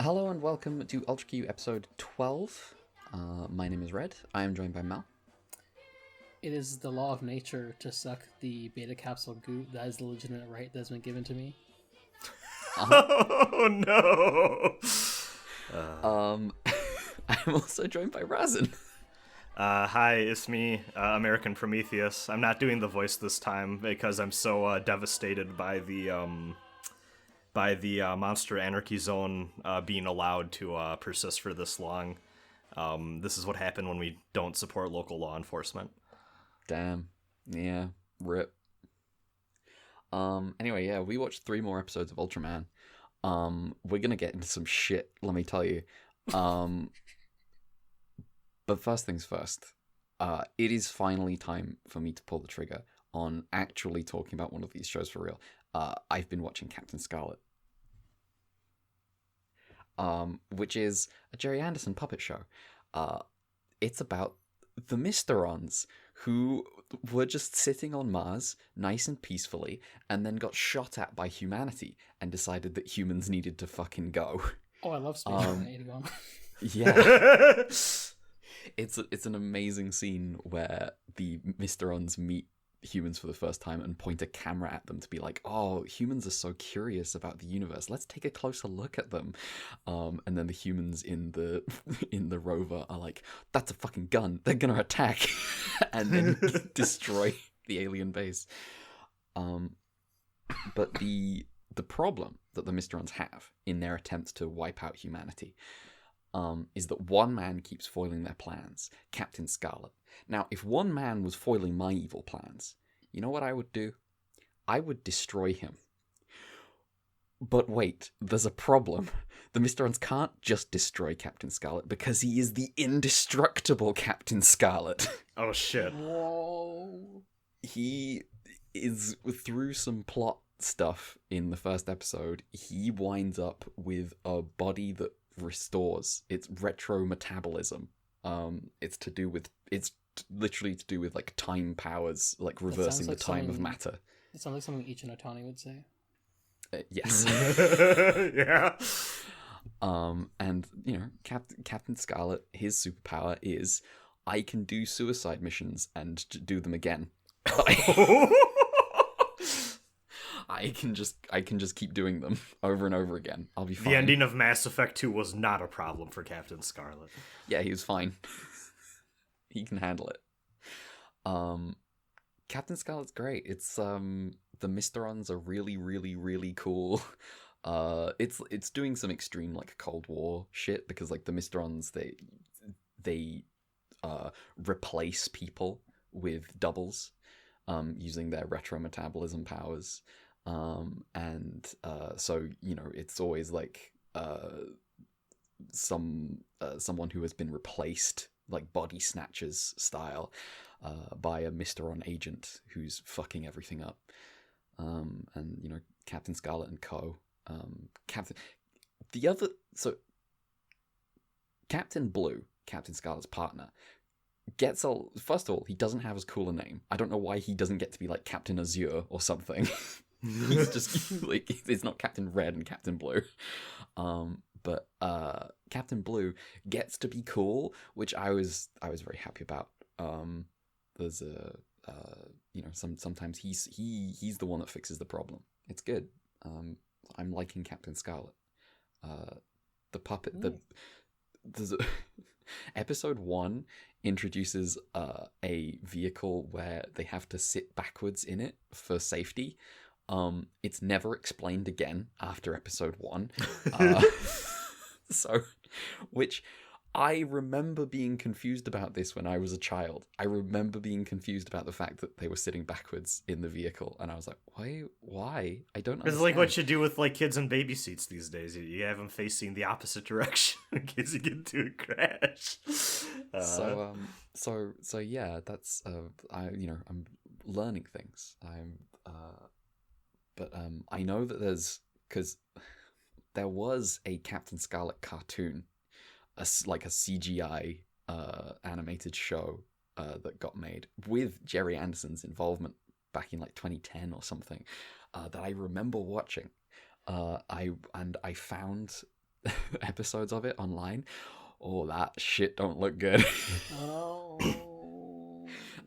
Hello and welcome to Ultra Q episode 12. My name is Red. I am joined by Mel. It is the law of nature to suck the beta capsule goo. That is the legitimate right that's been given to me. Oh no! I'm also joined by Razin. Hi, it's me, American Prometheus. I'm not doing the voice this time because I'm so devastated by the Monster Anarchy Zone being allowed to persist for this long. This is what happened when we don't support local law enforcement. Damn. Yeah. Rip. Anyway, yeah, we watched 3 more episodes of Ultraman. We're gonna get into some shit, let me tell you. But first things first. It is finally time for me to pull the trigger on actually talking about one of these shows for real. I've been watching Captain Scarlet. Which is a Jerry Anderson puppet show. It's about the Mysterons, who were just sitting on Mars, nice and peacefully, and then got shot at by humanity, and decided that humans needed to fucking go. Oh, I love Space 181. Yeah. It's an amazing scene where the Mysterons meet humans for the first time and point a camera at them to be like, oh, humans are so curious about the universe, let's take a closer look at them. And then the humans in the rover are like, that's a fucking gun, they're gonna attack. And then destroy the alien base. But the problem that the Mysterons have in their attempts to wipe out humanity is that one man keeps foiling their plans, Captain Scarlet. Now, if one man was foiling my evil plans, you know what I would do? I would destroy him. But wait, there's a problem. The Mysterons can't just destroy Captain Scarlet because he is the indestructible Captain Scarlet. Oh shit. Whoa. He is, through some plot stuff in the first episode, he winds up with a body that restores. It's retro metabolism. It's literally to do with like time powers, like reversing the time of matter. It sounds like something Ichi no Tani would say. Yes. Yeah. And you know, Captain Scarlet, his superpower is I can do suicide missions and do them again. I can just keep doing them over and over again. I'll be fine. The ending of Mass Effect 2 was not a problem for Captain Scarlet. Yeah, he was fine. He can handle it. Captain Scarlet's great. It's the Mysterons are really, really, really cool. It's doing some extreme like Cold War shit because like the Mysterons they replace people with doubles using their retro metabolism powers. So you know, it's always like someone who has been replaced, like body snatchers style, by a Mysteron agent who's fucking everything up. And you know, Captain Scarlet and Co. Captain Blue, Captain Scarlet's partner, gets first of all, he doesn't have as cool a name. I don't know why he doesn't get to be like Captain Azure or something. He's just like, it's not Captain Red and Captain Blue. But Captain Blue gets to be cool, which I was very happy about. There's a you know, sometimes he's the one that fixes the problem. It's good. I'm liking Captain Scarlet. The puppet. There's episode 1 introduces a vehicle where they have to sit backwards in it for safety. It's never explained again after episode 1. So, which I remember being confused about this when I was a child. I remember being confused about the fact that they were sitting backwards in the vehicle, and I was like, why? I don't understand. It's like what you do with like kids in baby seats these days. You have them facing the opposite direction in case you get into a crash. So yeah, that's I'm learning things. But I know that because there was a Captain Scarlet cartoon, like a CGI animated show that got made with Jerry Anderson's involvement back in like 2010 or something, that I remember watching. I found episodes of it online. Oh, that shit don't look good. Oh.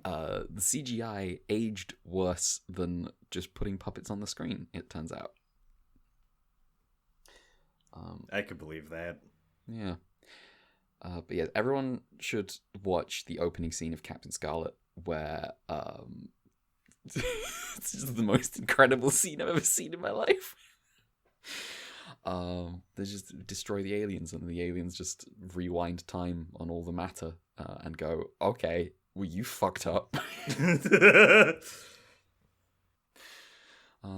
The CGI aged worse than just putting puppets on the screen, it turns out. I could believe that. Yeah. But yeah, everyone should watch the opening scene of Captain Scarlet, where it's just the most incredible scene I've ever seen in my life. They just destroy the aliens, and the aliens just rewind time on all the matter and go, okay, well, you fucked up.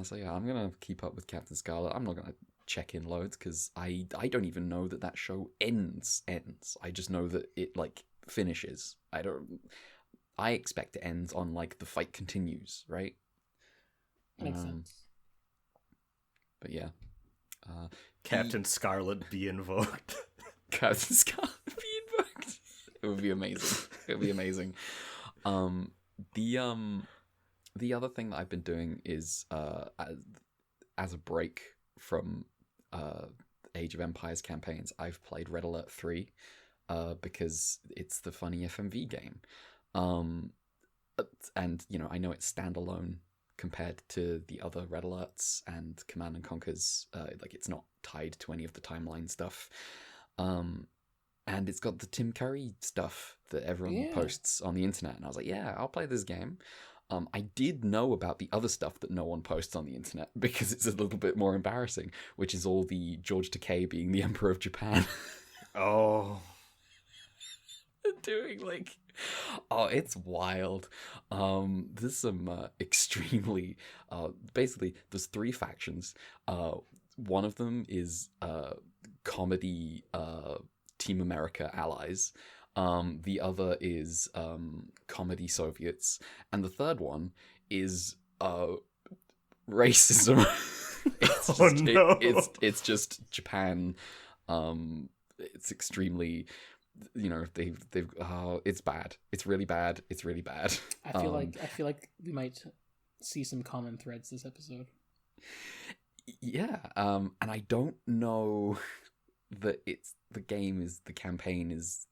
So yeah, I'm gonna keep up with Captain Scarlet. I'm not gonna check in loads because I don't even know that show ends. I just know that it like finishes. I expect it ends on like the fight continues, right? Makes sense. But yeah, Captain Scarlet be invoked. Captain Scarlet be invoked. It would be amazing. It would be amazing. The other thing that I've been doing is as a break from Age of Empires campaigns, I've played Red Alert 3 because it's the funny FMV game. And, you know, I know it's standalone compared to the other Red Alerts and Command and Conquers. Like, it's not tied to any of the timeline stuff. And it's got the Tim Curry stuff that everyone posts on the internet. And I was like, yeah, I'll play this game. I did know about the other stuff that no one posts on the internet because it's a little bit more embarrassing, which is all the George Takei being the Emperor of Japan. Oh. Doing like, oh, it's wild. There's some extremely, basically, there's 3 factions. One of them is comedy Team America allies. The other is comedy Soviets, and the third one is racism. It's just Japan. It's extremely, you know, they've it's bad. It's really bad. It's really bad. I feel like we might see some common threads this episode. Yeah, and I don't know that the campaign is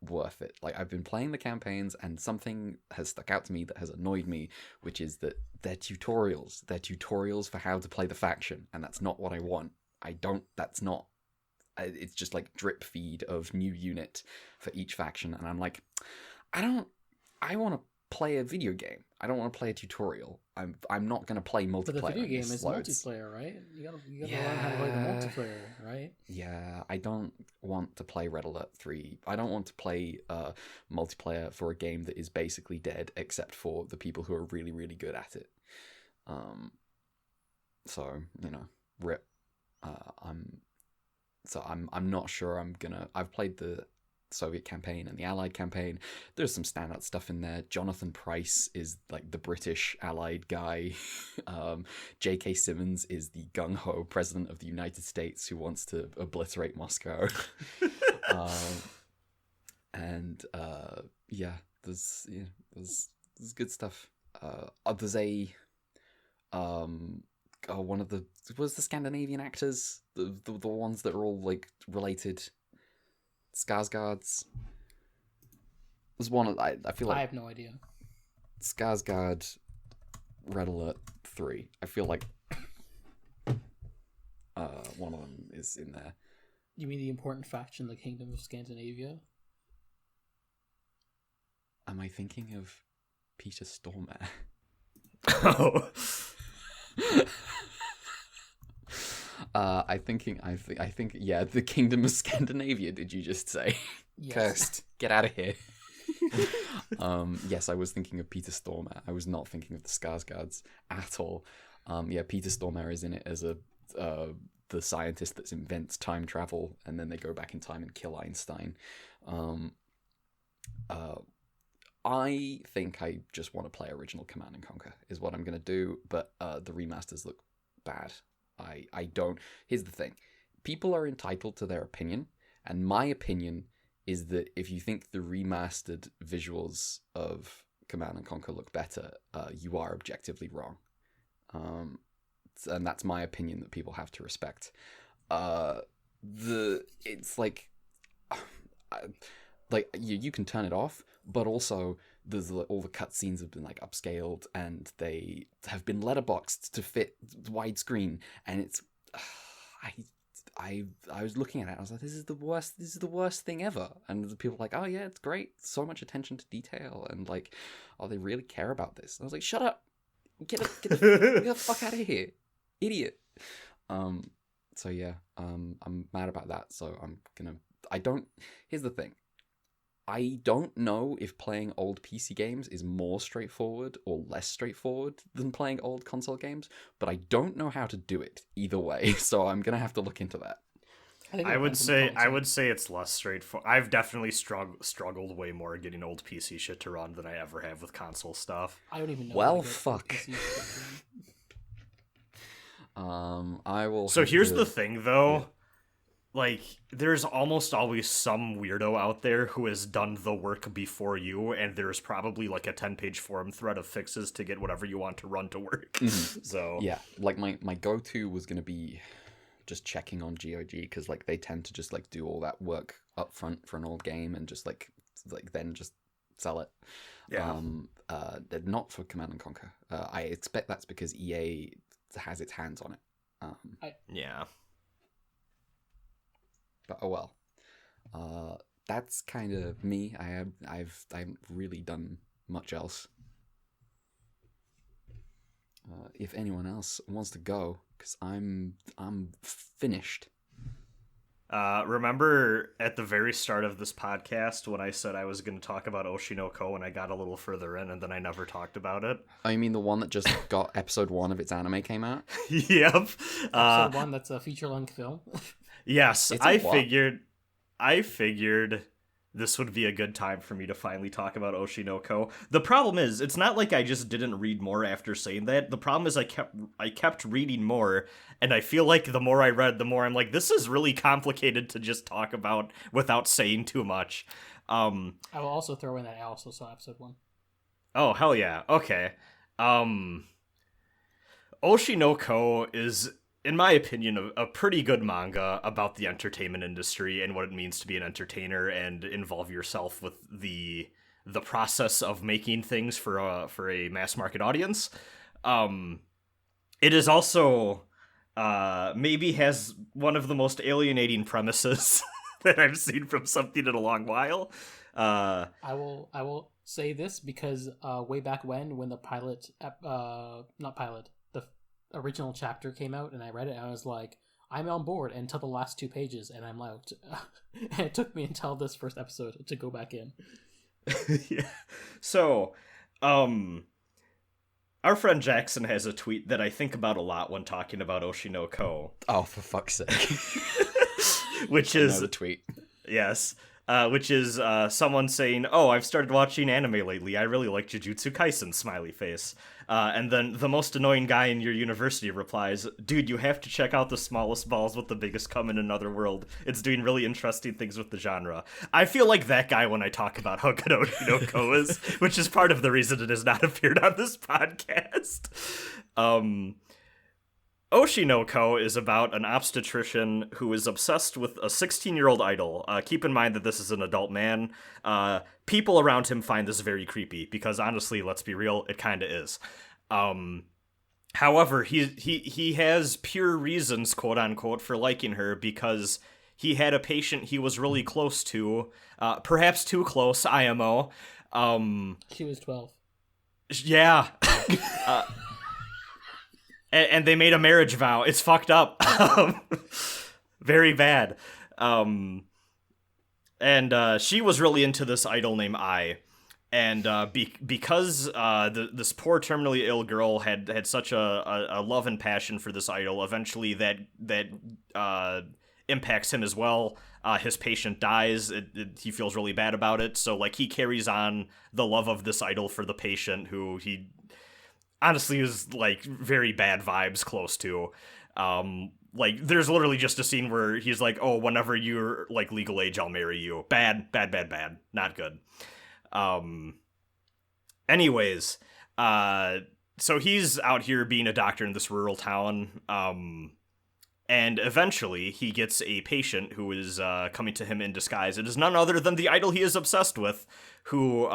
worth it. Like, I've been playing the campaigns and something has stuck out to me that has annoyed me, which is that they're tutorials for how to play the faction, and that's not what I want. It's just like drip feed of new unit for each faction, and I'm like, I want to play a video game. I don't want to play a tutorial. I'm not going to play multiplayer. But the video game is multiplayer, right? You gotta learn how to play the multiplayer, right? Yeah, I don't want to play Red Alert 3. I don't want to play multiplayer for a game that is basically dead, except for the people who are really, really good at it. So, you know, rip. I'm not sure I've played the Soviet campaign and the Allied campaign. There's some standout stuff in there. Jonathan Pryce is like the British Allied guy. J.K. Simmons is the gung-ho president of the United States who wants to obliterate Moscow. There's good stuff. There's a one of the Scandinavian actors, the ones that are all like related. Skarsgård's. There's one I feel like I have no idea. Skarsgård, Red Alert 3. I feel like one of them is in there. You mean the important faction, the Kingdom of Scandinavia? Am I thinking of Peter Stormare? Oh. I think yeah, the Kingdom of Scandinavia, did you just say? Yes. Cursed. Get out of here. Yes, I was thinking of Peter Stormare. I was not thinking of the Skarsgårds at all. Yeah, Peter Stormare is in it as the scientist that invents time travel, and then they go back in time and kill Einstein. I think I just want to play original Command and Conquer is what I'm going to do, but the remasters look bad. I don't. Here's the thing. People are entitled to their opinion, and my opinion is that if you think the remastered visuals of Command and Conquer look better, you are objectively wrong. And that's my opinion that people have to respect. it's like, like you can turn it off, but also there's all the cutscenes have been like upscaled and they have been letterboxed to fit widescreen, and it's I was looking at it, I was like, this is the worst thing ever. And the people were like, oh yeah, it's great, so much attention to detail, and like, oh, they really care about this. And I was like, shut up, get the fuck out of here, idiot. So yeah, I'm mad about that. So here's the thing. I don't know if playing old PC games is more straightforward or less straightforward than playing old console games, but I don't know how to do it either way, so I'm gonna have to look into that. I would say it's less straightforward. I've definitely struggled way more getting old PC shit to run than I ever have with console stuff. I don't even know. Well, fuck. I will. So here's the thing, though. Yeah. Like, there's almost always some weirdo out there who has done the work before you, and there's probably like a 10-page forum thread of fixes to get whatever you want to run to work. Mm-hmm. So yeah, like my go-to was gonna be just checking on GOG, because like they tend to just like do all that work up front for an old game and just like then just sell it. Yeah. Not for Command and Conquer. I expect that's because EA has its hands on it. Yeah. But oh well. That's kind of me. I haven't really done much else. If anyone else wants to go, because I'm finished. Remember at the very start of this podcast when I said I was going to talk about Oshi no Ko and I got a little further in and then I never talked about it? Oh, you mean the one that just got episode 1 of its anime came out? Yep. Episode 1, that's a feature-length film. Yes, I figured this would be a good time for me to finally talk about Oshi no Ko. The problem is, it's not like I just didn't read more after saying that. The problem is I kept reading more, and I feel like the more I read, the more I'm like, this is really complicated to just talk about without saying too much. I will also throw in that I also saw episode 1. Oh, hell yeah. Okay. Oshi no Ko is, in my opinion, a pretty good manga about the entertainment industry and what it means to be an entertainer and involve yourself with the process of making things for a mass market audience. It is also maybe has one of the most alienating premises that I've seen from something in a long while. I will say this because way back when the original chapter came out and I read it and I was like, I'm on board until the last 2 pages and I'm out. And it took me until this first episode to go back in. Yeah. So, our friend Jackson has a tweet that I think about a lot when talking about Oshi no Ko. Oh, for fuck's sake. Which is the tweet. Yes. Which is someone saying, "Oh, I've started watching anime lately. I really like Jujutsu Kaisen." Smiley face. And then the most annoying guy in your university replies, "Dude, you have to check out The Smallest Balls with the Biggest Cum in Another World. It's doing really interesting things with the genre." I feel like that guy when I talk about how good Oshi no Ko is, which is part of the reason it has not appeared on this podcast. Oshi no Ko is about an obstetrician who is obsessed with a 16-year-old idol. Keep in mind that this is an adult man. People around him find this very creepy because, honestly, let's be real, it kind of is. However, he has pure reasons, quote unquote, for liking her because he had a patient he was really close to, perhaps too close, IMO. She was 12. Yeah. And they made a marriage vow. It's fucked up. Very bad. And she was really into this idol named Ai. And because this poor terminally ill girl had such a love and passion for this idol, eventually that impacts him as well. His patient dies. He feels really bad about it. So like he carries on the love of this idol for the patient who he honestly is like very bad vibes close to. Like there's literally just a scene where he's like, "Oh, whenever you're like legal age, I'll marry you." Bad, not good. Anyways, so he's out here being a doctor in this rural town. And eventually, he gets a patient who is coming to him in disguise. It is none other than the idol he is obsessed with, who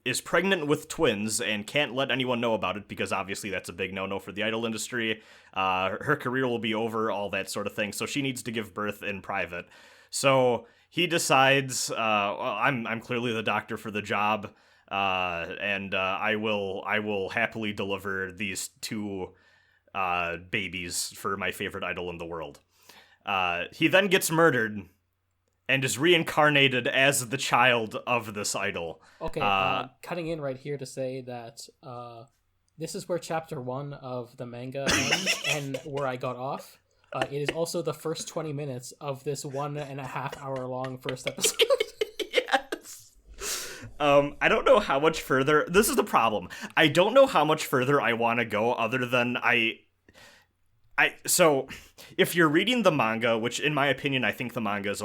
is pregnant with twins and can't let anyone know about it because obviously that's a big no-no for the idol industry. Her career will be over, all that sort of thing. So she needs to give birth in private. So he decides, well, I'm clearly the doctor for the job, and I will happily deliver these two babies for my favorite idol in the world. He then gets murdered and is reincarnated as the child of this idol. Okay, cutting in right here to say that this is where chapter 1 of the manga ends and where I got off. It is also the first 20 minutes of this 1.5 hour long first episode. Yes. I don't know how much further. This is the problem. I don't know how much further I want to go other than so if you're reading the manga, which in my opinion, I think the manga is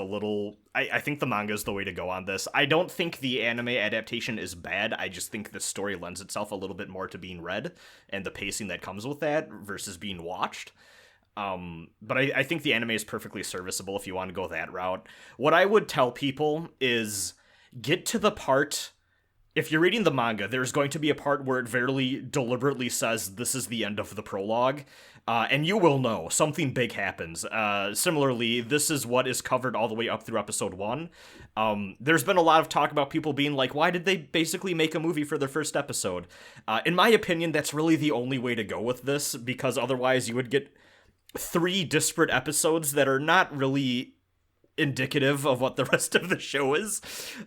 I think the manga is the way to go on this. I don't think the anime adaptation is bad. I just think the story lends itself a little bit more to being read and the pacing that comes with that versus being watched. But I think the anime is perfectly serviceable if you want to go that route. What I would tell people is get to the part. If you're reading the manga, there's going to be a part where it very deliberately says this is the end of the prologue, and you will know something big happens. Similarly, this is what is covered all the way up through episode 1. There's been a lot of talk about people being like, why did they basically make a movie for their first episode? In my opinion, that's really the only way to go with this, because otherwise you would get 3 disparate episodes that are not really indicative of what the rest of the show is.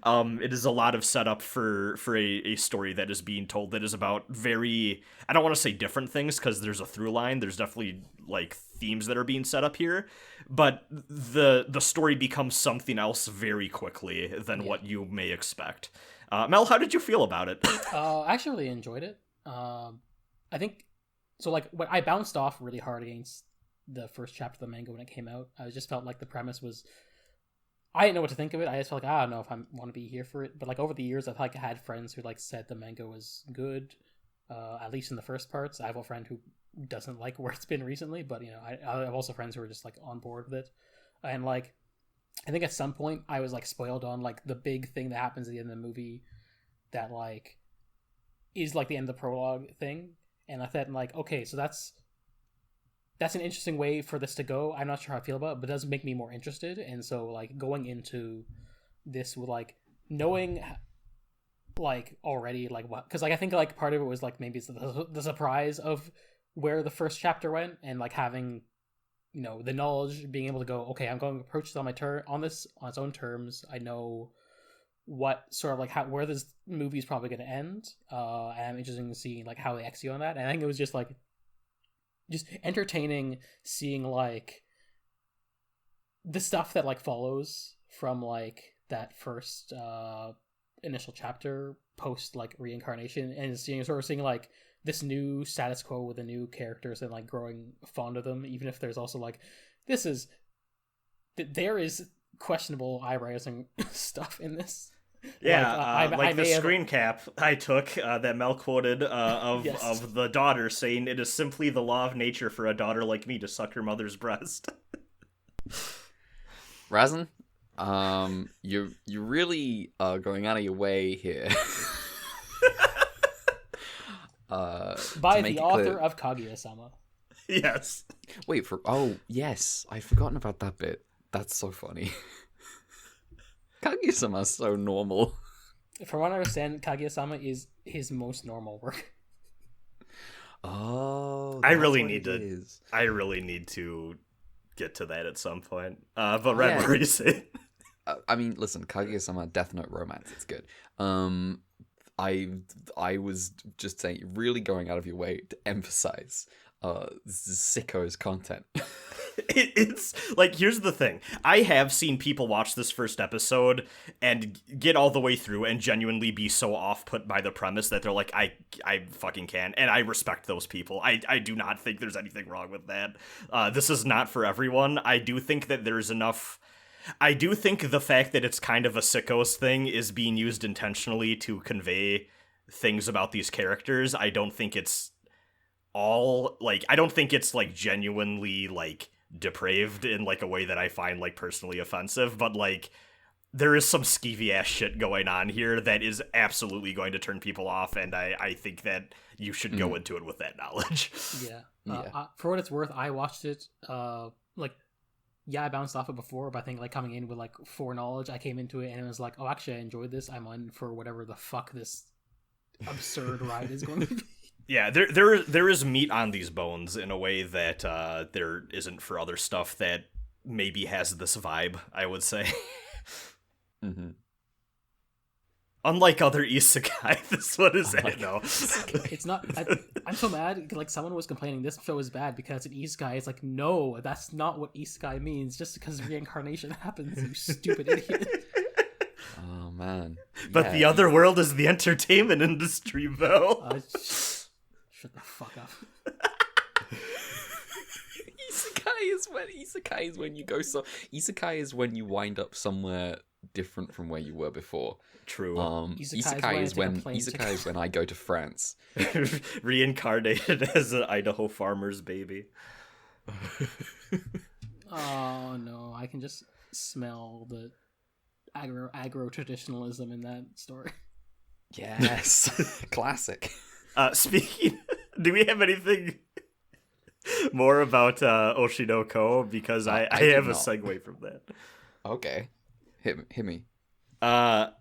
It is a lot of setup for a story that is being told that is about very, I don't want to say different things because there's a through line. There's definitely like themes that are being set up here, but the story becomes something else very quickly than what you may expect. Mel, how did you feel about it? I actually really enjoyed it. I think so. Like when I bounced off really hard against the first chapter of the manga when it came out, I just felt like the premise was, I didn't know what to think of it. I just felt like, I don't know if I want to be here for it. But like over the years, I've like had friends who like said the manga was good, at least in the first parts. I have a friend who doesn't like where it's been recently, but you know, I have also friends who are just like on board with it. And like, I think at some point I was like spoiled on like the big thing that happens at the end of the movie that like is like the end of the prologue thing. And I thought like, okay, so that's an interesting way for this to go. I'm not sure how I feel about it, but it does make me more interested. And so like going into this with like knowing like already like what, because like I think like part of it was like maybe it's the surprise of where the first chapter went, and like having, you know, the knowledge, being able to go, okay, I'm going to approach this on my on its own terms. I know what sort of like where this movie is probably going to end, and I'm interested in seeing like how they execute on that. And I think it was just entertaining seeing like the stuff that like follows from like that first initial chapter post like reincarnation, and seeing like this new status quo with the new characters and like growing fond of them, even if there's also like there is questionable eye-raising stuff in this. Yeah, like the screen cap I took that Mel quoted Yes. of the daughter saying, "It is simply the law of nature for a daughter like me to suck her mother's breast." Razan, you're really going out of your way here. By the author of Kaguya-sama. Yes. Wait for yes, I'd forgotten about that bit. That's so funny. Kaguya-sama's so normal. From what I understand, Kaguya-sama is his most normal work. Oh, I really need to get to that at some point. But Red, what were you saying? I mean, listen, Kaguya-sama, Death Note romance, it's good. I was just saying, really going out of your way to emphasize sicko's content. It's like, here's the thing. I have seen people watch this first episode and get all the way through and genuinely be so off-put by the premise that they're like, I fucking can't. And I respect those people. I do not think there's anything wrong with that. This is not for everyone. I do think that there's enough. I do think the fact that it's kind of a sickos thing is being used intentionally to convey things about these characters. I don't think it's all, like, I don't think it's, like, genuinely, like, depraved in like a way that I find like personally offensive, but like there is some skeevy ass shit going on here that is absolutely going to turn people off, and I think that you should go into it with that knowledge. For what it's worth, I watched it I bounced off it before, but I think like coming in with like foreknowledge, I came into it and it was like, oh, actually I enjoyed this. I'm on for whatever the fuck this absurd ride is going to be. Yeah, there is meat on these bones in a way that there isn't for other stuff that maybe has this vibe, I would say. Mm-hmm. Unlike other isekai, this one is no. It's not. I'm so mad. Like someone was complaining this show is bad because it's an isekai. It's like, no, that's not what isekai means. Just because reincarnation happens, you stupid idiot. Oh man! But the other world is the entertainment industry, though. Shut the fuck up. Isekai is when you go Isekai is when you wind up somewhere different from where you were before. True. Isekai is when I go to France. Reincarnated as an Idaho farmer's baby. Oh no, I can just smell the agro traditionalism in that story. Yes. Classic. Speaking, do we have anything more about Oshinoko? Because I have a segue from that. Okay. Hit me.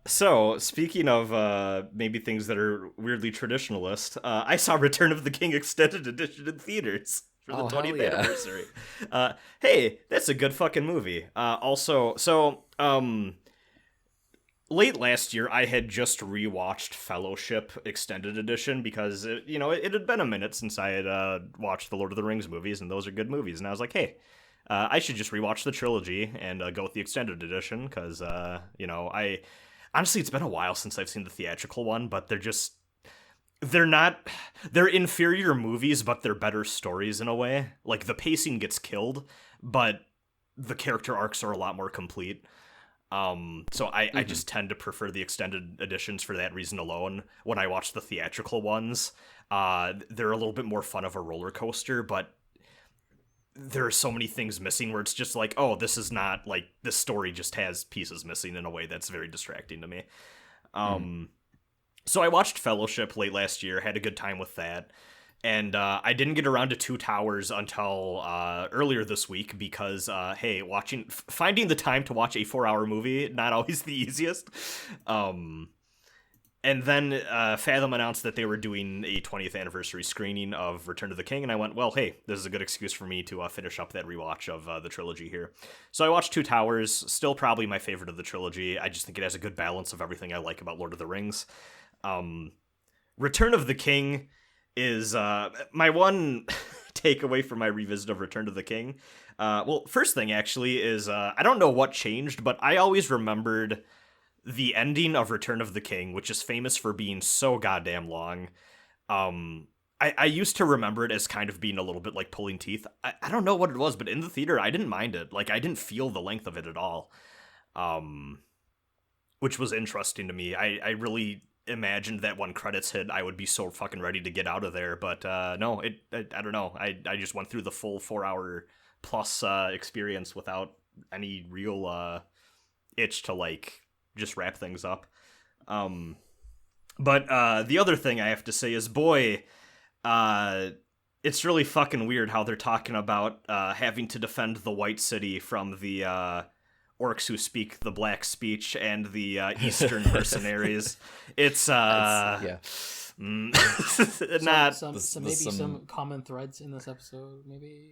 So, speaking of maybe things that are weirdly traditionalist, I saw Return of the King Extended Edition in theaters for the 20th anniversary. Hey, that's a good fucking movie. Late last year, I had just rewatched Fellowship Extended Edition because, it had been a minute since I had watched the Lord of the Rings movies, and those are good movies. And I was like, hey, I should just rewatch the trilogy and go with the Extended Edition because, honestly, it's been a while since I've seen the theatrical one, but they're inferior movies, but they're better stories in a way. Like, the pacing gets killed, but the character arcs are a lot more complete. So I just tend to prefer the extended editions for that reason alone. When I watch the theatrical ones, they're a little bit more fun of a roller coaster, but there are so many things missing where it's just like, oh, this is not, like, this story just has pieces missing in a way that's very distracting to me. So I watched Fellowship late last year, had a good time with that. And I didn't get around to Two Towers until earlier this week because, finding the time to watch a 4-hour movie, not always the easiest. And then Fathom announced that they were doing a 20th anniversary screening of Return of the King, and I went, well, hey, this is a good excuse for me to finish up that rewatch of the trilogy here. So I watched Two Towers, still probably my favorite of the trilogy. I just think it has a good balance of everything I like about Lord of the Rings. Return of the King is my one takeaway from my revisit of Return of the King. First thing, actually, is I don't know what changed, but I always remembered the ending of Return of the King, which is famous for being so goddamn long. I used to remember it as kind of being a little bit like pulling teeth. I don't know what it was, but in the theater, I didn't mind it. Like, I didn't feel the length of it at all. Which was interesting to me. I really imagined that when credits hit, I would be so fucking ready to get out of there. But no, I don't know. I just went through the full 4-hour plus experience without any real itch to, like, just wrap things up. But the other thing I have to say is, boy, it's really fucking weird how they're talking about having to defend the White City from the orcs who speak the black speech and the Eastern mercenaries. It's not maybe some some common threads in this episode. Maybe.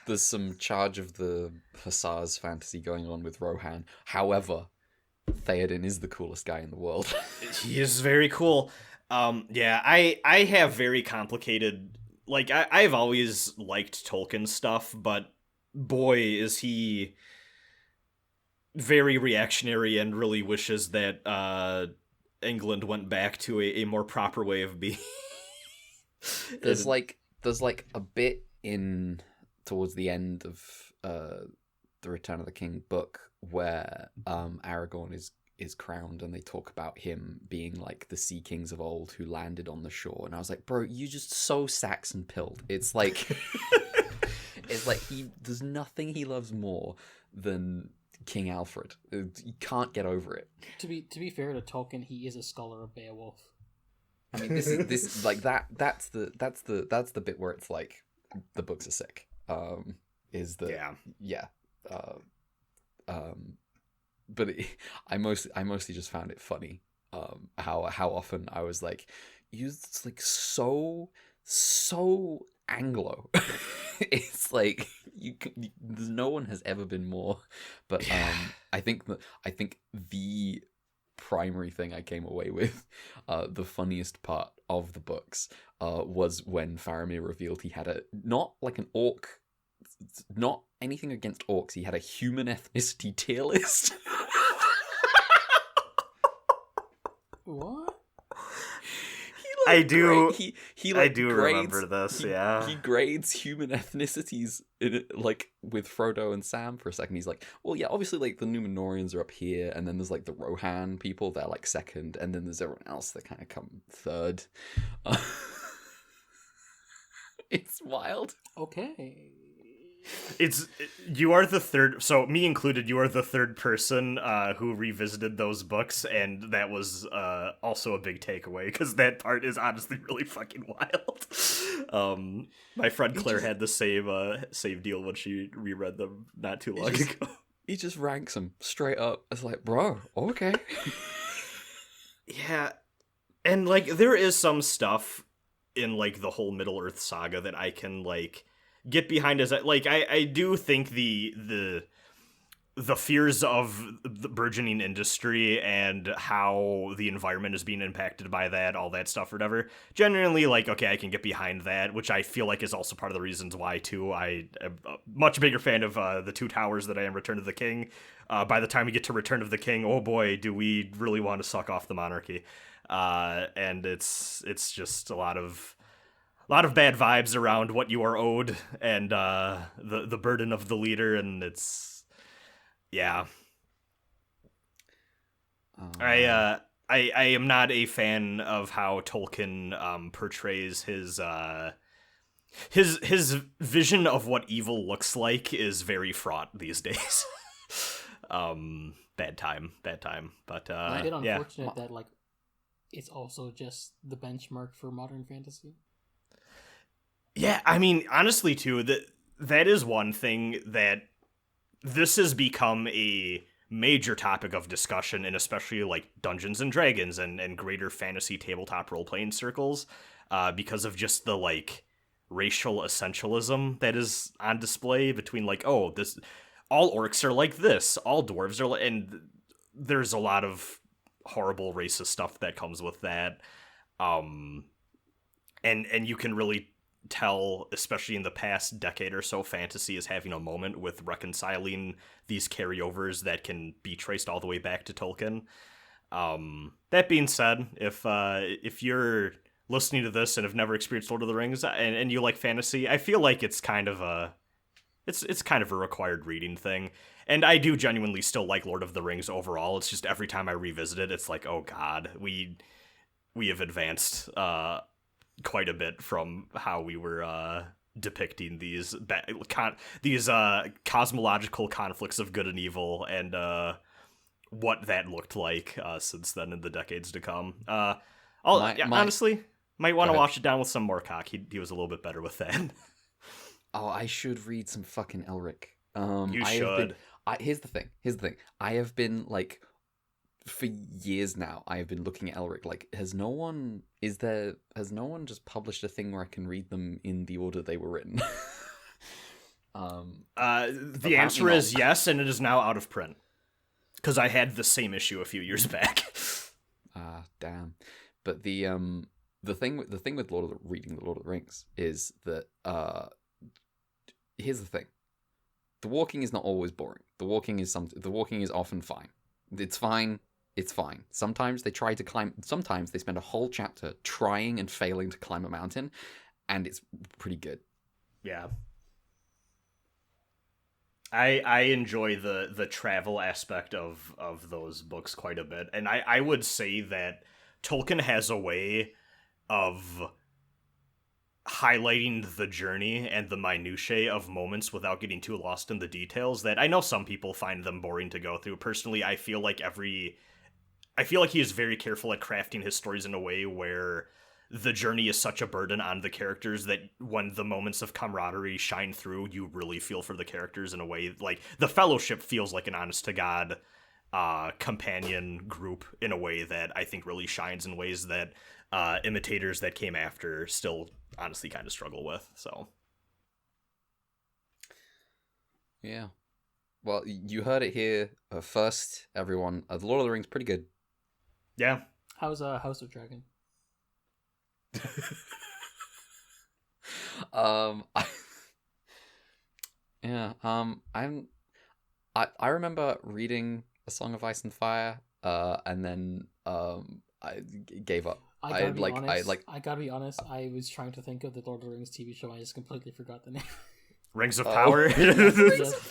There's some charge of the Hussars fantasy going on with Rohan. However, Theoden is the coolest guy in the world. He is very cool. I have very complicated. Like, I've always liked Tolkien stuff, but boy, is he very reactionary and really wishes that England went back to a more proper way of being. There's like a bit in towards the end of the Return of the King book where Aragorn is crowned, and they talk about him being like the sea kings of old who landed on the shore, and I was like, bro, you just so Saxon pilled. It's like It's like there's nothing he loves more than King Alfred. You can't get over it. To be fair to Tolkien, he is a scholar of Beowulf. I mean, this like that's the bit where it's like the books are sick. But I mostly just found it funny. How often I was like, it's like so Anglo. It's like no one has ever been more. But I think the primary thing I came away with, the funniest part of the books, was when Faramir revealed he had not like an orc, not anything against orcs, he had a human ethnicity tier list. What? I do. I do grades, remember this. He grades human ethnicities like with Frodo and Sam for a second. He's like, well, yeah, obviously, like the Númenóreans are up here, and then there's like the Rohan people. They're like second, and then there's everyone else that kind of come third. It's wild. Okay. You are the third, so me included, you are the third person who revisited those books, and that was also a big takeaway, because that part is honestly really fucking wild. My friend Claire had the same deal when she reread them not too long ago. He just ranks them straight up. It's like, bro, okay. Yeah, and like there is some stuff in like the whole Middle-earth saga that I can like get behind, as like I do think the fears of the burgeoning industry and how the environment is being impacted by that, all that stuff or whatever, genuinely, like, okay, I can get behind that, which I feel like is also part of the reasons why too I am a much bigger fan of the Two Towers than I am Return of the King. By the time we get to Return of the King, oh boy, do we really want to suck off the monarchy. And it's just a lot of bad vibes around what you are owed, and the burden of the leader, and it's I am not a fan of how Tolkien portrays his vision of what evil looks like is very fraught these days. Bad time. But I did unfortunate that like it's also just the benchmark for modern fantasy. Yeah, I mean, honestly, too, that is one thing that this has become a major topic of discussion in especially, like, Dungeons & Dragons and greater fantasy tabletop role-playing circles, because of just the, like, racial essentialism that is on display between, like, oh, this, all orcs are like this, all dwarves are like, and there's a lot of horrible racist stuff that comes with that, and you can really tell, especially in the past decade or so, fantasy is having a moment with reconciling these carryovers that can be traced all the way back to Tolkien. That being said, if you're listening to this and have never experienced Lord of the Rings and you like fantasy, I feel like it's kind of a required reading thing. And I do genuinely still like Lord of the Rings overall. It's just every time I revisit it, it's like, oh god, we have advanced quite a bit from how we were depicting these cosmological conflicts of good and evil, and what that looked like since then in the decades to come. Honestly, might want to wash it down with some Moorcock. He was a little bit better with that. Oh, I should read some fucking Elric. You should. Here's the thing. I have been like, for years now, I have been looking at Elric. Like, has no one just published a thing where I can read them in the order they were written? The answer is yes, and it is now out of print. Because I had the same issue a few years back. Damn. But the thing with reading the Lord of the Rings is that here's the thing. The walking is not always boring. The walking is often fine. It's fine. It's fine. Sometimes they try to climb. Sometimes they spend a whole chapter trying and failing to climb a mountain, and it's pretty good. Yeah. I enjoy the travel aspect of those books quite a bit, and I would say that Tolkien has a way of highlighting the journey and the minutiae of moments without getting too lost in the details that I know some people find them boring to go through. Personally, I feel like he is very careful at crafting his stories in a way where the journey is such a burden on the characters that when the moments of camaraderie shine through, you really feel for the characters in a way. Like, the Fellowship feels like an honest-to-God companion group in a way that I think really shines in ways that imitators that came after still honestly kind of struggle with. So yeah, well, you heard it here first, everyone. The Lord of the Rings pretty good. Yeah. How's House of Dragon? I remember reading A Song of Ice and Fire, and then I gave up. I gotta be honest. I was trying to think of the Lord of the Rings TV show. I just completely forgot the name. Rings of Power. Rings of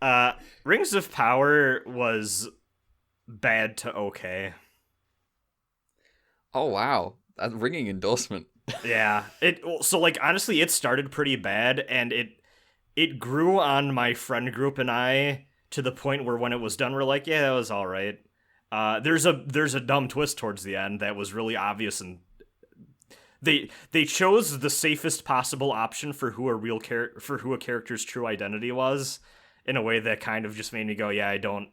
Power. Rings of Power was bad to okay. Oh wow, that's a ringing endorsement. Yeah. So like honestly, it started pretty bad, and it grew on my friend group and I to the point where when it was done, we're like, yeah, that was all right. There's a dumb twist towards the end that was really obvious, and they chose the safest possible option for who a character's true identity was, in a way that kind of just made me go, yeah, I don't.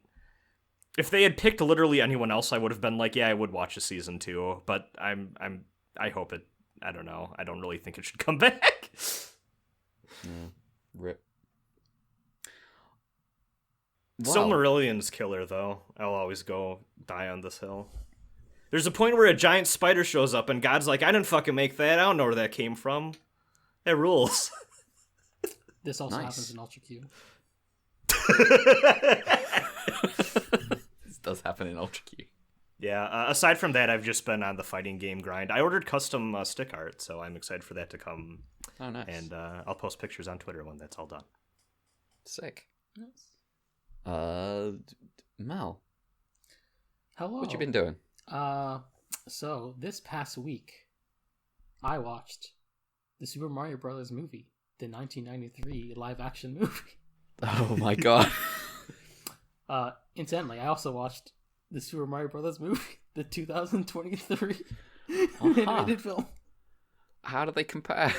If they had picked literally anyone else, I would have been like, yeah, I would watch a season 2, but I hope it. I don't know. I don't really think it should come back. Rip. Silmarillion's killer, though. I'll always go die on this hill. There's a point where a giant spider shows up, and God's like, I didn't fucking make that. I don't know where that came from. That rules. This also happens in Ultra Q. This does happen in Ultra Q. Yeah, aside from that, I've just been on the fighting game grind. I ordered custom stick art, so I'm excited for that to come. Oh, nice. And I'll post pictures on Twitter when that's all done. Sick. Nice. Mal. Hello. What you been doing? So this past week, I watched the Super Mario Brothers movie, the 1993 live-action movie. Oh my god. Incidentally, I also watched the Super Mario Brothers movie, the 2023 animated film. How do they compare?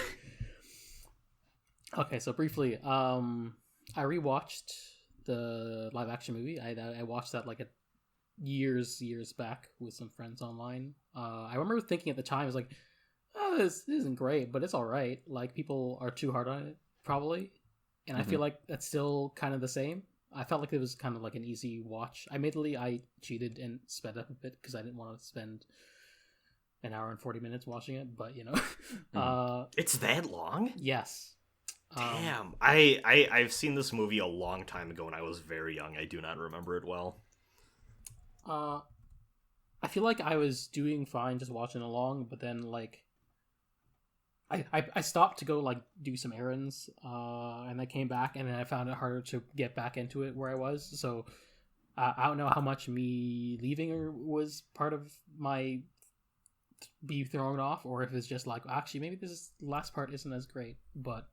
Okay, so briefly, I rewatched the live action movie. I watched that like years back with some friends online. I remember thinking at the time, I was like, oh, this isn't great, but it's all right. Like, people are too hard on it, probably. And I feel like that's still kind of the same. I felt like it was kind of like an easy watch. I cheated and sped up a bit because I didn't want to spend an hour and 40 minutes watching it, but you know. It's that long? Yes. Damn. I've seen this movie a long time ago when I was very young. I do not remember it well. I feel like I was doing fine just watching along, but then like I stopped to go like do some errands, and I came back, and then I found it harder to get back into it where I was. So I don't know how much me leaving was part of my be thrown off, or if it's just like, actually maybe this last part isn't as great. But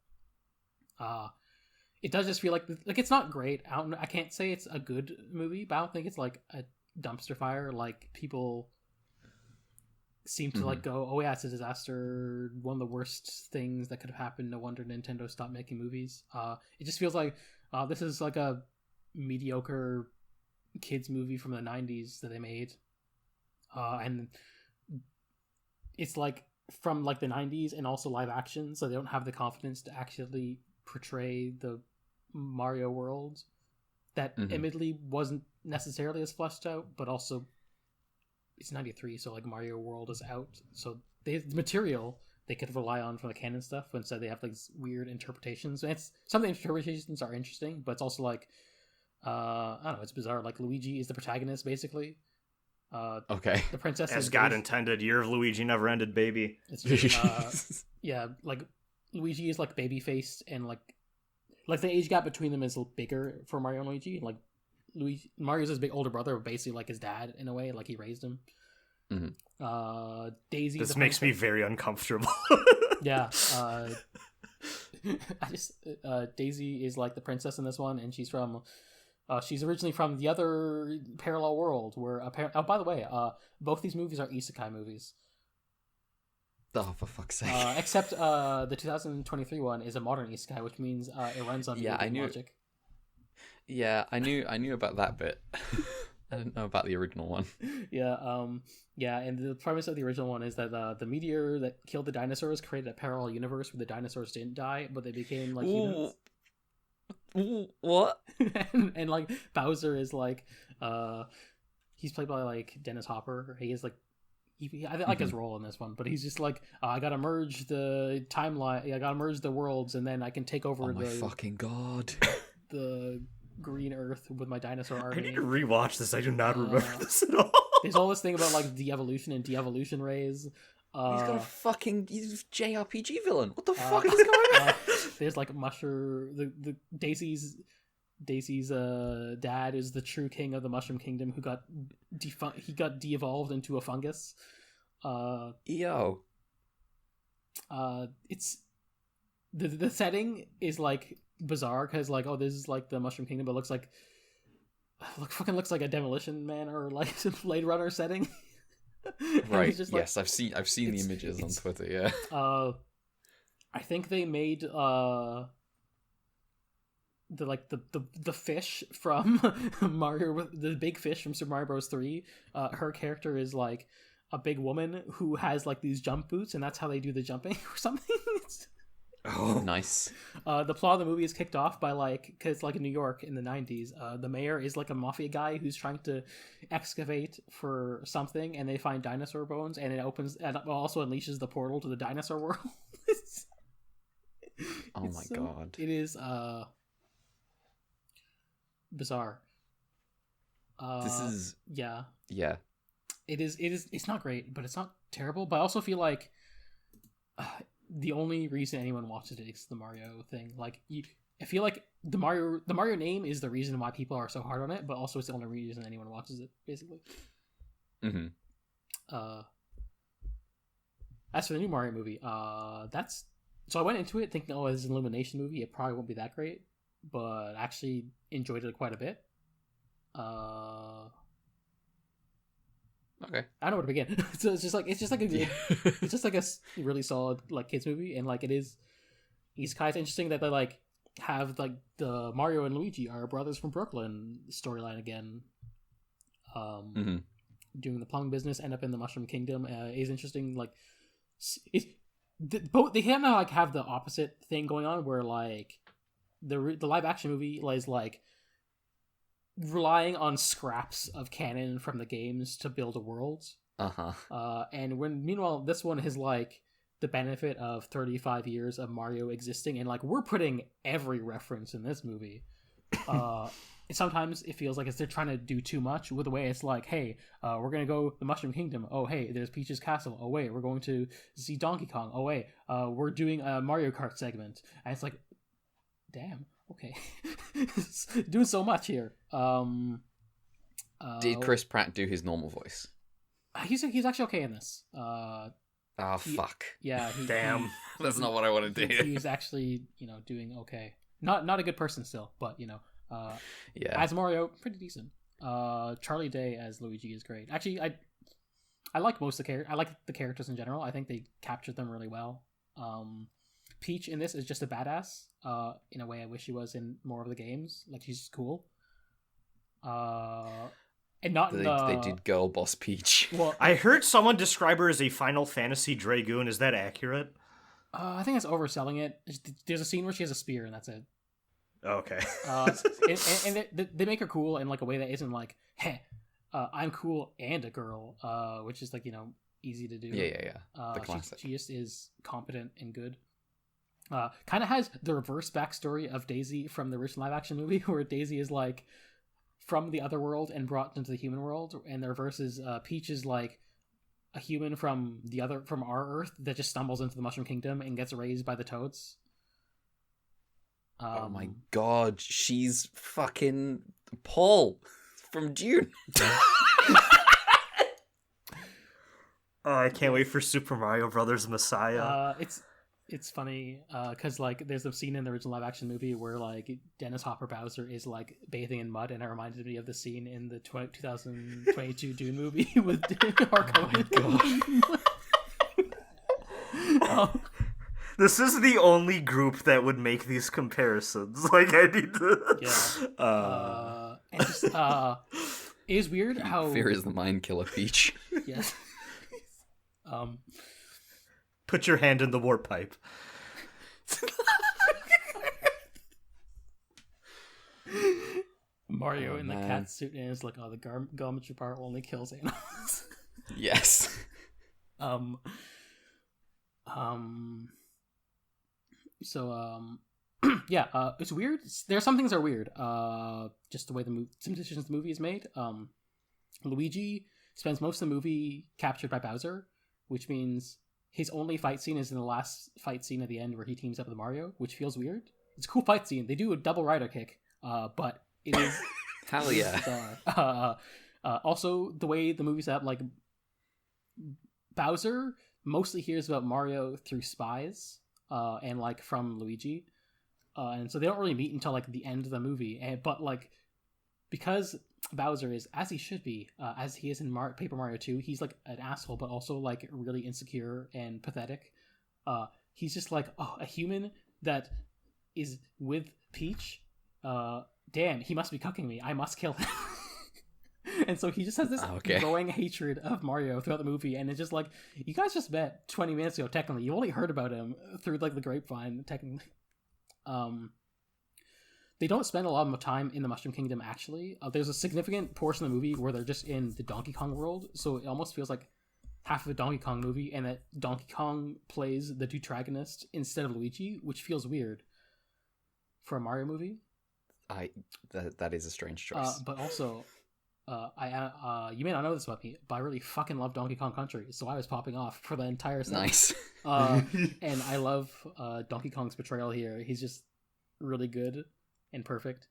it does just feel like it's not great. I can't say it's a good movie, but I don't think it's like a dumpster fire. Like, people seem to like go, oh yeah, it's a disaster, one of the worst things that could have happened, no wonder Nintendo stopped making movies. It just feels like this is like a mediocre kids movie from the 90s that they made, and it's like from like the 90s and also live action, so they don't have the confidence to actually portray the Mario world that admittedly wasn't necessarily as fleshed out, but also it's 93, so like Mario World is out, so the material they could rely on from the canon stuff, but instead they have like weird interpretations. And it's some of the interpretations are interesting, but it's also like I don't know, it's bizarre. Like, Luigi is the protagonist basically. Okay. The princess as is God intended. Year of Luigi never ended, baby. It's yeah, like Luigi is like baby faced, and like the age gap between them is bigger for Mario and Luigi. Like, Mario's his big older brother, basically like his dad in a way, like he raised him. Daisy. This makes me very uncomfortable. Yeah. I just Daisy is like the princess in this one, and she's originally from the other parallel world where oh, by the way, both these movies are isekai movies. Oh, for fuck's sake! Except the 2023 one is a modern isekai, which means it runs on logic. Yeah, I knew about that bit. I didn't know about the original one. Yeah, and the premise of the original one is that the meteor that killed the dinosaurs created a parallel universe where the dinosaurs didn't die, but they became like humans. What? and like Bowser is like, he's played by like Dennis Hopper. He is like, I like his role in this one, but he's just like, I gotta merge the timeline, I gotta merge the worlds, and then I can take over my fucking god, the green Earth with my dinosaur army. I need to rewatch this. I do not remember this at all. There's all this thing about like de-evolution and de-evolution rays. He's JRPG villain. What the fuck is going on? There's like Mushroom. The Daisy's dad is the true king of the Mushroom Kingdom who got de-evolved into a fungus. It's the setting is like bizarre because like, oh, this is like the Mushroom Kingdom, but looks like a Demolition Man or like some Blade Runner setting. Right. Just like, yes, I've seen the images on Twitter. Yeah. I think they made the fish from Mario, the big fish from Super Mario Bros. 3. Her character is like a big woman who has like these jump boots, and that's how they do the jumping or something. Oh, nice. The plot of the movie is kicked off by because like in New York in the 90s, the mayor is like a mafia guy who's trying to excavate for something, and they find dinosaur bones, and it opens and also unleashes the portal to the dinosaur world. Oh my god. It is bizarre. This is yeah. It is. It's not great, but it's not terrible. But I also feel like the only reason anyone watches it is the Mario thing. Like, I feel like the Mario name is the reason why people are so hard on it, but also it's the only reason anyone watches it, basically. Mm-hmm. As for the new Mario movie, so I went into it thinking, oh, it's an Illumination movie. It probably won't be that great, but I actually enjoyed it quite a bit. Okay. I don't know where to begin. So it's just like a good, it's just like a really solid like kids movie, and like it is. It's kind of interesting that they like have like the Mario and Luigi are brothers from Brooklyn storyline again. Doing the plumbing business, end up in the Mushroom Kingdom is interesting. Like, both they kind of like have the opposite thing going on, where like the live action movie is like relying on scraps of canon from the games to build a world. And meanwhile this one has like the benefit of 35 years of Mario existing, and like we're putting every reference in this movie. Sometimes it feels like they're trying to do too much with the way it's like, hey, we're gonna go the Mushroom Kingdom. Oh, hey, there's Peach's Castle. Oh wait, we're going to see Donkey Kong. Oh wait, we're doing a Mario Kart segment, and it's like, damn, okay. Doing so much here. Did Chris Pratt do his normal voice? He's actually okay in this. Fuck. Yeah. Damn. That's not what I wanted to hear. He's actually, doing okay. Not a good person still, but yeah. As Mario, pretty decent. Charlie Day as Luigi is great. Actually, I like most of the characters. I like the characters in general. I think they captured them really well. Peach in this is just a badass. In a way I wish she was in more of the games. Like, she's cool. And not they did Girl Boss Peach. Well, I heard someone describe her as a Final Fantasy Dragoon. Is that accurate? I think that's overselling it. There's a scene where she has a spear, and that's it. Okay. And they make her cool in like a way that isn't like, hey, I'm cool and a girl, which is like, easy to do. Yeah. The classic. She just is competent and good. Kind of has the reverse backstory of Daisy from the original live action movie, where Daisy is like from the other world and brought into the human world, and the reverse is Peach is like a human from our Earth that just stumbles into the Mushroom Kingdom and gets raised by the Toads. Oh my god, she's fucking Paul from Dune. Oh, I can't wait for Super Mario Brothers Messiah. It's funny because like there's a scene in the original live action movie where like Dennis Hopper Bowser is like bathing in mud, and it reminded me of the scene in the 2022 Dune movie with Harkonnen. Oh my god. This is the only group that would make these comparisons. Like, I need to. Yeah. And just, it is weird how. Fear is the mind killer, Peach. Yes. Put your hand in the warp pipe. Mario in the cat suit, and it's like, oh, the geometry part only kills animals. Yes. Yeah, it's weird. There's some things that are weird. Just the way some decisions the movie is made. Luigi spends most of the movie captured by Bowser, which means his only fight scene is in the last fight scene at the end where he teams up with Mario, which feels weird. It's a cool fight scene. They do a double rider kick, but it is Hell yeah. Also, the way the movie's set up, like Bowser mostly hears about Mario through spies, and like from Luigi, and so they don't really meet until like the end of the movie. But like because Bowser is, as he should be, as he is in Paper Mario 2, he's like an asshole, but also like really insecure and pathetic. He's just like, oh, a human that is with Peach. Damn, he must be cooking me. I must kill him. And so he just has this growing hatred of Mario throughout the movie, and it's just like, you guys just met 20 minutes ago, technically. You only heard about him through like the grapevine, technically. They don't spend a lot of time in the Mushroom Kingdom, actually. There's a significant portion of the movie where they're just in the Donkey Kong world, so it almost feels like half of a Donkey Kong movie, and that Donkey Kong plays the Deuteragonist instead of Luigi, which feels weird for a Mario movie. That is a strange choice. But also, you may not know this about me, but I really fucking love Donkey Kong Country, so I was popping off for the entire set. Nice. And I love Donkey Kong's portrayal here. He's just really good and perfect.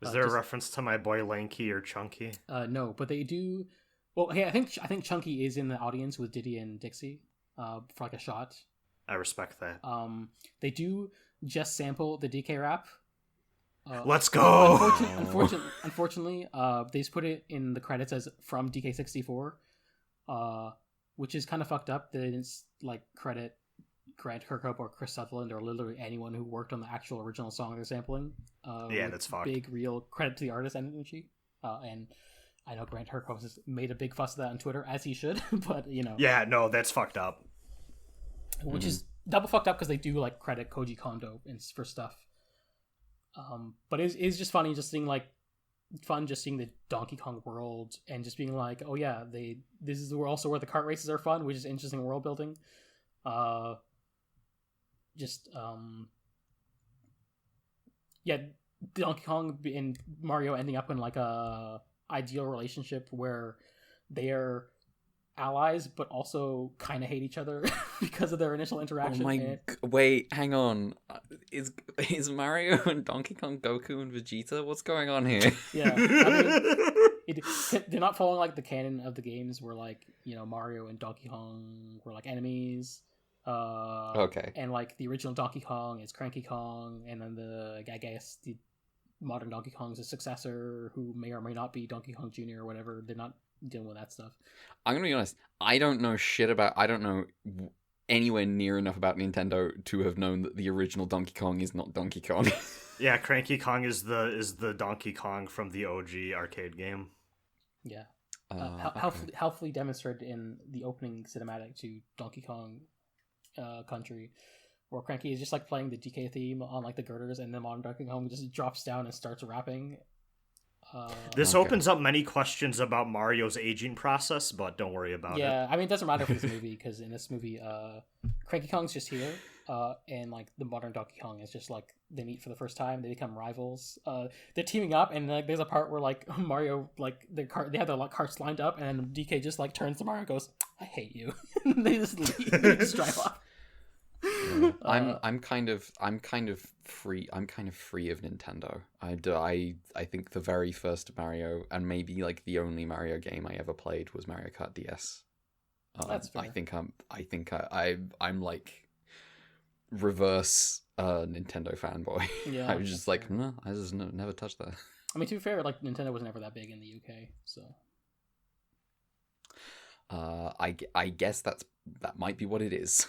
Is there a reference to my boy Lanky or Chunky? No, but they do. Well, hey, I think Chunky is in the audience with Diddy and Dixie for like a shot. I respect that. They do just sample the DK rap. Let's go! Unfortunately, they just put it in the credits as from DK64, which is kind of fucked up. They didn't like credit Grant Kirkhope or Chris Sutherland or literally anyone who worked on the actual original song they're sampling. Yeah, that's fucked. Big real credit to the artist energy. And I know Grant Kirkhope has made a big fuss of that on Twitter, as he should, but you know. Yeah, no, that's fucked up. Which is double fucked up because they do like credit Koji Kondo for stuff. But it's just funny just seeing the Donkey Kong world and just being like, oh yeah, this is also where the kart races are fun, which is interesting world building. Yeah, Donkey Kong and Mario ending up in like a ideal relationship where they are allies but also kind of hate each other because of their initial interaction. Wait, hang on. Is Mario and Donkey Kong Goku and Vegeta? What's going on here? Yeah, I mean, they're not following like the canon of the games where like, you know, Mario and Donkey Kong were like enemies. Okay. And like the original Donkey Kong is Cranky Kong, and then I guess the modern Donkey Kong's a successor who may or may not be Donkey Kong Jr. or whatever. They're not dealing with that stuff. I'm gonna be honest. I don't know anywhere near enough about Nintendo to have known that the original Donkey Kong is not Donkey Kong. Yeah, Cranky Kong is the Donkey Kong from the OG arcade game. Yeah. Helpfully demonstrated in the opening cinematic to Donkey Kong Country, where Cranky is just like playing the DK theme on like the girders, and then modern Donkey Kong just drops down and starts rapping. This opens up many questions about Mario's aging process, but don't worry about it. Yeah, I mean, it doesn't matter for this movie, because in this movie, Cranky Kong's just here, and like the modern Donkey Kong is just like they meet for the first time, they become rivals. They're teaming up, and like there's a part where like Mario, like they have their carts lined up, and then DK just like turns to Mario and goes, "I hate you." They just leave. They just drive off. Yeah. I'm kind of free of Nintendo. I think the very first Mario, and maybe like the only Mario game I ever played, was Mario Kart DS. That's fair. I'm like reverse Nintendo fanboy. Yeah, I was just that's like, fair. no, I just never touched that. I mean, to be fair, like Nintendo was never that big in the UK, so I guess that might be what it is.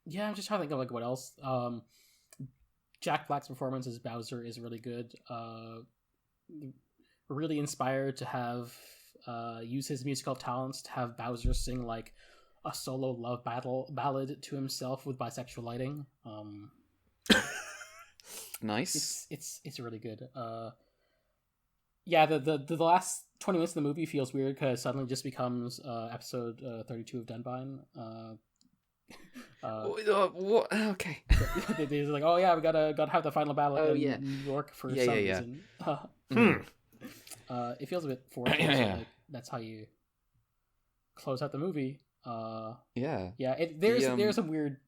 yeah, I'm just trying to think of like what else. Jack Black's performance as Bowser is really good. Really inspired to have use his musical talents to have Bowser sing like a solo love ballad to himself with bisexual lighting. Nice. It's really good. Yeah, the last 20 minutes of the movie feels weird because suddenly it just becomes episode 32 of Dunbine. What? Okay. They're like, oh yeah, we gotta have the final battle in yeah. New York for Yeah, some yeah. reason. It feels a bit forced. Yeah. Like, that's how you close out the movie. Yeah. Yeah. There's some weird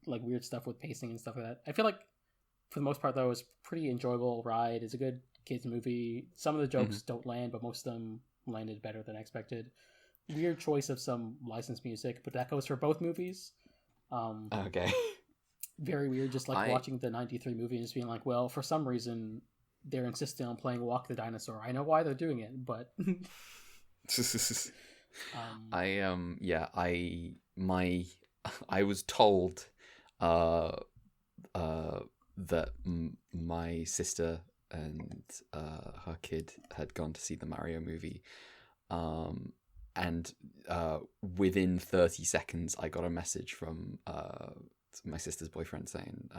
stuff with pacing and stuff like that. I feel like for the most part though, it's a pretty enjoyable ride. It's a good kids movie. Some of the jokes don't land, but most of them landed better than expected. Weird choice of some licensed music, but that goes for both movies. Okay. Very weird, just like watching the 93 movie and just being like, well, for some reason they're insisting on playing Walk the Dinosaur. I know why they're doing it, but I was told that my sister and her kid had gone to see the Mario movie, and within 30 seconds I got a message from my sister's boyfriend saying,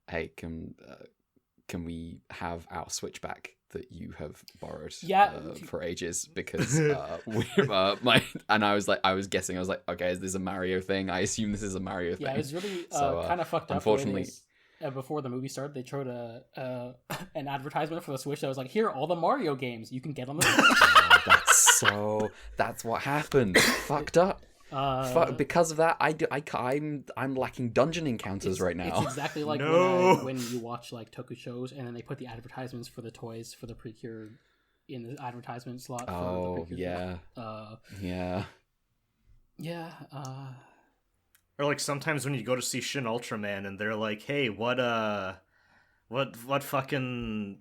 hey, can we have our Switch back that you have borrowed for ages, because and I was guessing, I was like, okay, is this a Mario thing? I assume this is a Mario thing. Yeah, it was really kind of fucked up. Unfortunately, before the movie started, they showed an advertisement for the Switch that was like, here are all the Mario games you can get on the Switch. That's what happened. Fucked up. Because of that, I'm lacking dungeon encounters right now. It's exactly like when you watch like Toku shows and then they put the advertisements for the toys for the Precure in the advertisement slot. Oh, for the Precure yeah. Yeah. Or like sometimes when you go to see Shin Ultraman and they're like, hey, what other Ultraman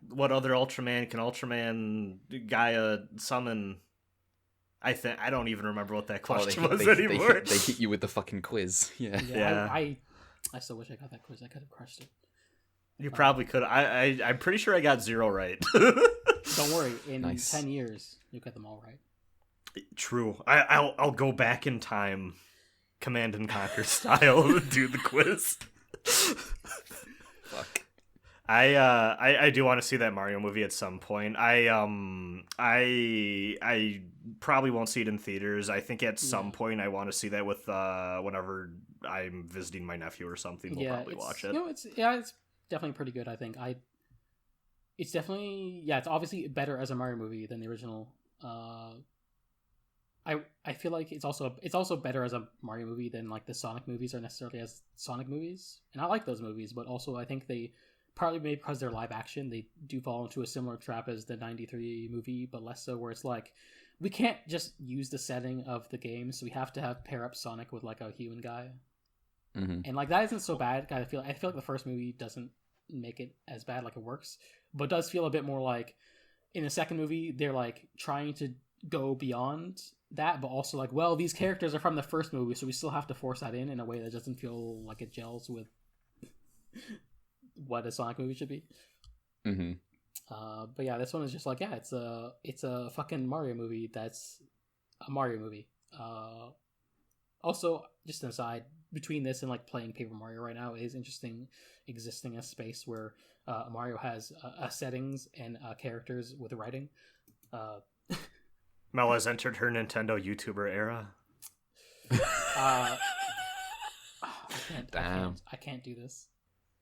can Ultraman Gaia summon? I don't even remember what that question was anymore. They hit you with the fucking quiz. Yeah. I still wish I got that quiz. I could have crushed it. You probably could. I'm pretty sure I got 0 right. Don't worry. In 10 years, you'll get them all right. True. I'll go back in time, Command and Conquer style, do the quiz. Fuck. I do want to see that Mario movie at some point. I probably won't see it in theaters. I think at some point I want to see that with whenever I'm visiting my nephew or something. We'll probably watch it. It's definitely pretty good. I think it's definitely it's obviously better as a Mario movie than the original. I feel like it's also better as a Mario movie than like the Sonic movies are necessarily as Sonic movies, and I like those movies, but also I think they. Partly maybe because they're live action, they do fall into a similar trap as the 93 movie, but less so, where it's like, we can't just use the setting of the game, so we have to pair up Sonic with like a human guy. Mm-hmm. And like that isn't so bad. I feel like the first movie doesn't make it as bad, like it works, but does feel a bit more like in the second movie, they're like trying to go beyond that, but also like, well, these characters are from the first movie, so we still have to force that in a way that doesn't feel like it gels with what a Sonic movie should be. Mm-hmm. But yeah, this one is just like, it's a fucking Mario movie that's a Mario movie. Also, just an aside, between this and like playing Paper Mario right now, it is interesting existing in a space where Mario has settings and characters with writing. Mel has entered her Nintendo YouTuber era. I can't do this.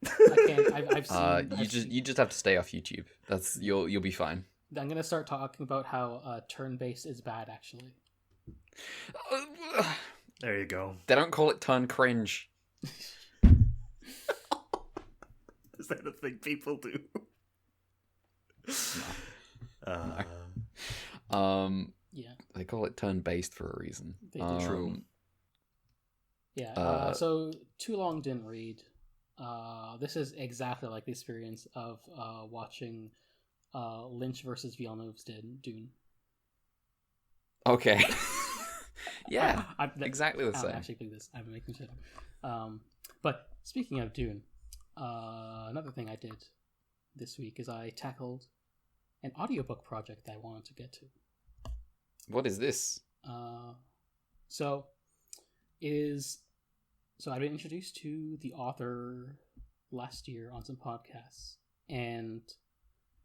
I can't. I've seen. You just have to stay off YouTube. You'll be fine. I'm gonna start talking about how turn-based is bad. Actually, there you go. They don't call it turn cringe. Is that a thing people do? No. Yeah. They call it turn-based for a reason. They do. True. Yeah. So too long didn't read. This is exactly like the experience of watching Lynch versus Villeneuve's Dune. Okay. Yeah, I'm exactly the I same. don't actually believe this. I'm making shit up. But speaking of Dune, another thing I did this week is I tackled an audiobook project that I wanted to get to. What is this? So I've been introduced to the author last year on some podcasts, and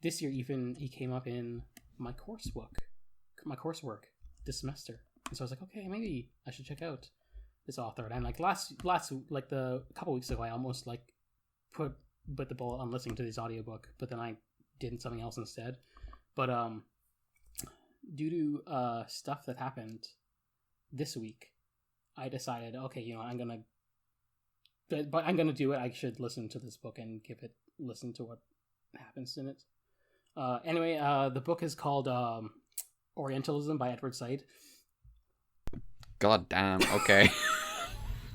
this year even he came up in my coursework this semester. And so I was like, okay, maybe I should check out this author. And like last like a couple weeks ago, I almost like put the bullet on listening to this audiobook, but then I did something else instead. But due to stuff that happened this week, I decided, okay, I'm gonna do it. I should listen to this book and listen to what happens in it. Anyway, the book is called Orientalism by Edward Said. God damn. Okay.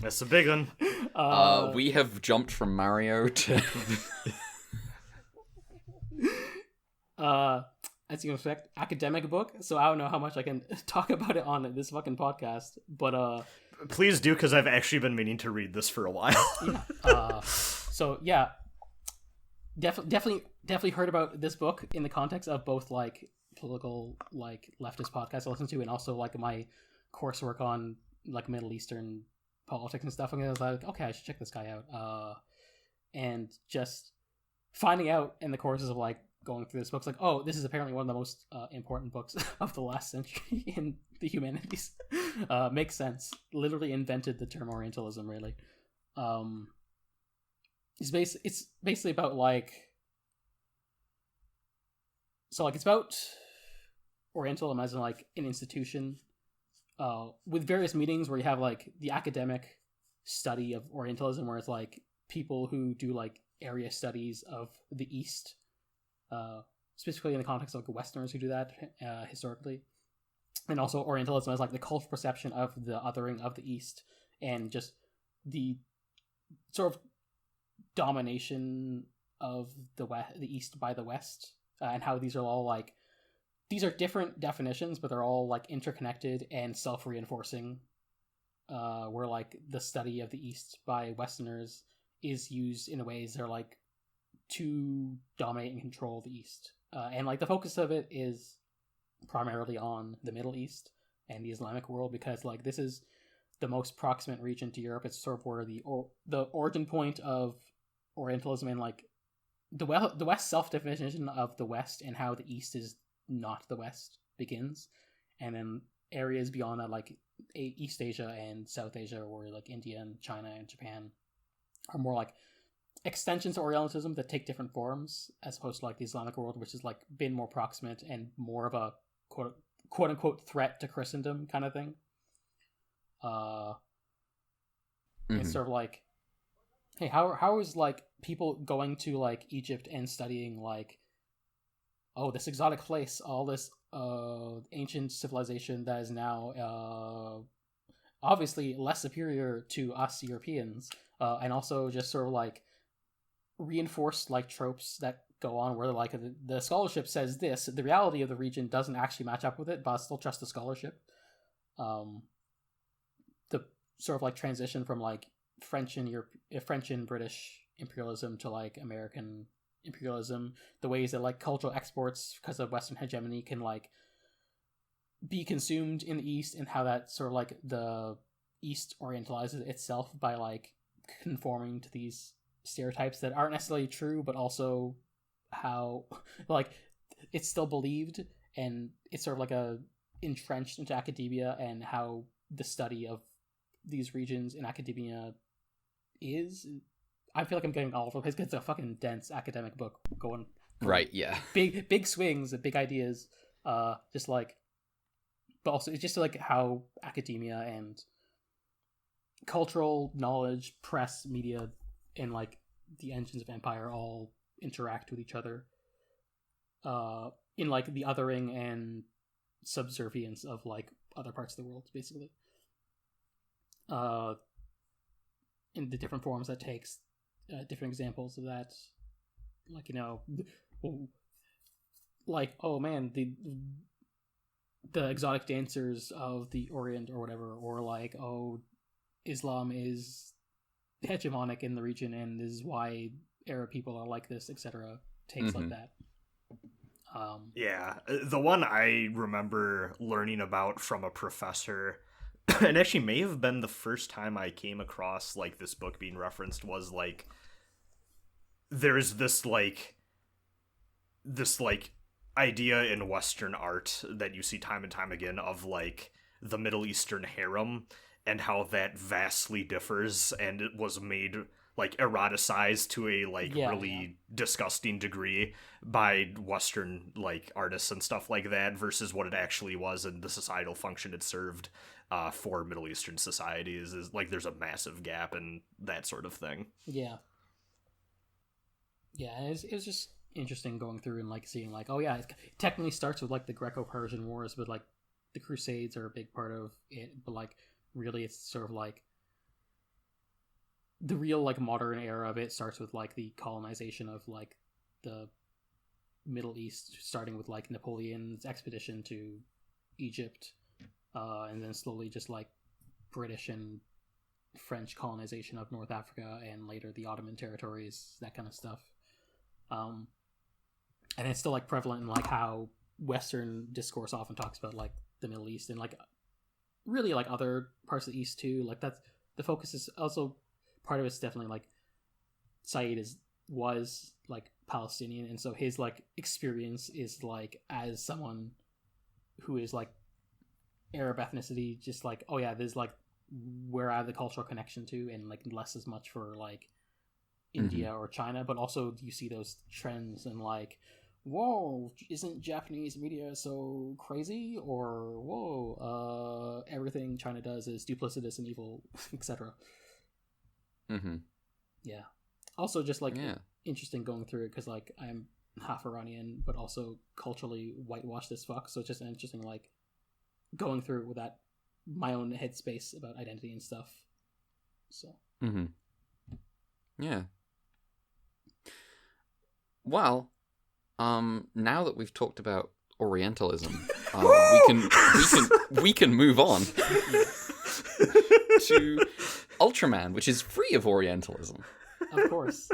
That's a big one. We have jumped from Mario to. As you can expect, academic book. So I don't know how much I can talk about it on this fucking podcast, but please do, because I've actually been meaning to read this for a while. Yeah. So yeah, definitely heard about this book in the context of both like political like leftist podcasts I listen to, and also like my coursework on like Middle Eastern politics and stuff. And I was like, okay, I should check this guy out. And just finding out in the courses of like going through this book, like, oh, this is apparently one of the most important books of the last century in the humanities. Makes sense. Literally invented the term Orientalism, really. It's basically about like, so like it's about Orientalism as in like an institution, with various meetings where you have like the academic study of Orientalism, where it's like people who do like area studies of the East, specifically in the context of like Westerners who do that historically, and also Orientalism as like the cultural perception of the othering of the East, and just the sort of domination of the East by the West, and how these are all like, these are different definitions, but they're all like interconnected and self-reinforcing, where like the study of the East by Westerners is used in ways they're like to dominate and control the East, and like the focus of it is primarily on the Middle East and the Islamic world, because like this is the most proximate region to Europe. It's sort of where the origin point of Orientalism, and like the West self-definition of the West and how the East is not the West begins, and then areas beyond that like East Asia and South Asia, where like India and China and Japan are more like extensions of Orientalism that take different forms, as opposed to like the Islamic world, which has like been more proximate and more of a quote unquote threat to Christendom kind of thing. It's sort of like, hey, how is like people going to like Egypt and studying like, oh, this exotic place, all this ancient civilization that is now obviously less superior to us Europeans, and also just sort of like reinforced like tropes that go on where like the scholarship says this, the reality of the region doesn't actually match up with it, but I still trust the scholarship. The sort of like transition from like French and British imperialism to like American imperialism, the ways that like cultural exports because of Western hegemony can like be consumed in the East, and how that sort of like the East orientalizes itself by like conforming to these stereotypes that aren't necessarily true, but also how like it's still believed, and it's sort of like a entrenched into academia, and how the study of these regions in academia is. I feel like I'm getting all over the place because it's a fucking dense academic book going Right, yeah. Big swings, big ideas, just like, but also it's just like how academia and cultural knowledge, press, media, and like the engines of empire all interact with each other, in like the othering and subservience of like other parts of the world, basically. in the different forms that takes, different examples of that, like, you know, like, oh man, the exotic dancers of the Orient or whatever, or like, oh, Islam is hegemonic in the region and this is why Arab people are like this, etc. Takes like that. Yeah, the one I remember learning about from a professor, and actually may have been the first time I came across like this book being referenced, was like there's this idea in Western art that you see time and time again of like the Middle Eastern harem and how that vastly differs, and it was made like eroticized to a really disgusting degree by Western like artists and stuff like that versus what it actually was and the societal function it served for Middle Eastern societies. Is like there's a massive gap in that sort of thing. Yeah, it was just interesting going through and like seeing like, oh yeah, it technically starts with like the Greco-Persian Wars, but like the Crusades are a big part of it, but like really it's sort of like the real like modern era of it starts with like the colonization of like the Middle East, starting with like Napoleon's expedition to Egypt, and then slowly just like British and French colonization of North Africa, and later the Ottoman territories, that kind of stuff. And it's still like prevalent in like how Western discourse often talks about like the Middle East and like really like other parts of the East too. Like that's the focus is also part of it's definitely like Saeed was like Palestinian, and so his like experience is like as someone who is like Arab ethnicity, just like, oh yeah, there's like where I have the cultural connection to, and like less as much for like India or China, but also you see those trends and like, whoa, isn't Japanese media so crazy? Or whoa, everything China does is duplicitous and evil, etc. Yeah. Also, just like interesting going through it because like I'm half Iranian, but also culturally whitewashed as fuck. So it's just interesting like going through it with that my own headspace about identity and stuff. So. Yeah. Well, now that we've talked about Orientalism, we can move on to Ultraman, which is free of Orientalism. Of course.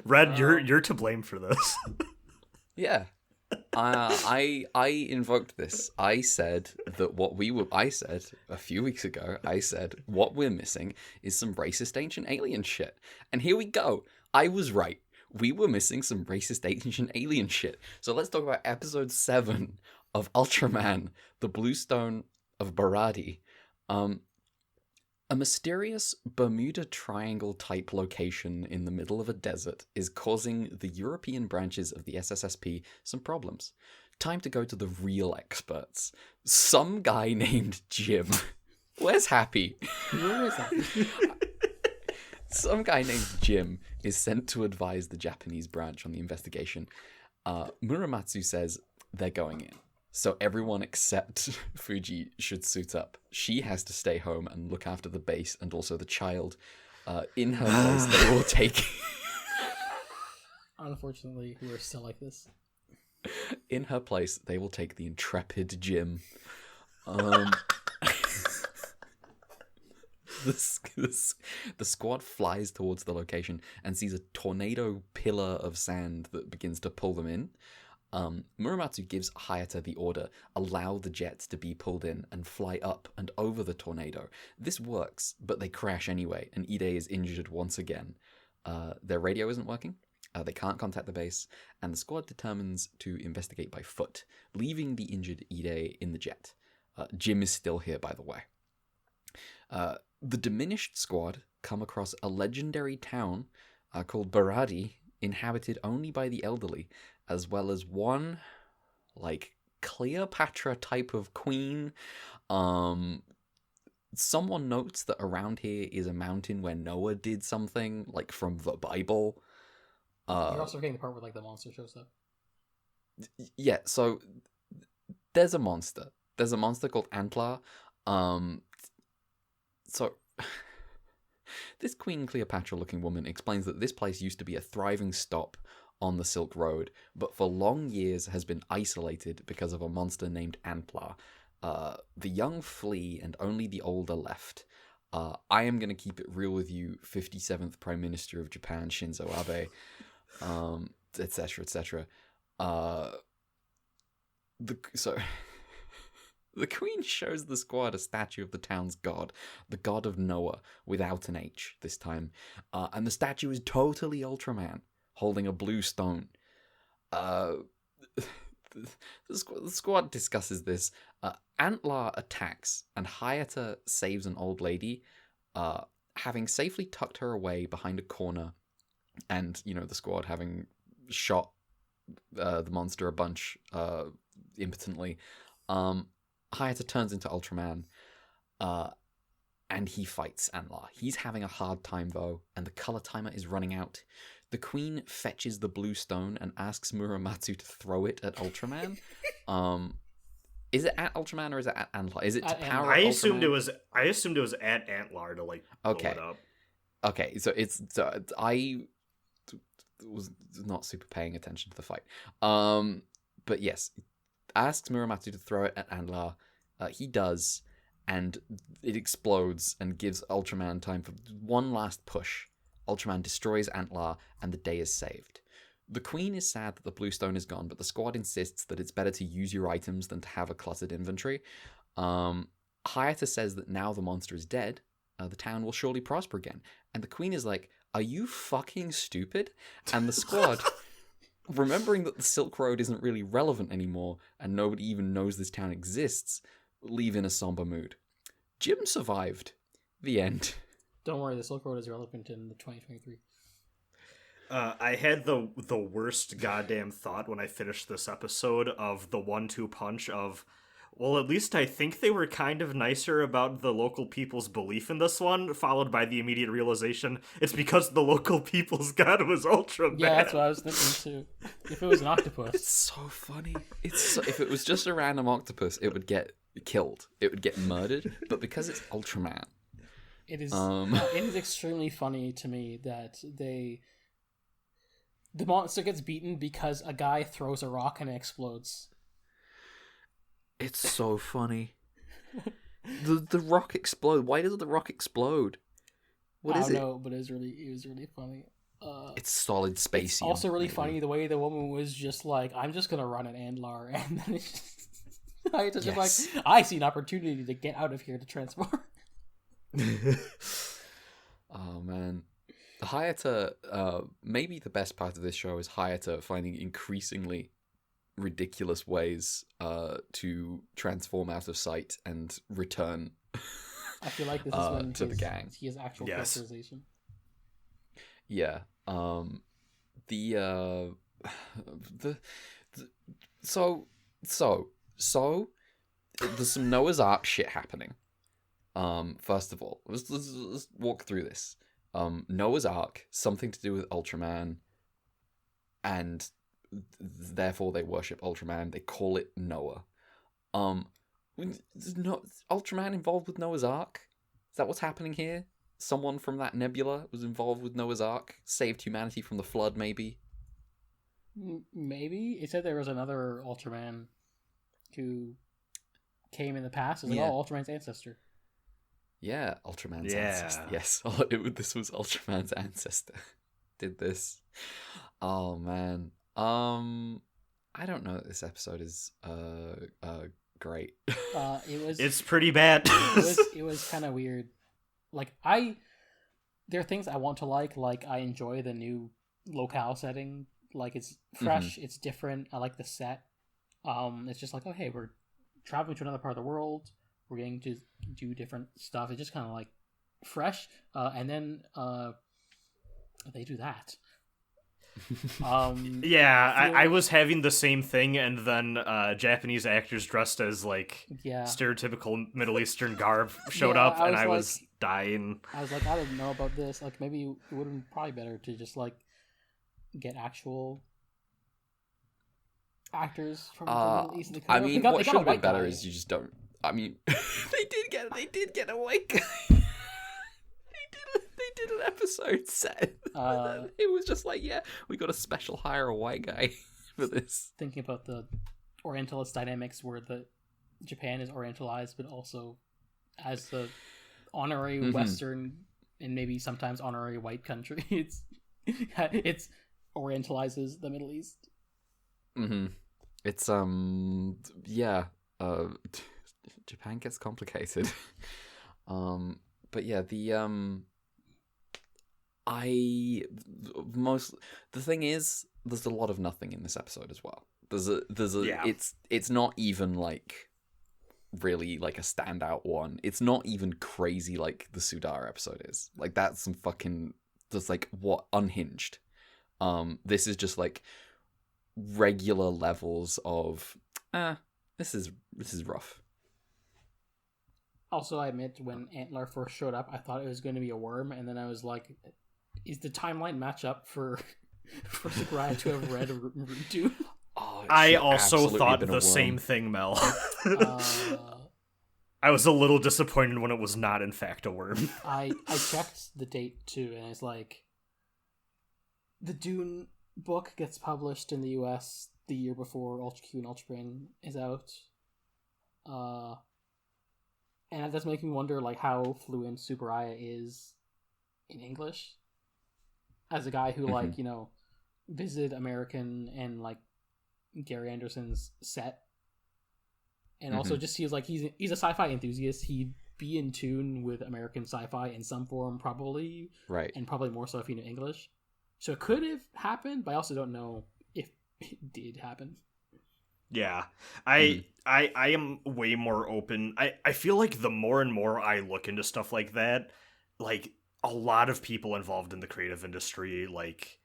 Red, you're to blame for this. Yeah. I invoked this. I said that I said a few weeks ago, what we're missing is some racist ancient alien shit. And here we go. I was right. We were missing some racist ancient alien shit. So let's talk about episode 7 of Ultraman, the Bluestone of Baradi. A mysterious Bermuda Triangle type location in the middle of a desert is causing the European branches of the SSSP some problems. Time to go to the real experts. Some guy named Jim. Where's Happy? Where is that? Some guy named Jim is sent to advise the Japanese branch on the investigation. Muramatsu says they're going in. So everyone except Fuji should suit up. She has to stay home and look after the base and also the child. In her place, they will take... Unfortunately, we're still like this. In her place, they will take the intrepid Jim. The squad flies towards the location and sees a tornado pillar of sand that begins to pull them in. Muramatsu gives Hayata the order, allow the jets to be pulled in and fly up and over the tornado. This works, but they crash anyway, and Ide is injured once again. Their radio isn't working, they can't contact the base, and the squad determines to investigate by foot, leaving the injured Ide in the jet. Jim is still here, by the way. The diminished squad come across a legendary town called Baradi, inhabited only by the elderly, as well as one, like, Cleopatra type of queen. Someone notes that around here is a mountain where Noah did something, like, from the Bible. You're also getting the part where, like, the monster shows up. Yeah, so there's a monster. There's a monster called Antlar. So This Queen Cleopatra-looking woman explains that this place used to be a thriving stop on the Silk Road, but for long years has been isolated because of a monster named Antlar. The young flee, and only the old are left. I am going to keep it real with you, 57th Prime Minister of Japan, Shinzo Abe, etc., etc. The Queen shows the squad a statue of the town's god, the god of Noah, without an H this time. And the statue is totally Ultraman, holding a blue stone. The squad discusses this. Antlar attacks, and Hayata saves an old lady, having safely tucked her away behind a corner, and, the squad having shot the monster a bunch impotently. Hayata turns into Ultraman, and he fights Antlar. He's having a hard time, though, and the color timer is running out. The Queen fetches the blue stone and asks Muramatsu to throw it at Ultraman. Is it at Ultraman or is it at Antlar? Is it to power Ultraman? I assumed it was at Antlar to blow it up. Okay, so I was not super paying attention to the fight. But yes, asks Muramatsu to throw it at Antlar. He does, and it explodes and gives Ultraman time for one last push. Ultraman destroys Antlar, and the day is saved. The Queen is sad that the blue stone is gone, but the squad insists that it's better to use your items than to have a cluttered inventory. Hayata says that now the monster is dead, the town will surely prosper again. And the Queen is like, are you fucking stupid? And the squad, remembering that the Silk Road isn't really relevant anymore, and nobody even knows this town exists, leave in a somber mood. Jim survived. The end. Don't worry, the Silk Road is relevant in the 2023. I had the worst goddamn thought when I finished this episode of the 1-2 punch of, well, at least I think they were kind of nicer about the local people's belief in this one, followed by the immediate realization it's because the local people's god was Ultraman. Yeah, that's what I was thinking too. If it was an octopus. It's so funny. If it was just a random octopus, it would get killed. It would get murdered. But because it's Ultraman. It is extremely funny to me that the monster gets beaten because a guy throws a rock and it explodes. It's so funny. The rock explode. Why does the rock explode? What is it? I don't know, but it was really funny. It's solid spacey. It's also really funny the way the woman was just like, I'm just gonna run an Antlar, and then it's just like, I see an opportunity to get out of here to transform. Oh man. Hayata, maybe the best part of this show is Hayata finding increasingly ridiculous ways to transform out of sight and return. I feel like this is when to the gang. He has actual characterization. Yeah. So there's some Noah's Ark shit happening. First of all, let's walk through this. Noah's Ark, something to do with Ultraman, and therefore they worship Ultraman. They call it Noah. There's no Ultraman involved with Noah's Ark? Is that what's happening here? Someone from that nebula was involved with Noah's Ark, saved humanity from the flood, maybe? Maybe. It said there was another Ultraman who came in the past. It was like, Ultraman's ancestor. Yeah, Ultraman's ancestor. Yes, this was Ultraman's ancestor. Did this. Oh, man. I don't know that this episode is great. It's pretty bad. It was kind of weird. Like, there are things I want to like I enjoy the new locale setting. Like, it's fresh, it's different. I like the set. It's just like, oh, hey, we're traveling to another part of the world. We're getting to do different stuff. It's just kind of like fresh. And then they do that. I was having the same thing, and then Japanese actors dressed as stereotypical Middle Eastern garb showed up, and I was dying. I was like, I didn't know about this. Like, maybe it would have been probably better to just get actual actors from the Middle East. I mean, what should have been better is you just don't. I mean, they did get a white guy. They did an episode set. It was just like, yeah, we got a special hire a white guy for this. Thinking about the Orientalist dynamics where Japan is Orientalized, but also as the honorary Western and maybe sometimes honorary white country, it's Orientalizes the Middle East. It's Japan gets complicated. But yeah, the thing is, there's a lot of nothing in this episode as well. It's not even like really like a standout one. It's not even crazy like the Sudar episode is. Like that's some fucking just like what unhinged. This is just like regular levels of this is rough. Also, I admit when Antler first showed up, I thought it was going to be a worm, and then I was like, is the timeline match up for Sakurai to have read Rutu? Oh, I also thought the same thing, Mel. I was a little disappointed when it was not, in fact, a worm. I checked the date, too, and it's like, the Dune book gets published in the US the year before Ultra Q and Ultraman is out. And that does make me wonder, like, how fluent Tsuburaya is in English. As a guy who, like, you know, visited American and, like, Gary Anderson's set. And also just feels like he's a sci-fi enthusiast. He'd be in tune with American sci-fi in some form, probably. Right. And probably more so if he knew English. So it could have happened, but I also don't know if it did happen. Yeah, I am way more open. I feel like the more and more I look into stuff like that, like a lot of people involved in the creative industry, like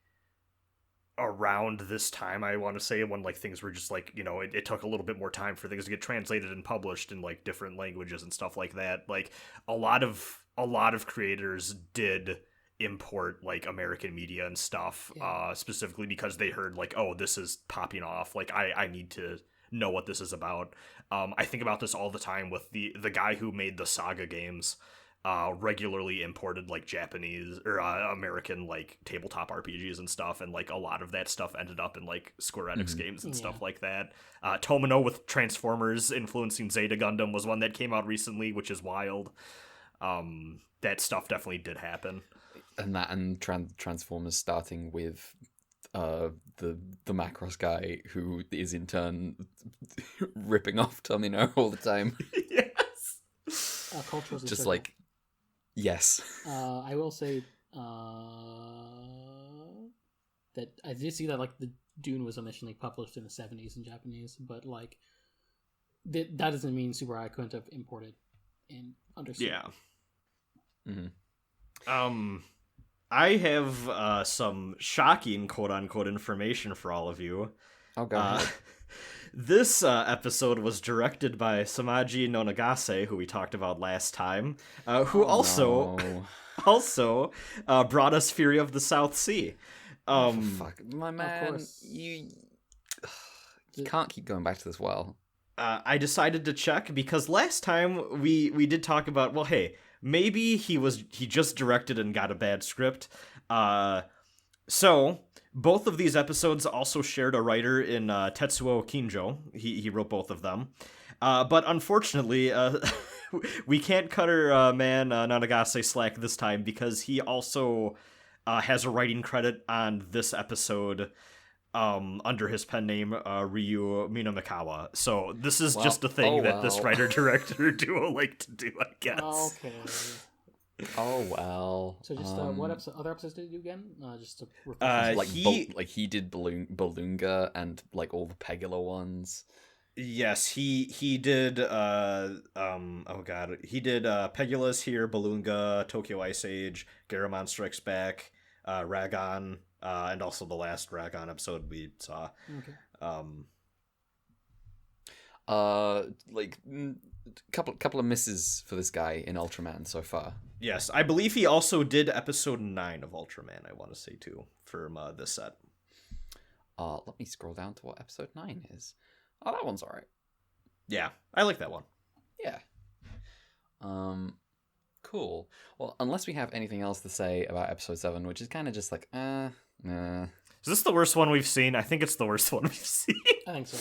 around this time, I want to say, when like things were just like, you know, it took a little bit more time for things to get translated and published in like different languages and stuff like that. Like a lot of creators did import like American media and stuff, specifically because they heard like, oh, this is popping off, like I need to know what this is about. I think about this all the time with the guy who made the Saga games. Regularly imported like Japanese or American like tabletop RPGs and stuff, and like a lot of that stuff ended up in like Square Enix games and stuff like that. Tomino with Transformers influencing Zeta Gundam was one that came out recently, which is wild. That stuff definitely did happen. And Transformers starting with the Macross guy who is in turn ripping off Tomino all the time. Yes. Cultures just like, yes. I will say that I did see that like the Dune was initially published in the 70s in Japanese, but like that doesn't mean Tsuburaya couldn't have imported and understood. Yeah. I have some shocking quote-unquote information for all of you. Oh, go ahead. This episode was directed by Samaji Nonagase, who we talked about last time, who also brought us Fury of the South Sea. Fuck, my man, you can't keep going back to this well. I decided to check because last time we did talk about, well, hey, maybe he just directed and got a bad script. So both of these episodes also shared a writer in Tetsuo Kinjo. He wrote both of them. But unfortunately, we can't cut our man Nanagase slack this time because he also has a writing credit on this episode under his pen name, Ryu Minamikawa. So this is just a thing that this writer-director duo like to do, I guess. Okay. Oh well. So just what other episodes did he do again? Just to he did Balloonga and like all the Pegula ones. Yes, he did. He did Pegula's here, Balloonga, Tokyo Ice Age, Garamon Strikes Back, Ragon, and also the last Ragon episode we saw. Okay. Couple of misses for this guy in Ultraman so far. Yes, I believe he also did episode 9 of Ultraman, I want to say too, from this set. Let me scroll down to what episode 9 is. Oh, that one's alright. Yeah, I like that one. Yeah. Cool. Well, unless we have anything else to say about episode 7, which is kind of just like, nah. Is this the worst one we've seen? I think it's the worst one we've seen. I think so.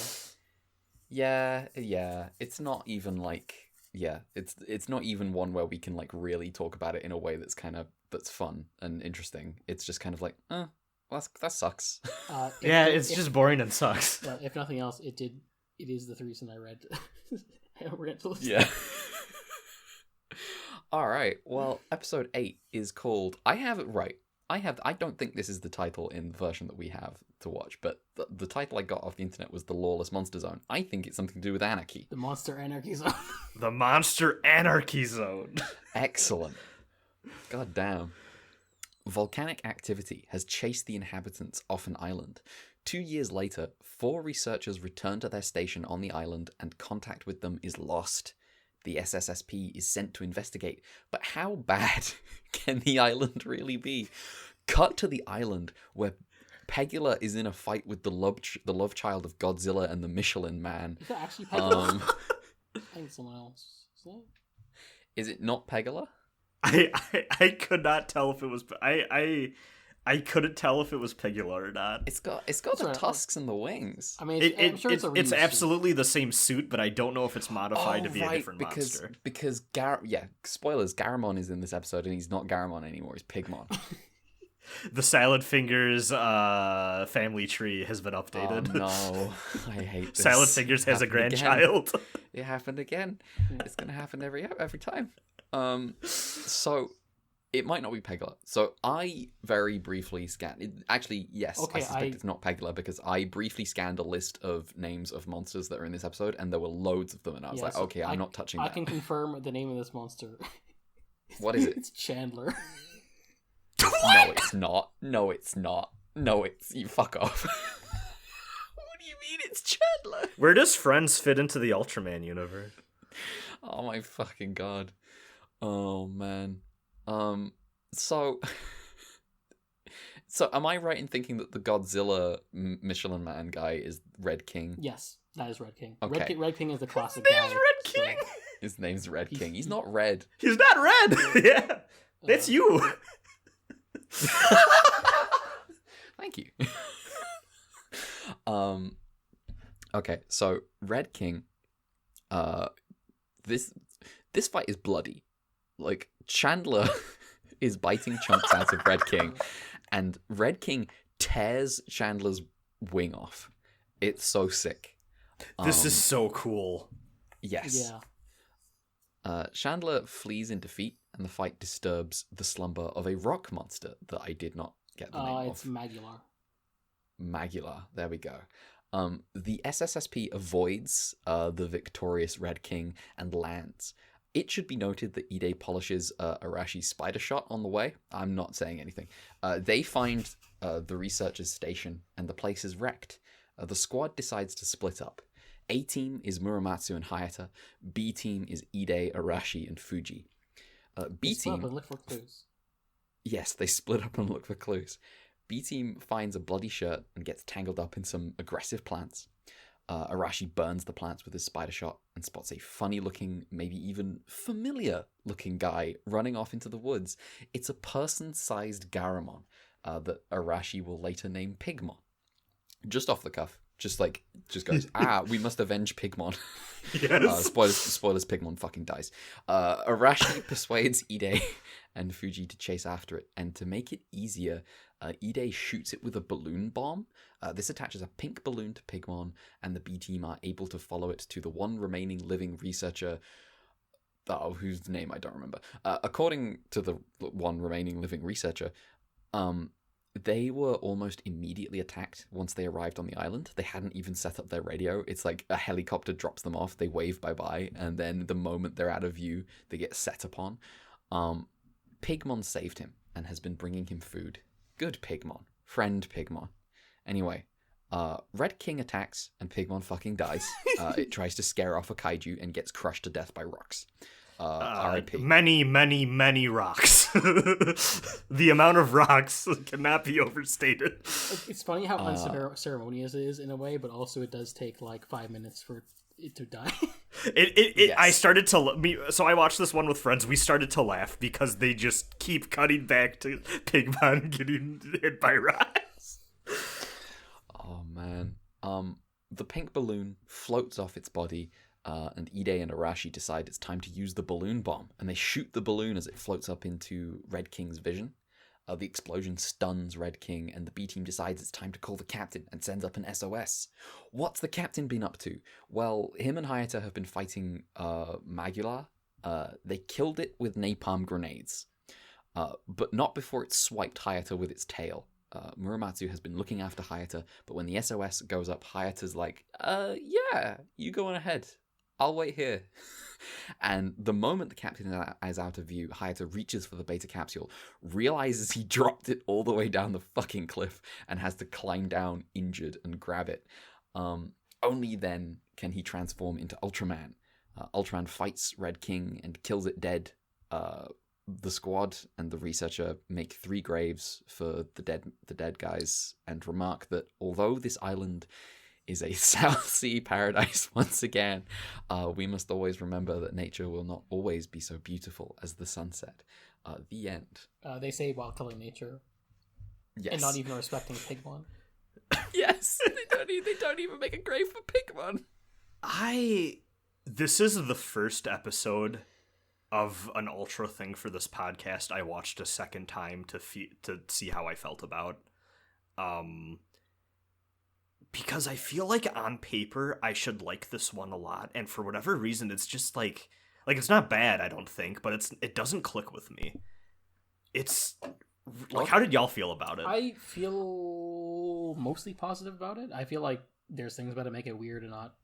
Yeah. It's not even like, it's not even one where we can like really talk about it in a way that's fun and interesting. It's just kind of like, well, that sucks. It's just boring and sucks. If nothing else, it is the reason I read Orientalism. Yeah. All right. Well, episode 8 is called. I have it right. I don't think this is the title in the version that we have to watch, but the title I got off the internet was The Lawless Monster Zone. I think it's something to do with anarchy. The Monster Anarchy Zone. The Monster Anarchy Zone. Excellent. God damn. Volcanic activity has chased the inhabitants off an island. 2 years later, 4 researchers return to their station on the island and contact with them is lost. The SSSP is sent to investigate, but how bad can the island really be? Cut to the island where Pegula is in a fight with the love child of Godzilla and the Michelin Man. Is that actually Pegula? I think it's someone else. Is it not Pegula? I could not tell if it was. I couldn't tell if it was Pegula or not. It's got the tusks and the wings. I mean, I'm sure it's absolutely the same suit, but I don't know if it's modified to be a different monster. Because spoilers, Garamon is in this episode, and he's not Garamon anymore. He's Pigmon. The Salad Fingers family tree has been updated. Oh no, I hate this. Salad Fingers has a grandchild. It happened again. It's gonna happen every time. So. It might not be Pegula. So I very briefly scanned. Actually, yes, okay, I suspect it's not Pegula because I briefly scanned a list of names of monsters that are in this episode, and there were loads of them, and I was like, okay, I'm not touching that. I can confirm the name of this monster. What is it? It's Chandler. No, it's not. No, it's not. No, it's... You fuck off. What do you mean it's Chandler? Where does Friends fit into the Ultraman universe? Oh my fucking god. Oh man. So am I right in thinking that the Godzilla Michelin Man guy is Red King? Yes, that is Red King. Okay. Red King is the classic His guy. name's Red King! So his name's Red King. He's not red. He's not red! Yeah, that's you! Thank you. Okay, so Red King, this fight is bloody. Like, Chandler is biting chunks out of Red King, and Red King tears Chandler's wing off. It's so sick. This is so cool. Yes. Yeah. Chandler flees in defeat, and the fight disturbs the slumber of a rock monster that I did not get the name of. It's Magular. Magular. There we go. The SSSP avoids the victorious Red King and lands. It should be noted that Ide polishes Arashi's spider shot on the way. I'm not saying anything. They find the researchers' station, and the place is wrecked. The squad decides to split up. A team is Muramatsu and Hayata. B team is Ide, Arashi, and Fuji. B team... look for clues. Yes, they split up and look for clues. B team finds a bloody shirt and gets tangled up in some aggressive plants. Arashi burns the plants with his spider shot and spots a funny-looking, maybe even familiar-looking guy running off into the woods. It's a person-sized Garamon that Arashi will later name Pigmon. Just off the cuff. Just goes, we must avenge Pigmon. Yes. Spoilers, Pigmon fucking dies. Arashi persuades Ide and Fuji to chase after it, and to make it easier, Ide shoots it with a balloon bomb. This attaches a pink balloon to Pigmon, and the B team are able to follow it to the one remaining living researcher, whose name I don't remember. According to the one remaining living researcher, they were almost immediately attacked once they arrived on the island. They hadn't even set up their radio. It's like a helicopter drops them off, they wave bye-bye, and then the moment they're out of view, they get set upon. Pigmon saved him and has been bringing him food. Good Pigmon. Friend Pigmon. Anyway, Red King attacks and Pigmon fucking dies. It tries to scare off a kaiju and gets crushed to death by rocks. R.I.P. Many rocks. The amount of rocks cannot be overstated. It's funny how unceremonious it is in a way, but also it does take like 5 minutes for it to die. I Yes. started to so I watched this one with friends. We started to laugh because they just keep cutting back to Pigmon getting hit by rocks. Oh man. The pink balloon floats off its body, and Ide and Arashi decide it's time to use the balloon bomb, and they shoot the balloon as it floats up into Red King's vision. The explosion stuns Red King, and the B team decides it's time to call the captain and sends up an SOS. What's the captain been up to? Well, him and Hayata have been fighting Magula. They killed it with napalm grenades, but not before it swiped Hayata with its tail. Muramatsu has been looking after Hayata, but when the SOS goes up, Hayata's like, yeah, you go on ahead. I'll wait here. And the moment the captain is out of view, Hayata reaches for the beta capsule, realizes he dropped it all the way down the fucking cliff, and has to climb down injured and grab it. Only then can he transform into Ultraman. Ultraman fights Red King and kills it dead. The squad and the researcher make 3 graves for the dead guys, and remark that although this island is a South Sea paradise once again, we must always remember that nature will not always be so beautiful as the sunset. The end. They say while killing nature, Yes. and not even respecting Pigmon. Yes. They don't even make a grave for Pigmon. This is the first episode of an Ultra thing for this podcast I watched a second time to see how I felt about. Because I feel like on paper I should like this one a lot, and for whatever reason it's just like it's not bad, I don't think, but it doesn't click with me. It's like, how did y'all feel about it? I feel mostly positive about it. I feel like there's things about it make it weird and not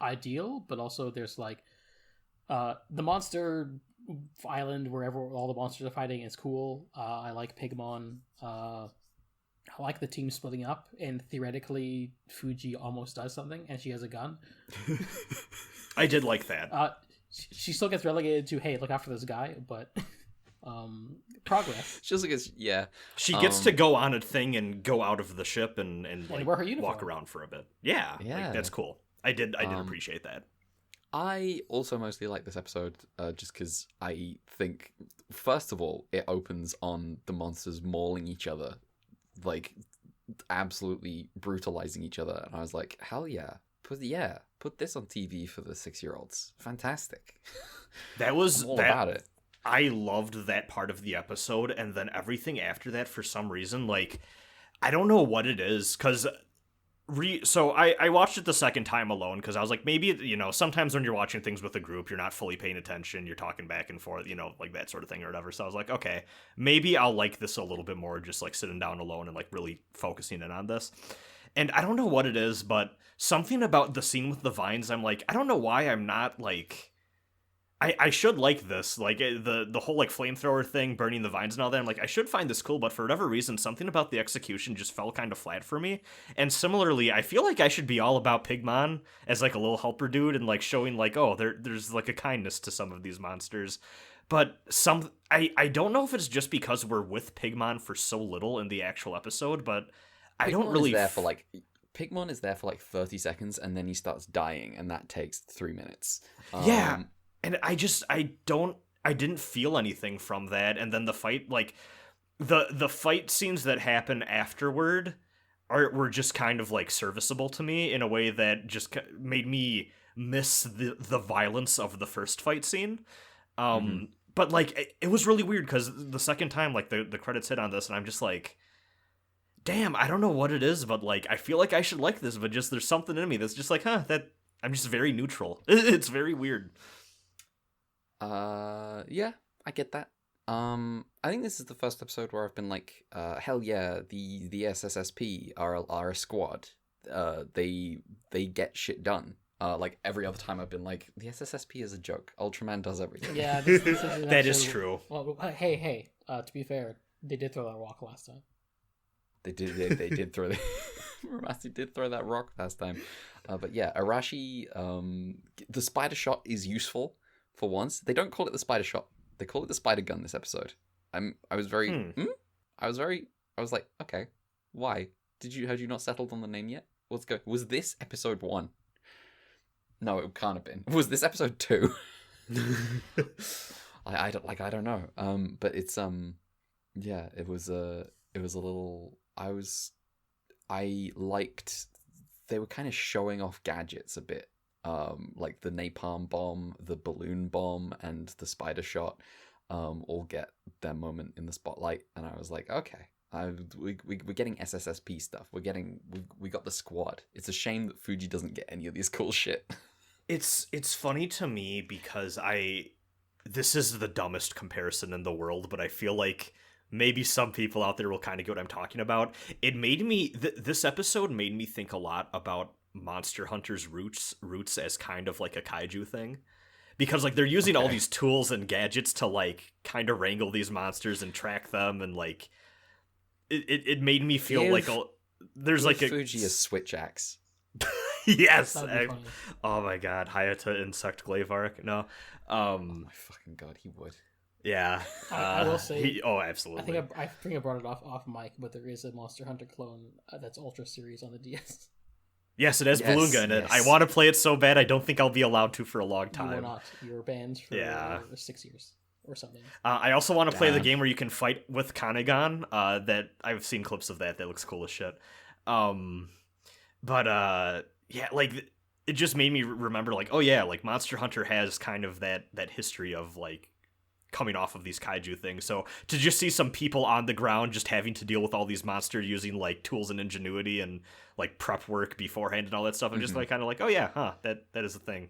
ideal, but also there's like the monster island wherever all the monsters are fighting is cool. I like Pigmon. I like the team splitting up, and theoretically Fuji almost does something and she has a gun. I did like that. She still gets relegated to, hey, look after this guy, but progress. Just like yeah. She gets to go on a thing and go out of the ship and like wear her uniform. walk around for a bit. Yeah. Like, that's cool. I did appreciate that. I also mostly like this episode just because I think, first of all, it opens on the monsters mauling each other, like absolutely brutalizing each other, and I was like, hell yeah, put this on TV for the 6-year-olds. Fantastic. That was I'm all about it. I loved that part of the episode, and then everything after that, for some reason, like, I don't know what it is, because so I watched it the second time alone, because I was like, maybe, sometimes when you're watching things with a group, you're not fully paying attention, you're talking back and forth, like that sort of thing or whatever. So I was like, okay, maybe I'll like this a little bit more, just like sitting down alone and like really focusing in on this. And I don't know what it is, but something about the scene with the vines, I'm like, I don't know why I'm not like, I should like this, like the whole like flamethrower thing, burning the vines and all that. I'm like, I should find this cool, but for whatever reason, something about the execution just fell kind of flat for me. And similarly, I feel like I should be all about Pigmon as like a little helper dude and like showing like, oh, there's like a kindness to some of these monsters. But I don't know if it's just because we're with Pigmon for so little in the actual episode, but I don't really. Pigmon is there for like 30 seconds, and then he starts dying, and that takes 3 minutes. Yeah. And I didn't feel anything from that. And then the fight, like, the fight scenes that happen afterward were just kind of, like, serviceable to me in a way that just made me miss the violence of the first fight scene. But, like, it was really weird, because the second time, like, the credits hit on this, and I'm just like, damn, I don't know what it is, but, like, I feel like I should like this, but just there's something in me that's just like, that I'm just very neutral. It's very weird. Yeah, I get that. I think this is the first episode where I've been like, hell yeah, the SSSP are a squad. They get shit done. Like every other time I've been like, the SSSP is a joke. Ultraman does everything. Yeah, this is that is true. Well, hey, to be fair, they did throw that rock last time. They did throw Muramatsu did throw that rock last time. But yeah, Arashi, the spider shot is useful. For once, they don't call it the spider shot. They call it the spider gun this episode. I was like, okay, why? Had you not settled on the name yet? Was this episode 1? No, it can't have been. Was this episode 2? I don't know. But it's yeah, it was a little. I liked they were kind of showing off gadgets a bit, like the napalm bomb, the balloon bomb, and the spider shot, all get their moment in the spotlight, and I was like, okay, we're getting SSSP stuff. We got the squad. It's a shame that Fuji doesn't get any of these cool shit. It's funny to me because this is the dumbest comparison in the world, but I feel like maybe some people out there will kind of get what I'm talking about. It made me this episode made me think a lot about Monster Hunter's roots as kind of like a kaiju thing, because like they're using all these tools and gadgets to like kind of wrangle these monsters and track them, and like it made me feel like there's like a Fuji a switch axe. Yes. That'd be funny. Oh my god, Hayata Insect Glaive Arc. No. Oh my fucking god, he would. Yeah. I will say. Absolutely. I think I brought it off mic, but there is a Monster Hunter clone that's Ultra Series on the DS. Yes, it has Beluga in it. Yes. I want to play it so bad. I don't think I'll be allowed to for a long You time. were not. You were banned for 6 years or something. I also want to play the Damn. game where you can fight with Kanegan. That I've seen clips of that. That looks cool as shit. Yeah, like it just made me remember, like, oh yeah, like Monster Hunter has kind of that history of like coming off of these kaiju things. So to just see some people on the ground just having to deal with all these monsters using like tools and ingenuity and like prep work beforehand and all that stuff, I'm just like kind of like, oh yeah, that is a thing.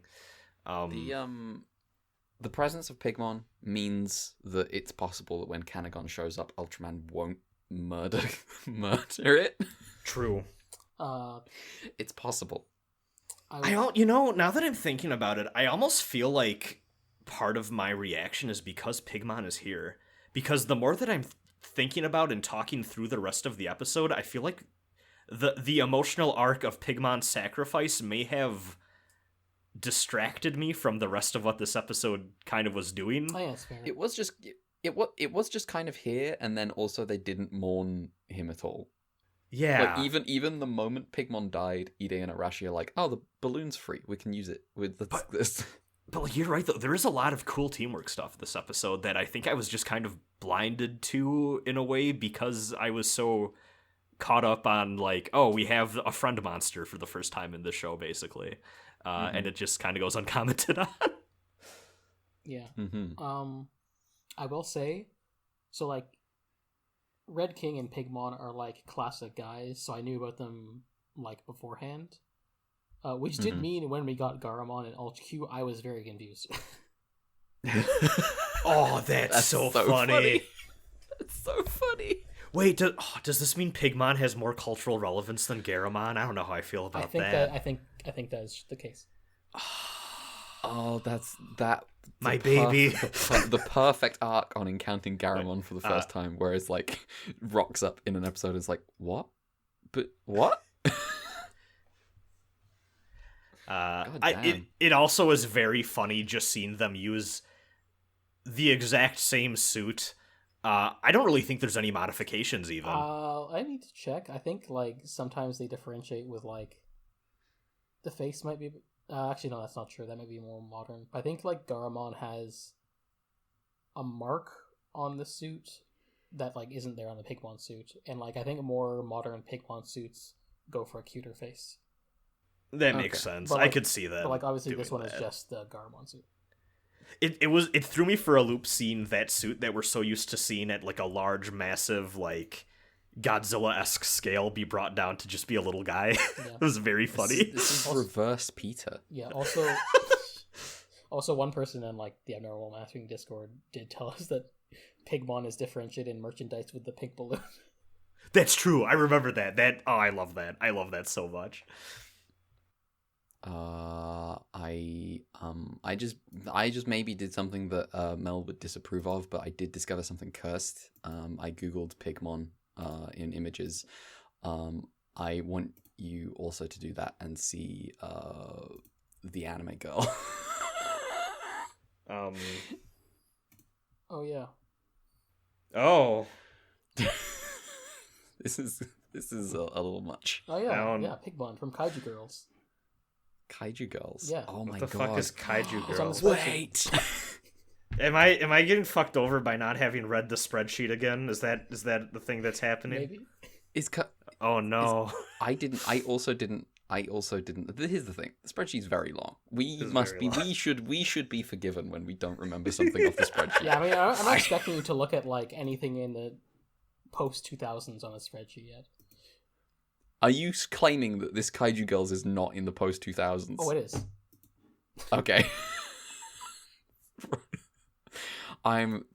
The presence of Pigmon means that it's possible that when Kanegon shows up, Ultraman won't murder it. True. It's possible. I don't, now that I'm thinking about it, I almost feel like part of my reaction is because Pigmon is here. Because the more that I'm thinking about and talking through the rest of the episode, I feel like the emotional arc of Pigmon's sacrifice may have distracted me from the rest of what this episode kind of was doing. Oh, yeah, it's fair. It was just kind of here, and then also they didn't mourn him at all. Yeah. Like even the moment Pigmon died, Ide and Arashi are like, oh, the balloon's free. We can use it with this. But like, you're right, though. There is a lot of cool teamwork stuff this episode that I think I was just kind of blinded to in a way because I was so caught up on like, oh, we have a friend monster for the first time in the show, basically. And it just kind of goes uncommented on. Yeah. Mm-hmm. I will say, so like, Red King and Pigmon are like classic guys, so I knew about them like beforehand. Which did mean when we got Garamon and Ultra Q, I was very confused. Oh, that's so funny. That's so funny. Wait, does this mean Pigmon has more cultural relevance than Garamon? I don't know how I feel about that. I think that is the case. Oh, that's my baby. The perfect arc on encountering Garamon for the first time, whereas like rocks up in an episode is like, what? But what? It also is very funny just seeing them use the exact same suit. I don't really think there's any modifications even. I need to check. I think like sometimes they differentiate with like the face might be. Actually, no, that's not true. That might be more modern. I think like Garamon has a mark on the suit that like isn't there on the Pigmon suit, and like I think more modern Pigmon suits go for a cuter face. That makes sense. But, like, I could see that. But like obviously this one that. is just the Garamon suit. It threw me for a loop seeing that suit that we're so used to seeing at like a large, massive, like Godzilla-esque scale be brought down to just be a little guy. Yeah. It was very funny. This is reverse Peter. Yeah. Also, one person in like the Abnormal Mastering Discord did tell us that Pigmon is differentiated in merchandise with the pink balloon. That's true. I remember that. I love that. I love that so much. I just maybe did something that Mel would disapprove of, but I did discover something cursed. I googled Pigmon in images. I want you also to do that and see the anime girl. Oh yeah. Oh. This is a little much. Oh yeah. Yeah, Pigmon from Kaiju Girls. Kaiju Girls. Yeah. Oh my What the god. fuck is Kaiju It's on Girls? the Wait. Am I getting fucked over by not having read the spreadsheet again? Is that the thing that's happening? Maybe. Oh no. I didn't. I also didn't. Here's the thing: the spreadsheet's very long. We should be forgiven when we don't remember something off the spreadsheet. Yeah, I mean, I'm not expecting you to look at like anything in the post 2000s on a spreadsheet yet. Are you claiming that this Kaiju Girls is not in the post 2000s? Oh, it is. Okay.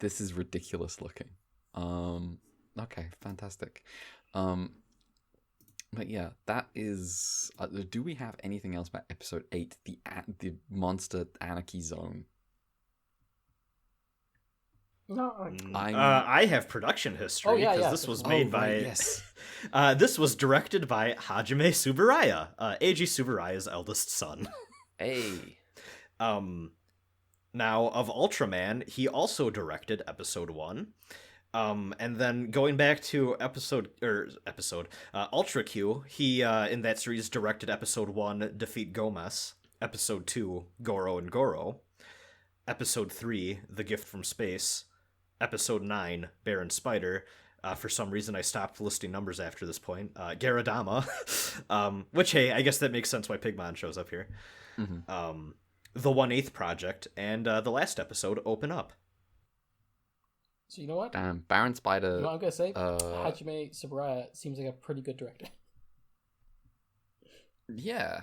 This is ridiculous looking. Okay, fantastic. But yeah, that is. Do we have anything else about episode 8, the Monster Anarchy Zone? No. I have production history because this was made by. Yes. This was directed by Hajime Tsuburaya, Eiji Tsuburaya's eldest son. Hey. Now, of Ultraman, he also directed episode 1. And then going back to Ultra Q, he, in that series, directed episode 1, Defeat Gomez, episode 2, Goro and Goro, episode 3, The Gift from Space, episode 9, Baron Spider. For some reason, I stopped listing numbers after this point. Garadama, which, hey, I guess that makes sense why Pigmon shows up here. Mm-hmm. The 1/8 Project, and the last episode, Open Up. So you know what? Baron Spider. You know what I'm gonna say? Hajime Tsuburaya seems like a pretty good director. Yeah.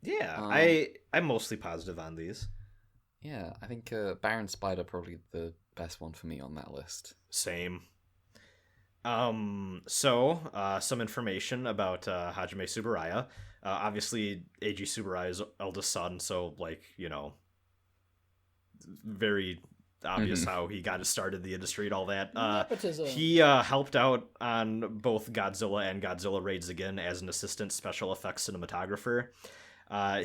Yeah, I'm mostly positive on these. Yeah, I think Baron Spider probably the best one for me on that list. Same. So, some information about Hajime Tsuburaya. Obviously, Eiji Tsuburaya's eldest son, so, like, you know, very obvious how he got his start in the industry and all that. Nepotism. He helped out on both Godzilla and Godzilla Raids Again as an assistant special effects cinematographer.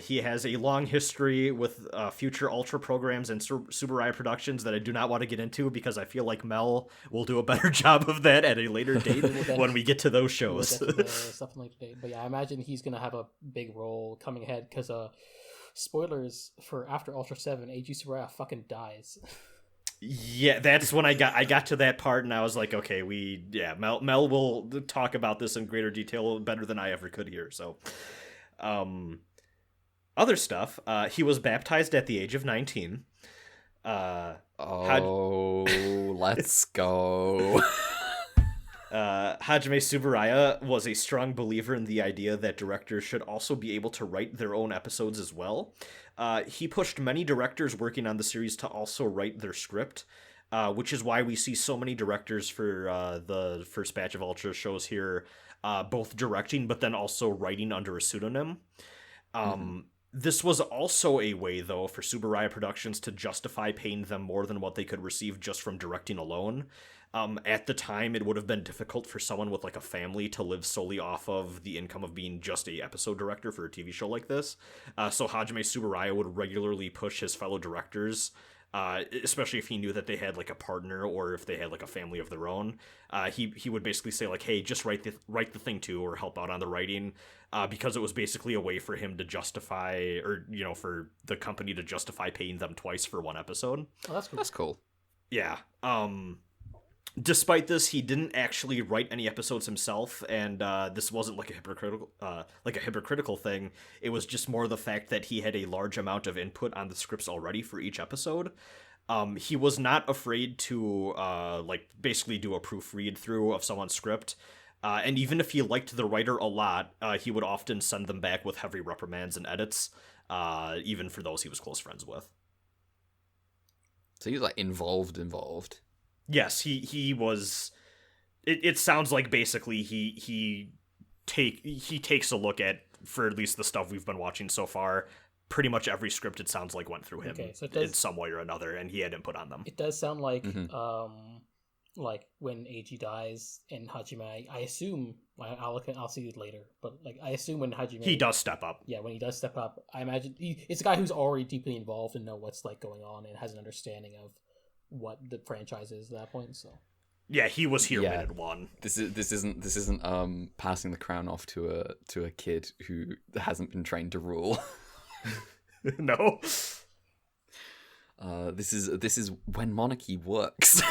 He has a long history with future Ultra programs and Tsuburaya productions that I do not want to get into because I feel like Mel will do a better job of that at a later date when we get to those shows. We'll get to the stuff later date. But yeah, I imagine he's going to have a big role coming ahead because spoilers for after Ultra 7, Eiji Tsuburaya fucking dies. Yeah, that's when I got to that part and I was like, okay, Mel will talk about this in greater detail better than I ever could here. So, other stuff, he was baptized at the age of 19. Let's go. Hajime Tsuburaya was a strong believer in the idea that directors should also be able to write their own episodes as well. He pushed many directors working on the series to also write their script, which is why we see so many directors for the first batch of Ultra shows here, both directing but then also writing under a pseudonym. This was also a way, though, for Tsuburaya Productions to justify paying them more than what they could receive just from directing alone. At the time, it would have been difficult for someone with like a family to live solely off of the income of being just a episode director for a TV show like this. So Hajime Tsuburaya would regularly push his fellow directors, especially if he knew that they had like a partner or if they had like a family of their own. He would basically say like, hey, just write the thing too, or help out on the writing, because it was basically a way for him to justify, or for the company to justify paying them twice for one episode. Oh, that's cool. That's cool. Yeah. Despite this, he didn't actually write any episodes himself, and this wasn't like a hypocritical thing. It was just more the fact that he had a large amount of input on the scripts already for each episode. He was not afraid to basically do a proofread through of someone's script. And even if he liked the writer a lot, he would often send them back with heavy reprimands and edits, even for those he was close friends with. So he was like involved. Yes, he was. It sounds like basically he takes a look at, for at least the stuff we've been watching so far, pretty much every script it sounds like went through him in some way or another, and he had input on them. It does sound like like when Eiji dies and Hajime, I assume I'll see it later, but like I assume when Hajime he does step up. Yeah, when he does step up, I imagine it's a guy who's already deeply involved and know what's like going on and has an understanding of what the franchise is at that point. So yeah, he was here minute one. This isn't passing the crown off to a kid who hasn't been trained to rule. No. This is when monarchy works.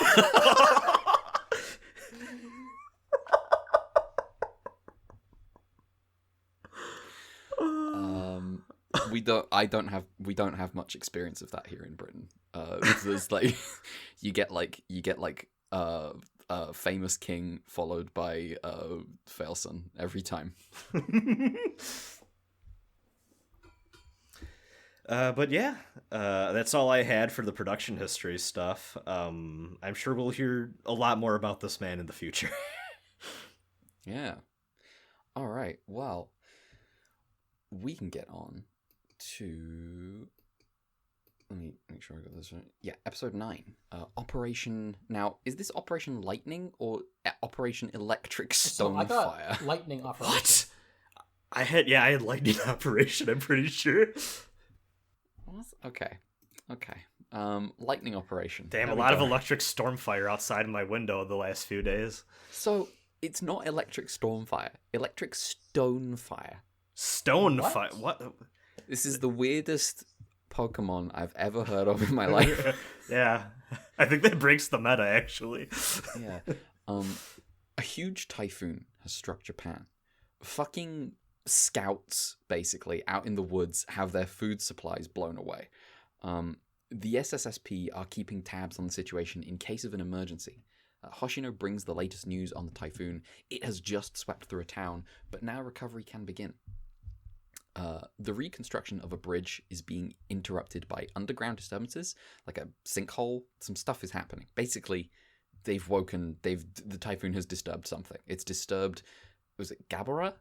We don't have much experience of that here in Britain. There's like you get famous king followed by fail son every time. But yeah, that's all I had for the production history stuff. I'm sure we'll hear a lot more about this man in the future. Yeah. All right. Well, we can get on to. Let me make sure I got this right. Yeah, episode 9. Operation. Now, is this Operation Lightning or Operation Electric Stonefire? I got Lightning Operation. What? I had Lightning Operation, I'm pretty sure. Okay. Lightning Operation. Damn, a lot of Electric Stormfire outside of my window the last few days. So, it's not Electric Stormfire. Electric Stonefire. Stonefire? What? This is the weirdest Pokemon I've ever heard of in my life. Yeah. I think that breaks the meta, actually. Yeah. A huge typhoon has struck Japan. Fucking scouts, basically, out in the woods have their food supplies blown away. The SSSP are keeping tabs on the situation in case of an emergency. Hoshino brings the latest news on the typhoon. It has just swept through a town, but now recovery can begin. The reconstruction of a bridge is being interrupted by underground disturbances, like a sinkhole. Some stuff is happening. Basically, the typhoon has disturbed something. It's disturbed, was it Gabara?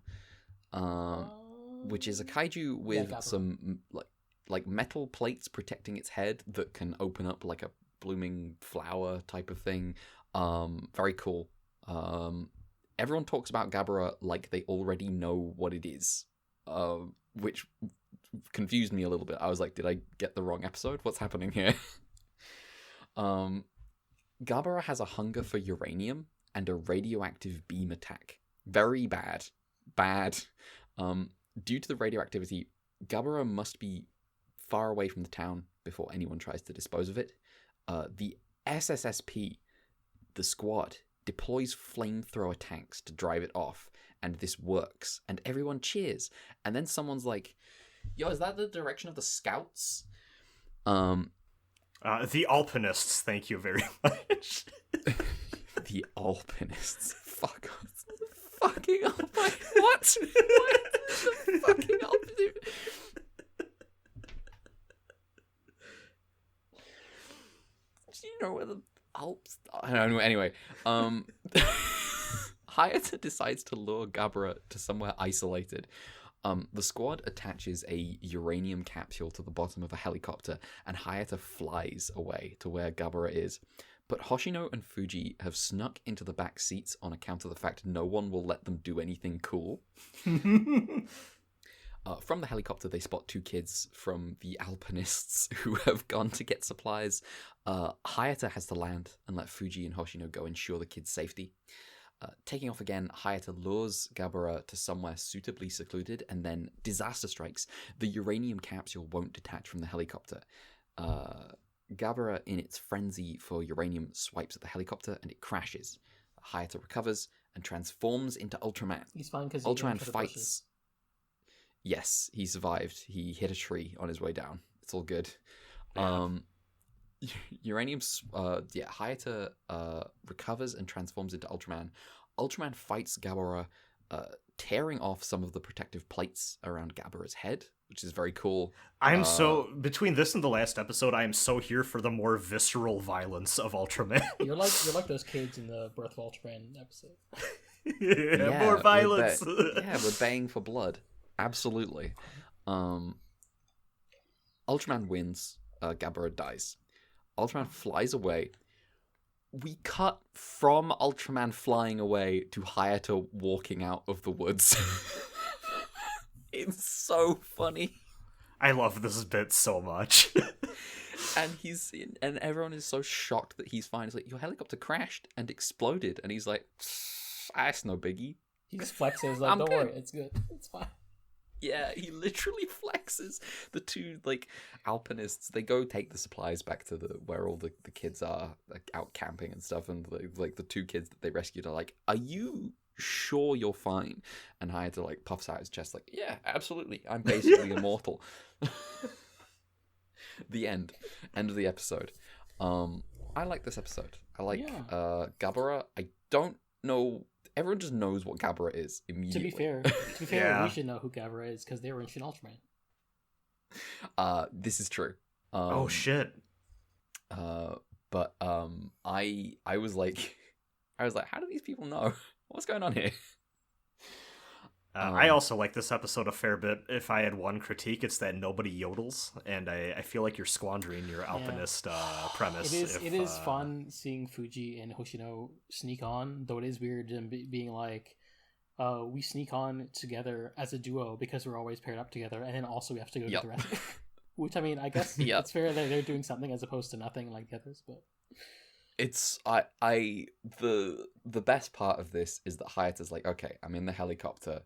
Which is a kaiju with some like metal plates protecting its head that can open up like a blooming flower type of thing. Very cool. Everyone talks about Gabara like they already know what it is, which confused me a little bit. I was like, did I get the wrong episode? What's happening here? Gabara has a hunger for uranium and a radioactive beam attack. Very bad. Due to the radioactivity, Gabara must be far away from the town before anyone tries to dispose of it. The SSSP, the squad, deploys flamethrower tanks to drive it off, and this works, and everyone cheers. And then someone's like, yo, is that the direction of the scouts? The Alpinists, thank you very much. The Alpinists. Fuck off. Fucking Alpinists. What? What? The fucking Alpinists. Do you know where the Alps... I don't know. Anyway, Hayata decides to lure Gabara to somewhere isolated. The squad attaches a uranium capsule to the bottom of a helicopter, and Hayata flies away to where Gabara is. But Hoshino and Fuji have snuck into the back seats on account of the fact no one will let them do anything cool. From the helicopter, they spot 2 kids from the Alpinists who have gone to get supplies. Hayata has to land and let Fuji and Hoshino go ensure the kids' safety. Taking off again, Hayata lures Gabara to somewhere suitably secluded, and then disaster strikes. The uranium capsule won't detach from the helicopter. Gabara, in its frenzy for uranium, swipes at the helicopter and it crashes. Hayata recovers and transforms into Ultraman. He's fine because Ultraman fights. Yes, he survived. He hit a tree on his way down. It's all good. Yeah. Hayata recovers and transforms into Ultraman. Ultraman fights Gabara, tearing off some of the protective plates around Gabara's head, which is very cool. I'm so between this and the last episode, I am so here for the more visceral violence of Ultraman. You're like those kids in the Birth of Ultraman episode. Yeah, more violence. We're baying for blood. Absolutely. Ultraman wins. Gabara dies. Ultraman flies away. We cut from Ultraman flying away to Hayata walking out of the woods. It's so funny. I love this bit so much. And everyone is so shocked that he's fine. It's like, your helicopter crashed and exploded. And he's like, that's no biggie. He just flexes like, don't worry, it's good. It's fine. Yeah, he literally flexes. The two like alpinists, they go take the supplies back to the where all the kids are, like out camping and stuff, and the two kids that they rescued are like, "Are you sure you're fine?" And Hayato like puffs out his chest like, "Yeah, absolutely. I'm basically immortal." The end. End of the episode. I like this episode. I like Gabara. I don't know. Everyone just knows what Gabara is immediately. To be fair, we should know who Gabara is because they were in Shin Ultraman. This is true. Oh shit. But I was like, how do these people know? What's going on here? I also like this episode a fair bit. If I had one critique, it's that nobody yodels, and I feel like you're squandering your alpinist premise. It is fun seeing Fuji and Hoshino sneak on, though it is weird them being like, we sneak on together as a duo because we're always paired up together, and then also we have to go to the rest. Which, I mean, I guess it's fair that they're doing something as opposed to nothing like the others, but... It's the best part of this is that Hayata's like, okay, I'm in the helicopter.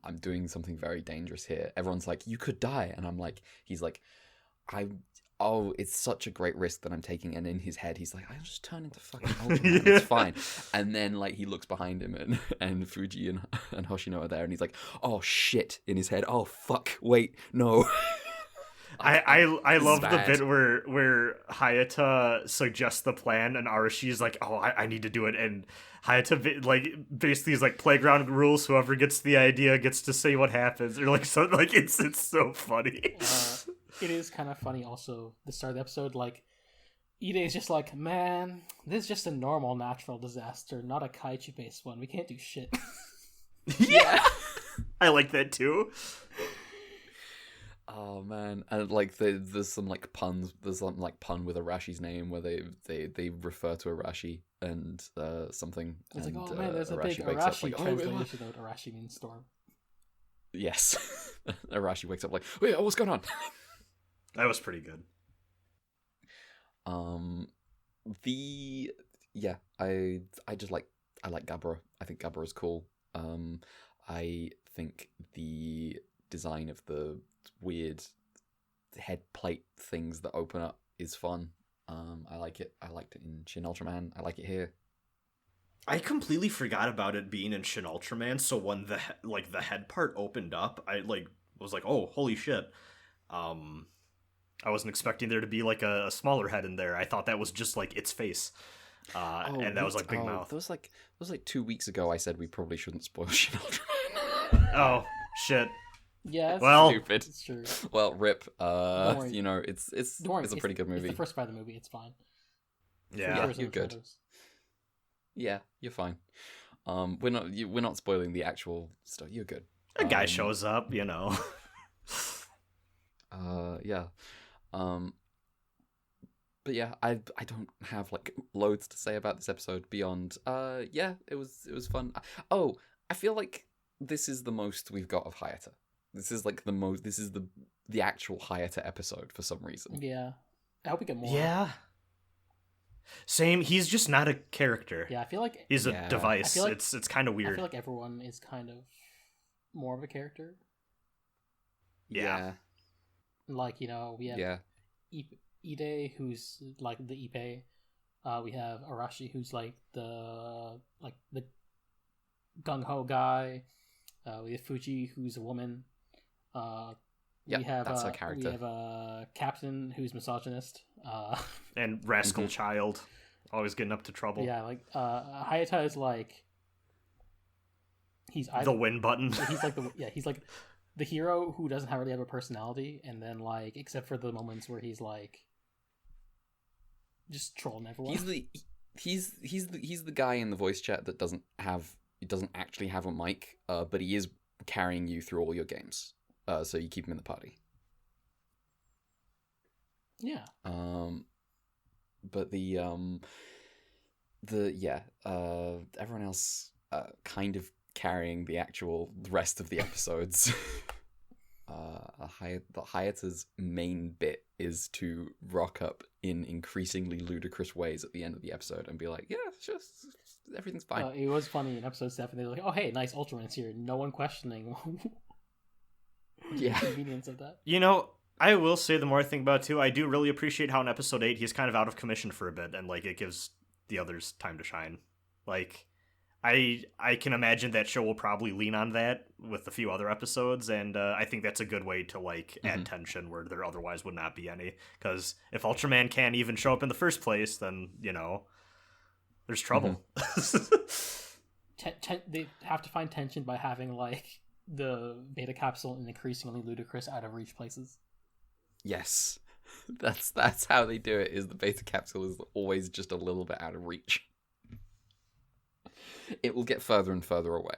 I'm doing something very dangerous here. Everyone's like, you could die. And I'm like, he's like, it's such a great risk that I'm taking. And in his head, he's like, I'll just turn into fucking Ultraman. It's fine. And then like he looks behind him and Fuji and Hoshino are there. And he's like, oh shit, in his head. Oh fuck, wait, no. I love the bit where Hayata suggests the plan and Arashi is like, oh, I need to do it, and Hayata like basically is like, playground rules, whoever gets the idea gets to say what happens, or like something. Like it's so funny. It is kind of funny also, the start of the episode, like Ide is just like, man, this is just a normal natural disaster, not a kaiju based one, we can't do shit. Yeah. I like that too. Oh man, and like there's some like puns. There's some like pun with Arashi's name where they refer to Arashi and something. It's and, like, oh man, there's a big Arashi translation of Arashi means storm. Yes, Arashi wakes up like, wait, what's going on? That was pretty good. I like Gabara. I think Gabara is cool. I think the design of the weird head plate things that open up is fun. I like it. I liked it in Shin Ultraman. I like it here. I completely forgot about it being in Shin Ultraman, so when the head part opened up, I was like, oh, holy shit. I wasn't expecting there to be like a smaller head in there. I thought that was just like its face. And that was like big mouth. That was like 2 weeks ago I said we probably shouldn't spoil Shin Ultraman. Oh, shit. Yeah, well, stupid. It's true. Well, rip. You know, it's a pretty good movie. It's the first part of the movie. It's fine. Yeah, you're good. Yeah, you're fine. We're not spoiling the actual stuff. You're good. A guy shows up, you know. Yeah. But yeah, I don't have like loads to say about this episode beyond. Yeah, it was fun. Oh, I feel like this is the most we've got of Hayata. This is like the most. This is the actual Hayata episode for some reason. Yeah, I hope we get more. Yeah. Same. He's just not a character. Yeah, I feel like he's a device. Like, it's kind of weird. I feel like everyone is kind of more of a character. Yeah. Like, you know, we have Ide, who's like the Ippei. We have Arashi, who's like the gung ho guy. We have Fuji, who's a woman. We have that's a character. We have a captain who's misogynist. And rascal child, always getting up to trouble. Yeah, like Hayata is like he's the win button. He's like the hero who doesn't really have a personality, and then like except for the moments where he's like just trolling everyone. He's the guy in the voice chat that doesn't actually have a mic, but he is carrying you through all your games. So you keep him in the party. Yeah. But everyone else kind of carrying the actual rest of the episodes. Hayata's main bit is to rock up in increasingly ludicrous ways at the end of the episode and be like, yeah, it's just everything's fine. It was funny in episode 7. They were like, oh, hey, nice Ultraman's here. No one questioning. Yeah. Convenience of that. You know, I will say the more I think about it too, I do really appreciate how in episode 8 he's kind of out of commission for a bit, and like it gives the others time to shine. Like, I can imagine that show will probably lean on that with a few other episodes, and I think that's a good way to like add tension where there otherwise would not be any. Because if Ultraman can't even show up in the first place, then there's trouble. They have to find tension by having like the beta capsule in increasingly ludicrous, out of reach places. Yes, that's how they do it. Is the beta capsule is always just a little bit out of reach. It will get further and further away.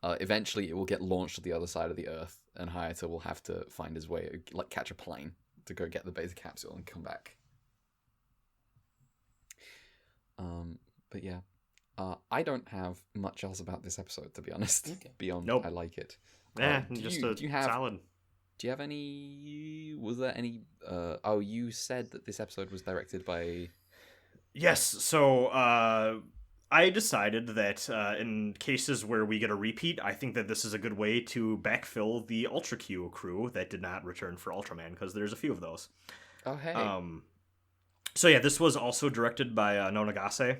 Eventually, it will get launched to the other side of the Earth, and Hayato will have to find his way, like catch a plane to go get the beta capsule and come back. But yeah, I don't have much else about this episode, to be honest. Okay. Beyond, I like it. Do you have solid. Do you have any? Was there any? You said that this episode was directed by. Yes. So, I decided that in cases where we get a repeat, I think that this is a good way to backfill the Ultra Q crew that did not return for Ultraman, because there's a few of those. Oh, hey. So yeah, this was also directed by Nonagase.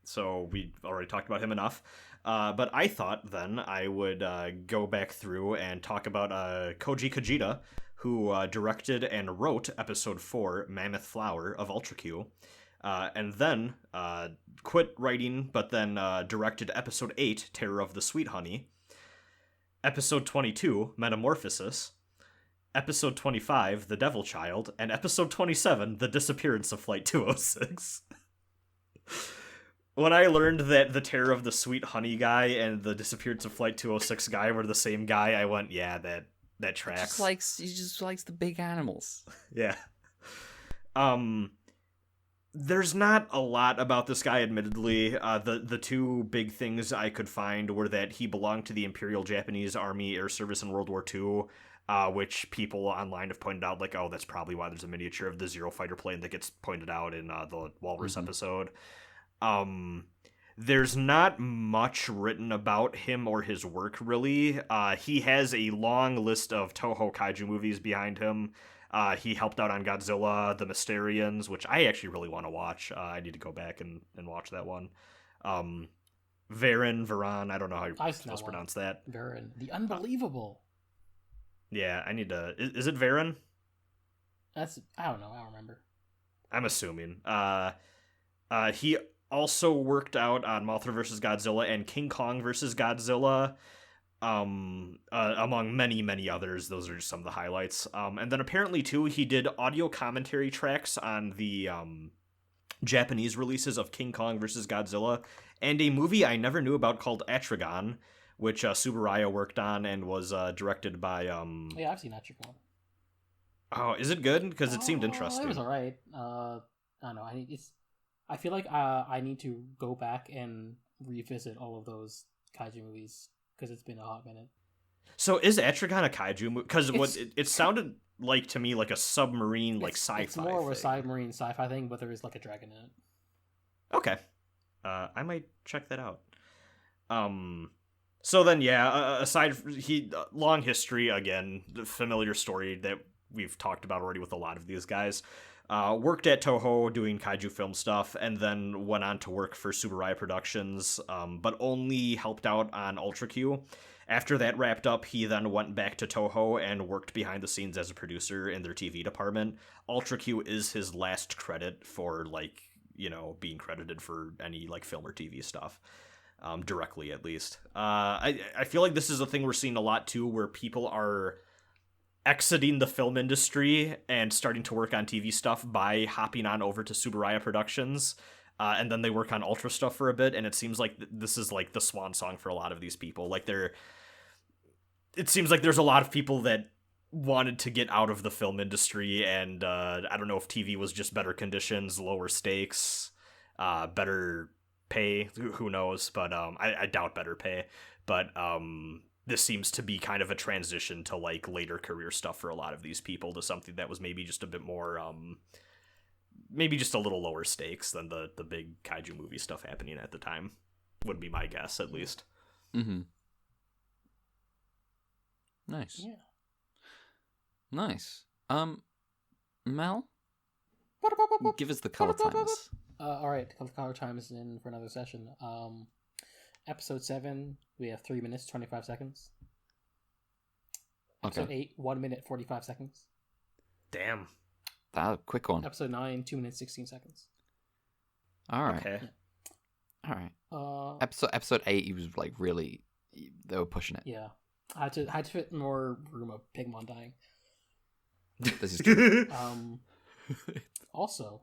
So we already talked about him enough. But I thought then I would go back through and talk about Koji Kajita, who directed and wrote episode 4, Mammoth Flower of Ultra Q. And then quit writing, but then directed episode 8, Terror of the Sweet Honey, episode 22, Metamorphosis, episode 25, The Devil Child, and episode 27, The Disappearance of Flight 206. When I learned that the Terror of the Sweet Honey guy and the Disappearance of Flight 206 guy were the same guy, I went, yeah, that tracks. He just likes the big animals. Yeah. There's not a lot about this guy, admittedly. The two big things I could find were that he belonged to the Imperial Japanese Army Air Service in World War II, which people online have pointed out, like, oh, that's probably why there's a miniature of the Zero Fighter plane that gets pointed out in the Walrus episode. There's not much written about him or his work, really. He has a long list of Toho kaiju movies behind him. He helped out on Godzilla, The Mysterians, which I actually really want to watch. I need to go back and watch that one. Varan, I don't know how you're supposed to pronounce that. Varan, the Unbelievable. Yeah, I need to... Is it Varan? I don't know, I don't remember. I'm assuming. He also worked out on Mothra vs. Godzilla and King Kong vs. Godzilla, among many, many others. Those are just some of the highlights. And then apparently, too, he did audio commentary tracks on the Japanese releases of King Kong vs. Godzilla, and a movie I never knew about called Atragon, which Tsuburaya worked on and was directed by... Yeah, I've seen Atragon. Oh, is it good? Because it seemed interesting. It was alright. I don't know. I feel like I need to go back and revisit all of those kaiju movies, because it's been a hot minute. So is Atragon a kaiju movie? Because it sounded like to me like a submarine, like sci-fi. It's more of a submarine sci-fi thing, but there is like a dragon in it. Okay, I might check that out. So then, yeah. Aside, long history again, the familiar story that we've talked about already with a lot of these guys. Worked at Toho doing kaiju film stuff, and then went on to work for Tsuburaya Productions, but only helped out on Ultra Q. After that wrapped up, he then went back to Toho and worked behind the scenes as a producer in their TV department. Ultra Q is his last credit for, like, being credited for any, like, film or TV stuff. Directly, at least. I feel like this is a thing we're seeing a lot, too, where people are exiting the film industry and starting to work on TV stuff by hopping on over to Tsuburaya Productions, and then they work on Ultra stuff for a bit, and it seems like this is like the swan song for a lot of these people. Like it seems like there's a lot of people that wanted to get out of the film industry, and I don't know if TV was just better conditions, lower stakes, better pay, who knows, but I doubt better pay, but this seems to be kind of a transition to, like, later career stuff for a lot of these people, to something that was maybe just a bit more, maybe just a little lower stakes than the big kaiju movie stuff happening at the time, would be my guess, at least. Mm-hmm. Nice. Yeah. Nice. Mel, give us the color timers. All right, color time is in for another session. Episode 7, we have 3 minutes 25 seconds. Episode 8, 1 minute 45 seconds. Damn. That quick one. Episode 9, 2 minutes 16 seconds. All right. Okay. All right. Episode 8, he was like really. They were pushing it. Yeah, I had to fit more room of Pigmon dying. This is true. Also,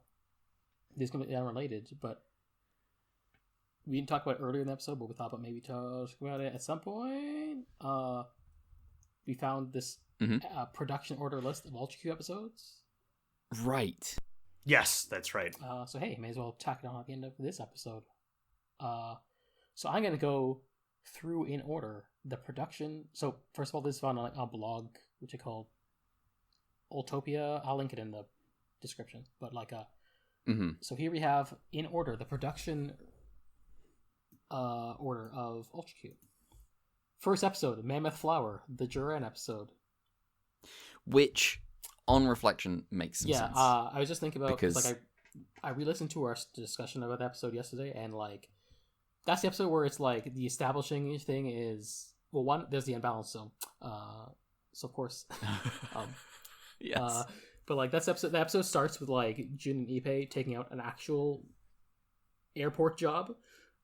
this is going to be unrelated, but we didn't talk about it earlier in the episode, but we thought about maybe talk about it at some point. We found this production order list of Ultra Q episodes. Right. Yes, that's right. So hey, may as well tack it on at the end of this episode. So I'm going to go through in order the production. So first of all, this is found on a blog which I called Ultopia. I'll link it in the description. But so here we have in order the production order of Ultra Q. First episode, Mammoth Flower, the Duran episode. Which, on reflection, makes some sense. I was just thinking about because I re-listened to our discussion about the episode yesterday, and that's the episode where it's like the establishing thing is one. There's the imbalance, so of course, yes. But that's episode. The episode starts with Jun and Ippei taking out an actual airport job,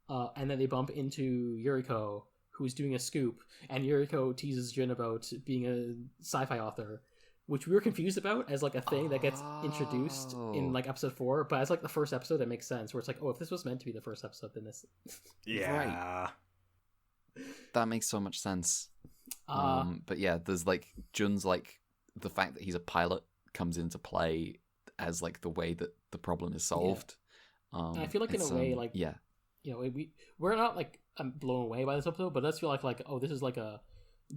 and then they bump into Yuriko, who's doing a scoop, and Yuriko teases Jun about being a sci-fi author, which we were confused about as a thing that gets introduced in episode 4, but as the first episode that makes sense, where it's if this was meant to be the first episode, then this Yeah. Right. That makes so much sense. But yeah, there's Jun's the fact that he's a pilot comes into play as the way that the problem is solved. And I feel in a way we're not I'm blown away by this episode, but it does feel this is a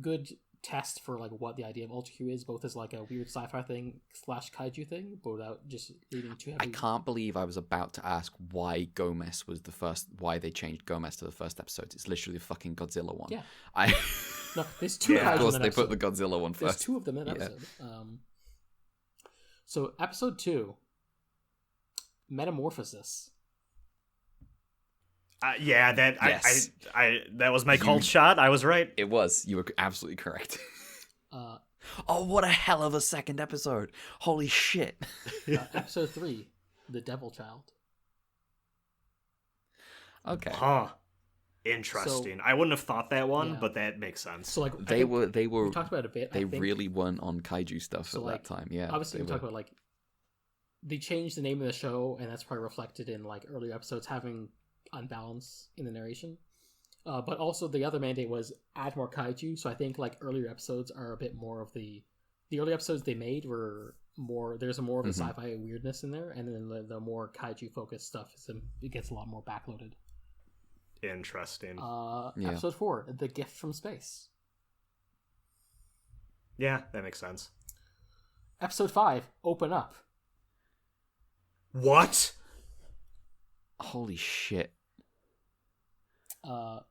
good test for what the idea of Ultra Q is, both as a weird sci-fi thing / kaiju thing, but without just leading too heavy. I can't believe I was about to ask why Gomez was why they changed Gomez to the first episode. It's literally the fucking Godzilla one. Yeah. No, there's two kaiju of course in they episode. put the Godzilla one first. There's 2 of them in that episode. So episode 2, Metamorphosis. Yes. I that was my cold shot. I was right. It was. You were absolutely correct. Oh, what a hell of a second episode! Holy shit! Episode 3, The Devil Child. Okay. Huh. Interesting. I wouldn't have thought that one, but that makes sense. So they were. We talked about it a bit. They really weren't on kaiju stuff at that time. Yeah. Obviously, we talked about they changed the name of the show, and that's probably reflected in earlier episodes having unbalance in the narration. But also the other mandate was add more kaiju. So I think earlier episodes are a bit more of the early episodes they made were more. There's more of the sci-fi weirdness in there, and then the more kaiju focused stuff it gets a lot more backloaded. Interesting. Episode 4, The Gift from Space. Yeah, that makes sense. Episode 5, Open Up. What? Holy shit. God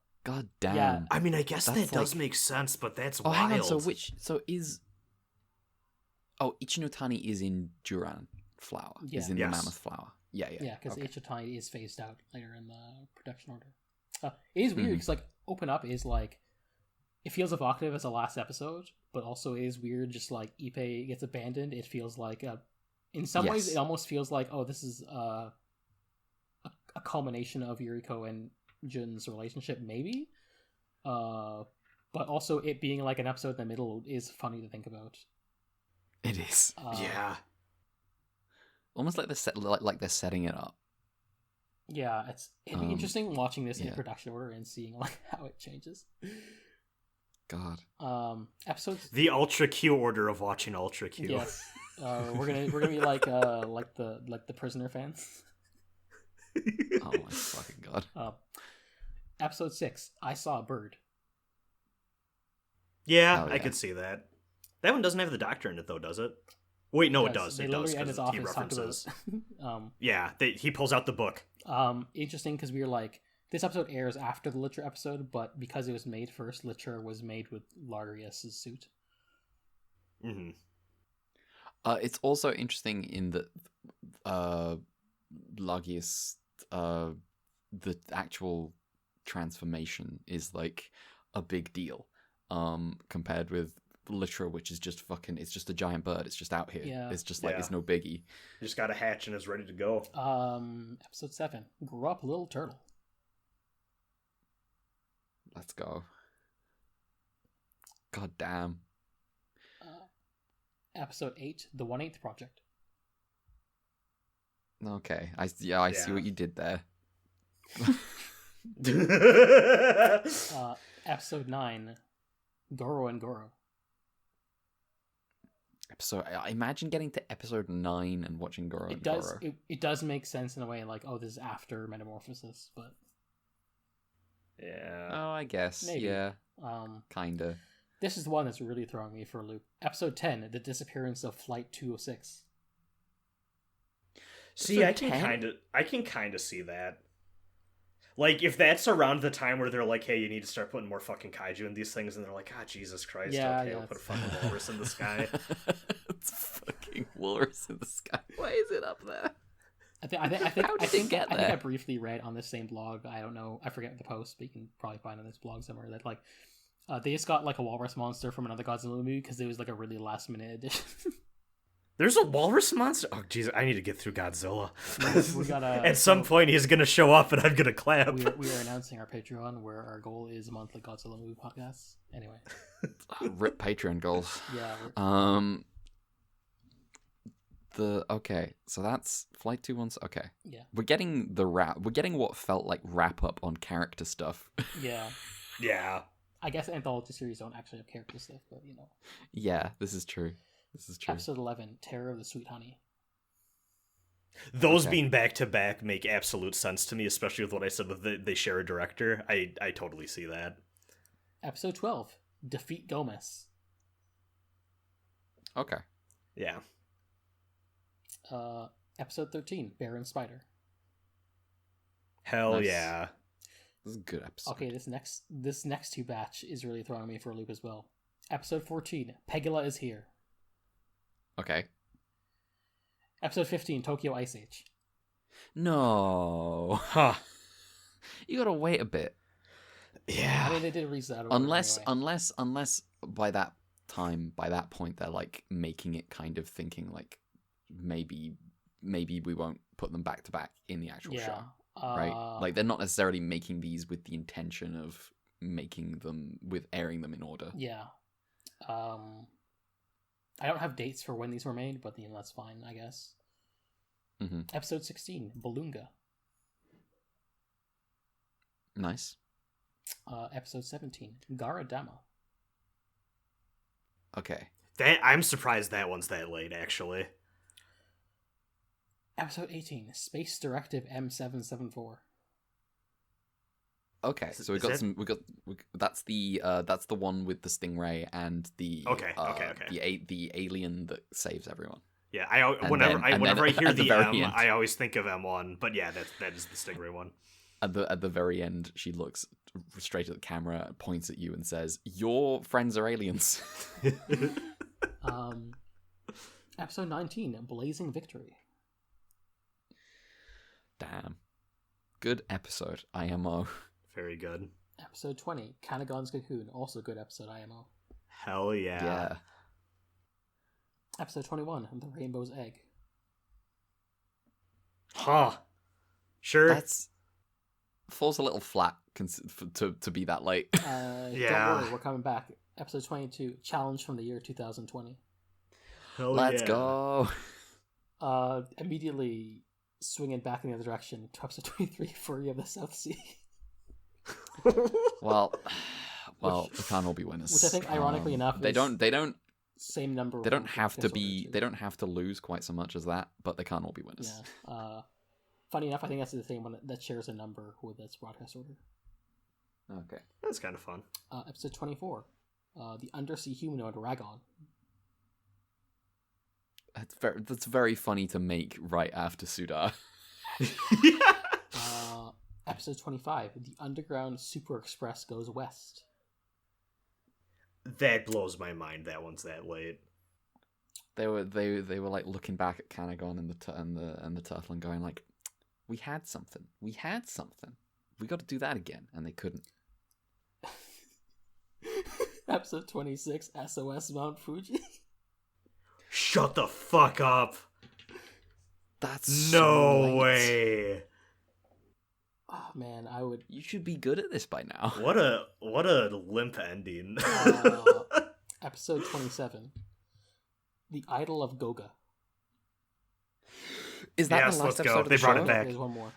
damn. Yeah. I mean, I guess that does make sense, but that's wild. Hang on. Ichinotani is in Duran Flower. Yeah. Is in the Mammoth Flower. Yeah. Yeah, because Ichinotani is phased out later in the production order. It is weird because Open Up is it feels evocative as a last episode, but also it is weird. Just Ippei gets abandoned, it feels in some ways it almost feels this is a culmination of Yuriko and Jun's relationship, maybe. But also it being an episode in the middle is funny to think about. It is. Yeah. Almost they're they're setting it up. Yeah, it'd be interesting watching this in production order and seeing how it changes. God. Episodes. The Ultra Q order of watching Ultra Q. Yes. We're gonna be like the Prisoner fans. Oh my fucking god. Episode 6, I Saw a Bird. Yeah, I could see that. That one doesn't have the Doctor in it though, does it? Wait, no, it does. It does because he references. Yeah, he pulls out the book. Interesting because we were this episode airs after the Litra episode, but because it was made first, Litra was made with Larius's suit. Mm-hmm. It's also interesting in that Lagius, the actual transformation is like a big deal, compared with Litra, which is just fucking, it's just a giant bird. It's just out here. Yeah. It's just like, it's no biggie. Just got a hatch and is ready to go. Episode 7. Grow up, little turtle. Let's go. God damn. Episode 8. The 1/8 Project. Okay. I see what you did there. Episode 9. Goro and Goro. I imagine getting to episode 9 and watching Goro and Goro. It does make sense in a way, like, oh, this is after Metamorphosis, but... Yeah. Oh, I guess. Maybe. Yeah. Kinda. This is the one that's really throwing me for a loop. Episode 10, The Disappearance of Flight 206. See, I can kind of see that. Like, if that's around the time where they're like, hey, you need to start putting more fucking kaiju in these things, and they're like, Jesus Christ, okay, we'll put a fucking walrus in the sky. It's fucking walrus in the sky. Why is it up there? I think I briefly read on this same blog, I don't know, I forget the post, but you can probably find on this blog somewhere, that, like, they just got, like, a walrus monster from another Godzilla movie, because it was, like, a really last-minute edition. There's a walrus monster? Oh, jeez, I need to get through Godzilla. We got At some point, he's going to show up, and I'm going to clap. We are announcing our Patreon, where our goal is monthly Godzilla movie podcasts. Anyway. Rip Patreon goals. Yeah. Okay, so that's Flight 216. Okay. Yeah. We're getting We're getting what felt like wrap up on character stuff. Yeah. Yeah. I guess anthology series don't actually have character stuff, but you know. Yeah, this is true. Episode 11, Terror of the Sweet Honey. Those being back to back make absolute sense to me, especially with what I said that they share a director. I totally see that. Episode 12, Defeat Gomez. Okay. Yeah. Episode 13, Bear and Spider. Hell Nice. yeah. This is a good episode. Okay, this next two batch is really throwing me for a loop as well. Episode 14, Pegula is Here. Okay. Episode 15, Tokyo Ice Age. No. Huh. You gotta wait a bit. Yeah. I mean, they did release that. Unless by that point, they're like making it kind of thinking like maybe we won't put them back to back in the actual show, right? Like they're not necessarily making these with the intention of airing them in order. Yeah. I don't have dates for when these were made, but you know, that's fine, I guess. Mm-hmm. Episode 16, Balloonga. Nice. Episode 17, Garadama. Okay. I'm surprised that one's that late, actually. Episode 18, Space Directive M774. Okay, so that's the one with the stingray and the the alien that saves everyone. Yeah, whenever I hear the M, I always think of M1, but yeah, that is the stingray one. At the very end, she looks straight at the camera, points at you, and says, "Your friends are aliens." Episode 19, Blazing Victory. Damn, good episode. IMO. Very good. Episode 20, Kanagon's Cocoon. Also good episode, IMO. Hell yeah. Yeah. Episode 21, The Rainbow's Egg. Huh. Sure. That's falls a little flat to be that late. Yeah. Don't worry, we're coming back. Episode 22, Challenge from the year 2020. Hell Let's go. Immediately swinging back in the other direction to episode 23, Fury of the South Sea. Well, they can't all be winners. Which I think, ironically enough, they don't same number. They don't have to be. They don't have to lose quite so much as that, but they can't all be winners. Yeah. Funny enough, I think that's the same one that shares a number with its broadcast order. Okay, that's kind of fun. Episode 24, The Undersea Humanoid Ragon. That's very funny to make right after Sudar. Yeah. Episode 25, The Underground Super Express Goes West. That blows my mind. That one's that late. They were like looking back at Kanagon and the turtle and going like, we had something. We got to do that again, and they couldn't. Episode 26, SOS Mount Fuji. Shut the fuck up. That's no so late. way. Oh man, I would. You should be good at this by now. What a limp ending. Episode 27, The Idol of Goga. Is that Yes, the let's last go. episode of They the brought show? it back. There's one more.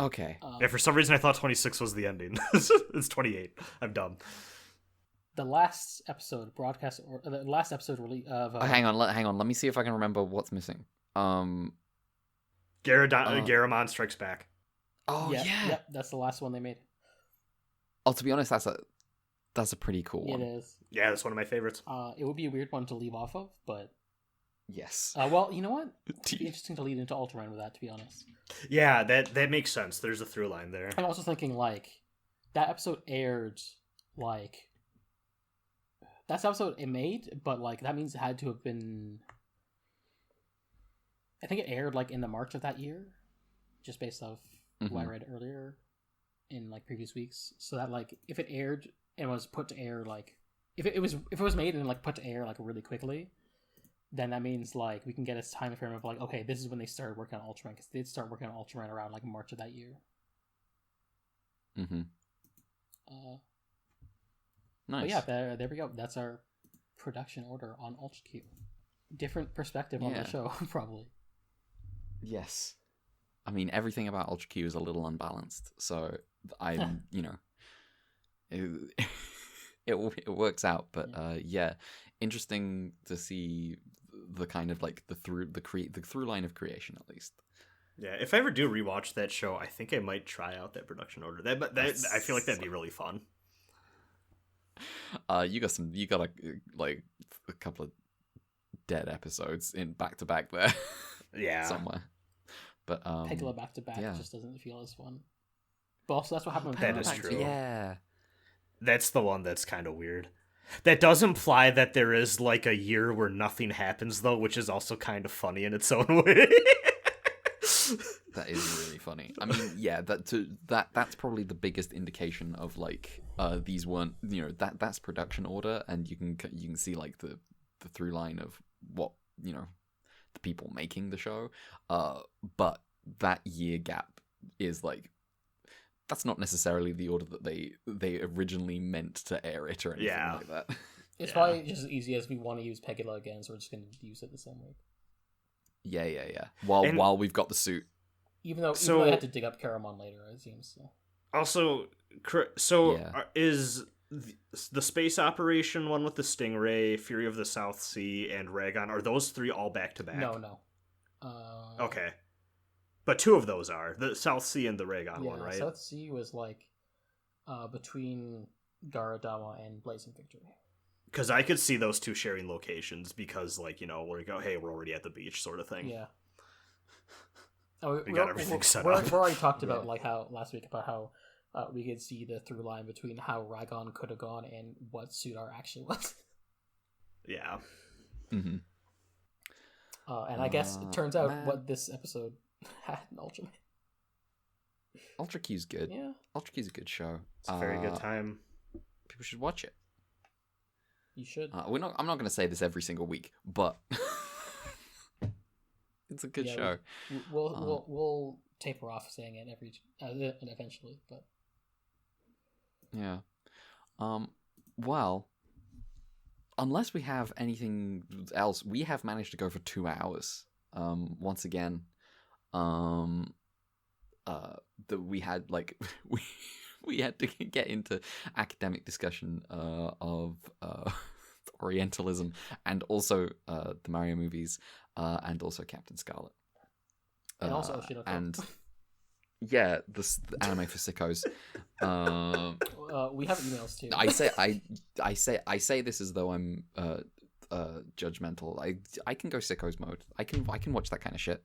Okay. Yeah, for some reason I thought 26 was the ending. It's 28. I'm dumb. The last episode broadcast, or the last episode release of. Hang on. Let me see if I can remember what's missing. Garamond Strikes Back. Oh yeah. Yep, that's the last one they made. Oh, to be honest, that's a pretty cool one. It is. Yeah, that's one of my favorites. It would be a weird one to leave off of, but. Yes. Well, you know what? It'd be interesting to lead into Ultraman with that, to be honest. Yeah, that makes sense. There's a through line there. I'm also thinking, like, that episode aired, like... That's the episode it made, but, like, that means it had to have been... I think it aired, like, in the March of that year, just based off what I read earlier in, like, previous weeks. So that, like, if it aired and was put to air, like... If it was made and, like, put to air, like, really quickly... then that means, like, we can get a time frame of, like, okay, this is when they started working on Ultraman, because they did start working on Ultraman around, like, March of that year. Mm-hmm. Nice. But yeah, there we go. That's our production order on Ultra Q. Different perspective on the show, probably. Yes. I mean, everything about Ultra Q is a little unbalanced, so I'm, it works out, but yeah, interesting to see the kind of like the through line of creation, at least. Yeah, if I ever do rewatch that show, I think I might try out that production order. That I feel like that'd be really fun. You got a couple of dead episodes in back to back there. Yeah, somewhere. But Pegla back to back just doesn't feel as fun. But also that's what happened with that Pegla is back to true. Yeah. That's the one that's kind of weird. That does imply that there is like a year where nothing happens though, which is also kind of funny in its own way. That is really funny. I mean, yeah, that's probably the biggest indication of like these weren't, that's production order, and you can see like the through line of what, the people making the show. But that year gap is like, that's not necessarily the order that they originally meant to air it or anything like that. It's probably just as easy as we want to use Pegula again, so we're just going to use it the same way. Yeah. While we've got the suit. Even though I had to dig up Caramon later, it seems. So. Also, is the space operation one with the Stingray, Fury of the South Sea, and Rhagon, are those three all back to back? No. Okay. But two of those are the South Sea and the Rhagon one, right? South Sea was like between Garadama and Blazing Victory. Because I could see those two sharing locations because, like, we go, hey, we're already at the beach, sort of thing. Yeah. We got everything set up. We already talked about like how last week about how we could see the through line between how Rhagon could have gone and what Sudar actually was. Yeah. Mm-hmm. And I guess it turns out what this episode had in Ultraman. Ultra Q's good. Yeah. Ultra Q's a good show. It's a very good time. People should watch it. You should. I'm not going to say this every single week, but it's a good show. We'll taper off saying it eventually, but yeah. Well, unless we have anything else, we have managed to go for 2 hours. Once again, that we had like we had to get into academic discussion of Orientalism and also the Mario movies and also Captain Scarlet and also Oshi. And yeah, the anime for sickos. We have emails too. I say this as though I'm judgmental. I can go sickos mode. I can watch that kind of shit.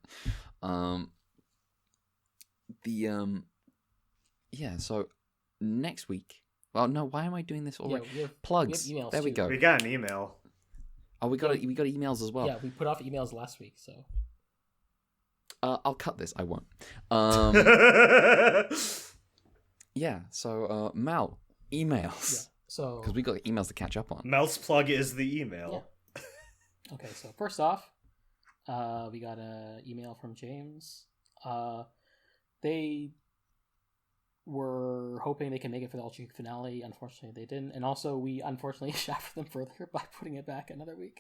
So next week. Well, no, why am I doing this already? Plugs. We have emails there we too. go. We got an email. Oh, we got emails as well. Yeah, we put off emails last week, so. I'll cut this. I won't. Yeah. So, Mal, emails. Yeah. So. Because we got emails to catch up on. Mel's plug is the email. Yeah. Okay, so first off, we got an email from James. They were hoping they can make it for the Ultra finale. Unfortunately, they didn't. And also, we unfortunately shafted them further by putting it back another week.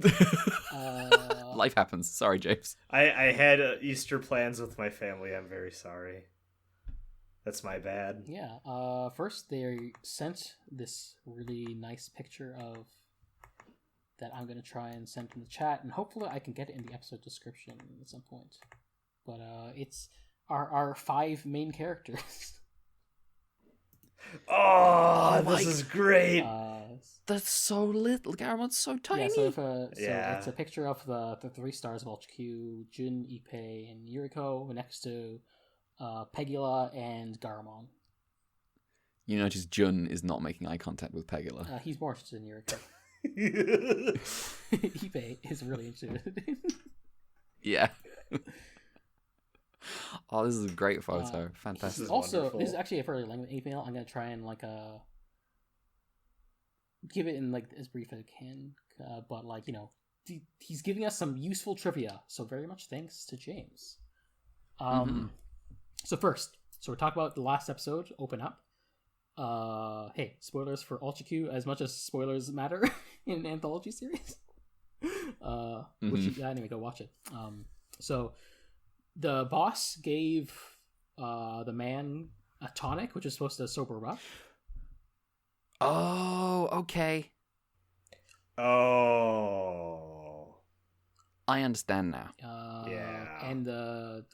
Life happens. Sorry, James. I had Easter plans with my family. I'm very sorry. That's my bad. Yeah. First, they sent this really nice picture of that I'm going to try and send in the chat, and hopefully I can get it in the episode description at some point. But it's our 5 main characters. Oh, this is great. That's so little. Garamon's so tiny. Yeah, so it's a picture of the 3 stars of Ultra Q, Jun, Ippei, and Yuriko, next to Pegula and Garamon. You notice Jun is not making eye contact with Pegula. He's more interested in Yuriko. Ippei is really interested. Yeah. Oh, this is a great photo. Fantastic. This is actually a fairly lengthy email. I'm gonna try and give it in as brief as I can. But he's giving us some useful trivia. So very much thanks to James. So first, we're talking about the last episode. Open up. Hey, spoilers for Ultra Q as much as spoilers matter in an anthology series. Anyway, go watch it. So the boss gave the man a tonic, which is supposed to sober up. Oh, okay. Oh, I understand now. Yeah. And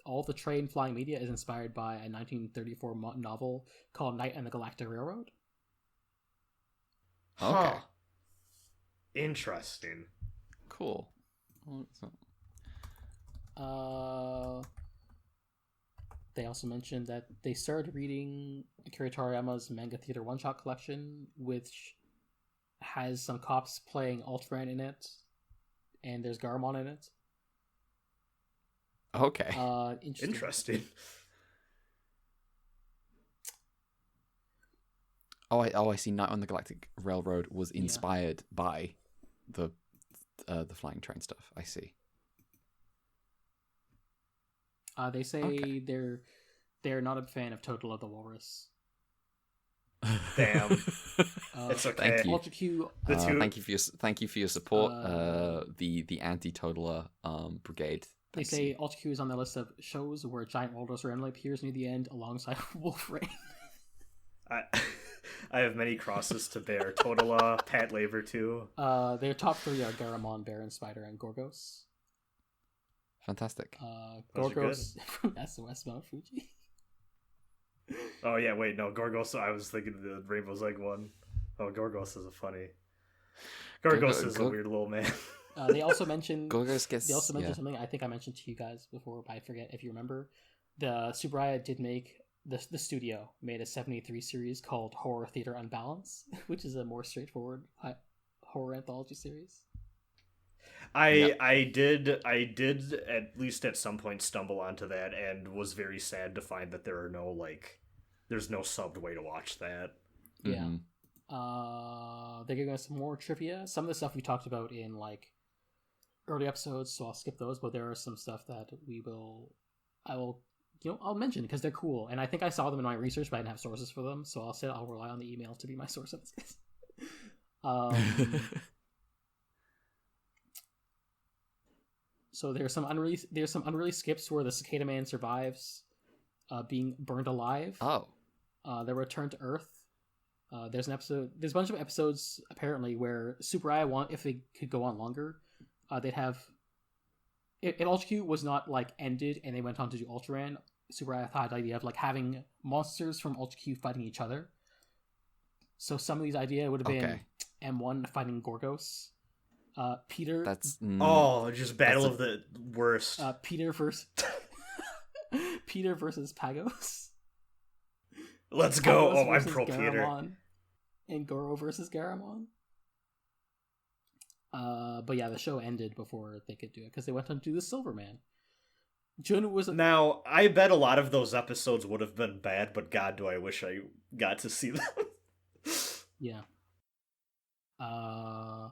all the train flying media is inspired by a 1934 novel called Night and the Galactic Railroad. Okay. Huh. Interesting. Cool. They also mentioned that they started reading Akira Toriyama's Manga Theater one-shot collection, which has some cops playing Ultraman in it, and there's Garamon in it. Okay. Interesting. I see. Night on the Galactic Railroad was inspired by the flying train stuff. I see. They say they're not a fan of Total of the Walrus. Damn. It's okay. Thank you. Ultra Q. Thank you for your support. The anti-totaler brigade. They say Ultra Q is on the list of shows where a giant walrus randomly appears near the end alongside Wolverine. I have many crosses to bear. Totola, Pat Labor too. Their top 3 are Garamon, Baron, Spider, and Gorgos. Fantastic. Gorgos from SOS Mount Fuji. Oh yeah, wait, no, Gorgos. I was thinking the Rainbow's Egg one. Oh, Gorgos is Gorgos is a weird little man. They also mentioned Gorgos something I think I mentioned to you guys before, but I forget if you remember. The Tsuburaya did make the studio made a 73 series called Horror Theater Unbalance, which is a more straightforward horror anthology series. I did at least at some point stumble onto that and was very sad to find that there's no subbed way to watch that. Yeah. They're giving us some more trivia. Some of the stuff we talked about in early episodes, so I'll skip those, but there are some stuff that I'll mention because they're cool, and I think I saw them in my research, but I didn't have sources for them, so I'll rely on the email to be my source of this case. So there's some unreleased skips where the Cicada Man survives being burned alive. Oh. Their return to Earth. There's a bunch of episodes apparently where Tsuburaya if they could go on longer, they'd have. If Ultra Q was not ended and they went on to do Ultraman, Tsuburaya thought the idea of having monsters from Ultra Q fighting each other. So some of these ideas would have been M1 fighting Gorgos. Peter. Just battle of the worst. Peter versus Pagos. Let's go. Pagos I'm pro Garamon, Peter. And Goro versus Garamon. But yeah, the show ended before they could do it because they went on to do the Silverman. Jun was Now, I bet a lot of those episodes would have been bad, but God, do I wish I got to see them. yeah. Why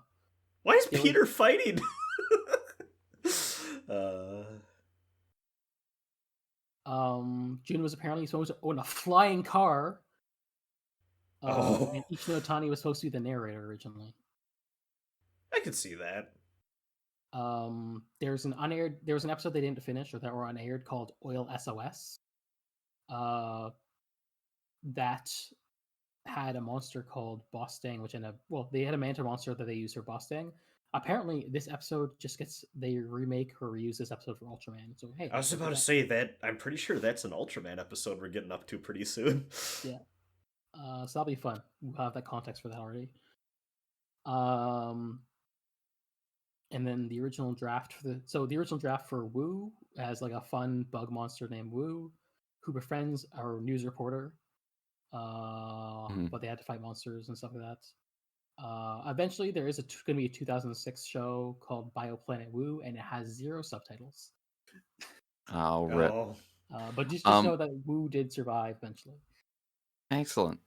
is It was- Peter fighting? uh, Jun was apparently supposed to own a flying car. Oh. And Ichino Tani was supposed to be the narrator originally. I could see that. There was an episode they didn't finish or that were unaired called Oil SOS. That had a monster called Bostang, which they had a manta monster that they used for Bostang. Apparently, this episode they remake or reuse this episode for Ultraman. So hey, I was about to say that I'm pretty sure that's an Ultraman episode we're getting up to pretty soon. Yeah. So that'll be fun. We'll have that context for that already. And then the original draft for Wu has like a fun bug monster named Wu, who befriends our news reporter. But they had to fight monsters and stuff like that. Eventually, there is going to be a 2006 show called Bioplanet Wu, and it has 0 subtitles. Oh, rip. But just know that Wu did survive eventually. Excellent.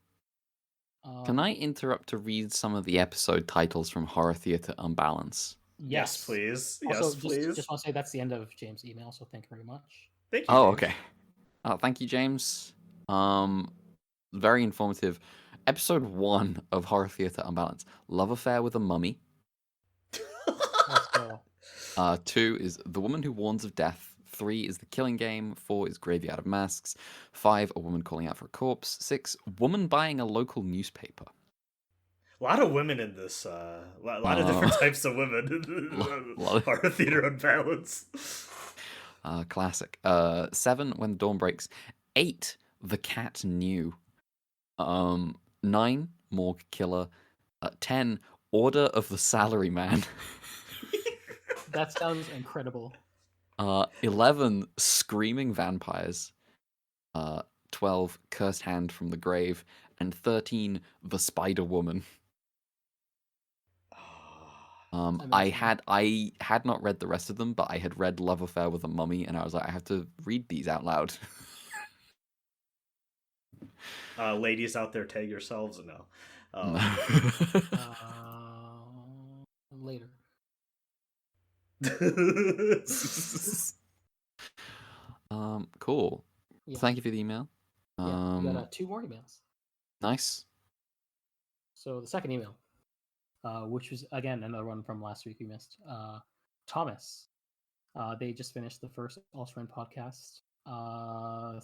Can I interrupt to read some of the episode titles from Horror Theatre Unbalance? Yes, please. Also, Yes, please. Just want to say that's the end of James' email, so thank you very much. Thank you. Oh, James. okay. Thank you, James. Very informative. Episode 1 of Horror Theatre Unbalance: Love Affair with a Mummy. Let's go. 2 is The Woman Who Warns of Death. 3 is The Killing Game. 4 is Graveyard of Masks. 5, A Woman Calling Out for a Corpse. 6, Woman Buying a Local Newspaper. A lot of women in this. A lot of different types of women. Horror Theatre Unbalance. Classic. 7, When the Dawn Breaks. 8, The Cat Knew. 9, Morgue Killer. 10, Order of the Salaryman. That sounds incredible. 11, Screaming Vampires. 12, Cursed Hand from the Grave. And 13, The Spider Woman. I had not read the rest of them, but I had read Love Affair with a Mummy, and I was like, I have to read these out loud. Ladies out there, tag yourselves. No. Later. Cool. Yeah. Thank you for the email. Yeah, we got 2 more emails. Nice. So the second email, which was again another one from last week we missed. Thomas. They just finished the first Ultraman podcast.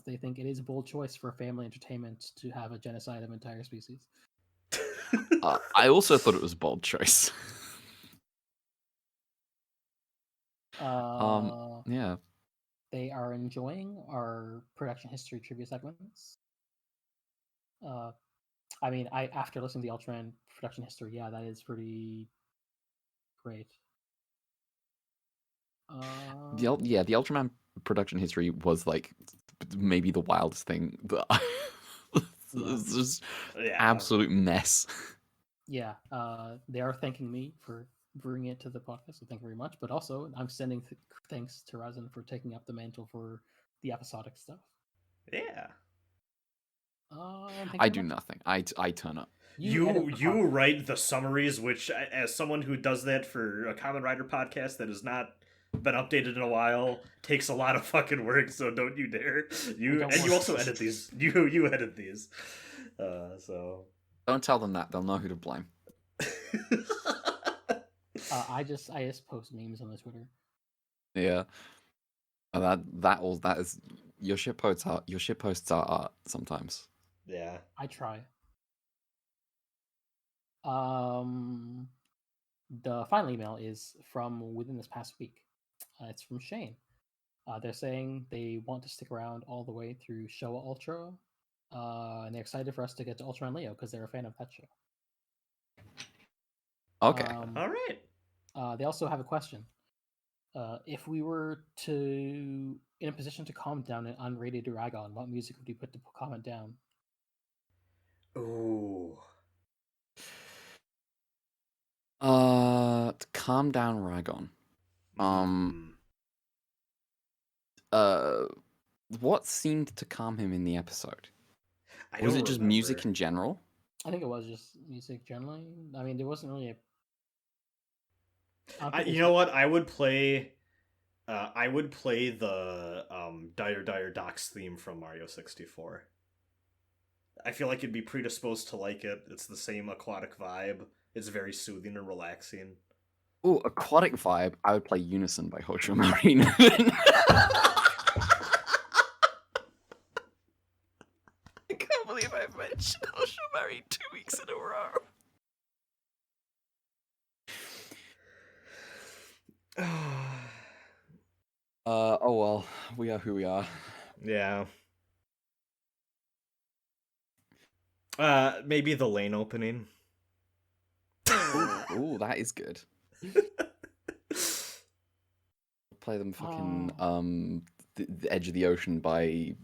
They think it is a bold choice for family entertainment to have a genocide of entire species. I also thought it was a bold choice. Yeah. They are enjoying our production history trivia segments. I mean, after listening to the Ultraman production history, yeah, that is pretty great. The Ultraman production history was like maybe the wildest thing. It's just absolute mess. Yeah, they are thanking me for bringing it to the podcast, so thank you very much. But also, I'm sending thanks to Razin for taking up the mantle for the episodic stuff. Yeah. I do nothing. I turn up. You write the summaries, which, as someone who does that for a Common Rider podcast that has not been updated in a while, takes a lot of fucking work. So don't you dare. You also edit these. You edit these. So don't tell them that. They'll know who to blame. I just post memes on the Twitter. Yeah. That is your shit posts are art sometimes. Yeah. I try. The final email is from within this past week. It's from Shane. They're saying they want to stick around all the way through Showa Ultra, and they're excited for us to get to Ultraman Leo because they're a fan of that show. Okay. All right. They also have a question. If we were in a position to comment down an unrated Dragon, what music would you put to comment down? Ooh. To calm down Ragon. Mm. What seemed to calm him in the episode? I Was don't it just music remember. in general? I think it was just music generally. I mean, there wasn't really a. I don't think You there's know what? I would play the Dire Dire Docks theme from Mario 64. I feel like you'd be predisposed to like it. It's the same aquatic vibe. It's very soothing and relaxing. Oh, aquatic vibe. I would play Unison by Hosho Marine. I can't believe I mentioned Hosho Marine 2 weeks in a row. Oh well, we are who we are. Yeah. Maybe the lane opening. Ooh, that is good. Play them fucking the Edge of the Ocean by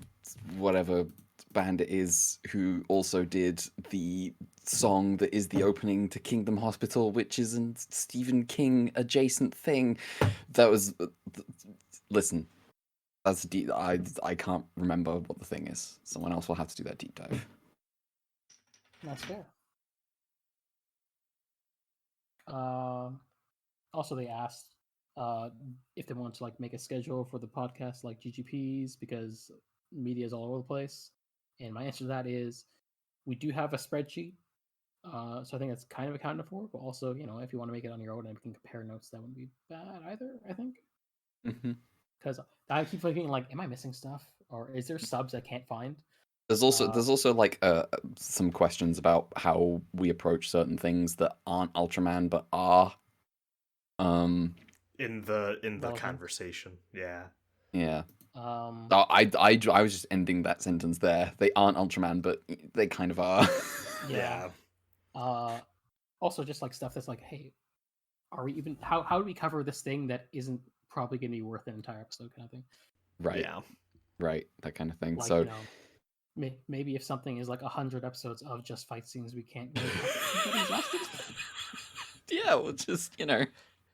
whatever band it is who also did the song that is the opening to Kingdom Hospital, which is a Stephen King adjacent thing. That was listen. That's deep. I can't remember what the thing is. Someone else will have to do that deep dive. That's fair. Also, they asked if they want to like make a schedule for the podcast, like GGPs, because media is all over the place. And my answer to that is, we do have a spreadsheet, so I think that's kind of accounted for. But also, you know, if you want to make it on your own and we can compare notes, that wouldn't be bad either. I think because I keep thinking like, am I missing stuff, or is there subs I can't find? There's also like some questions about how we approach certain things that aren't Ultraman but are in the relevant. conversation. Yeah. Yeah. I was just ending that sentence there. They aren't Ultraman, but they kind of are. Yeah. Also, just like stuff that's like, hey, are we even? How do we cover this thing that isn't probably going to be worth an entire episode, kind of thing? Right. Yeah. Right. That kind of thing. Like, so you know, maybe if something is like 100 episodes of just fight scenes, we can't really yeah, we'll just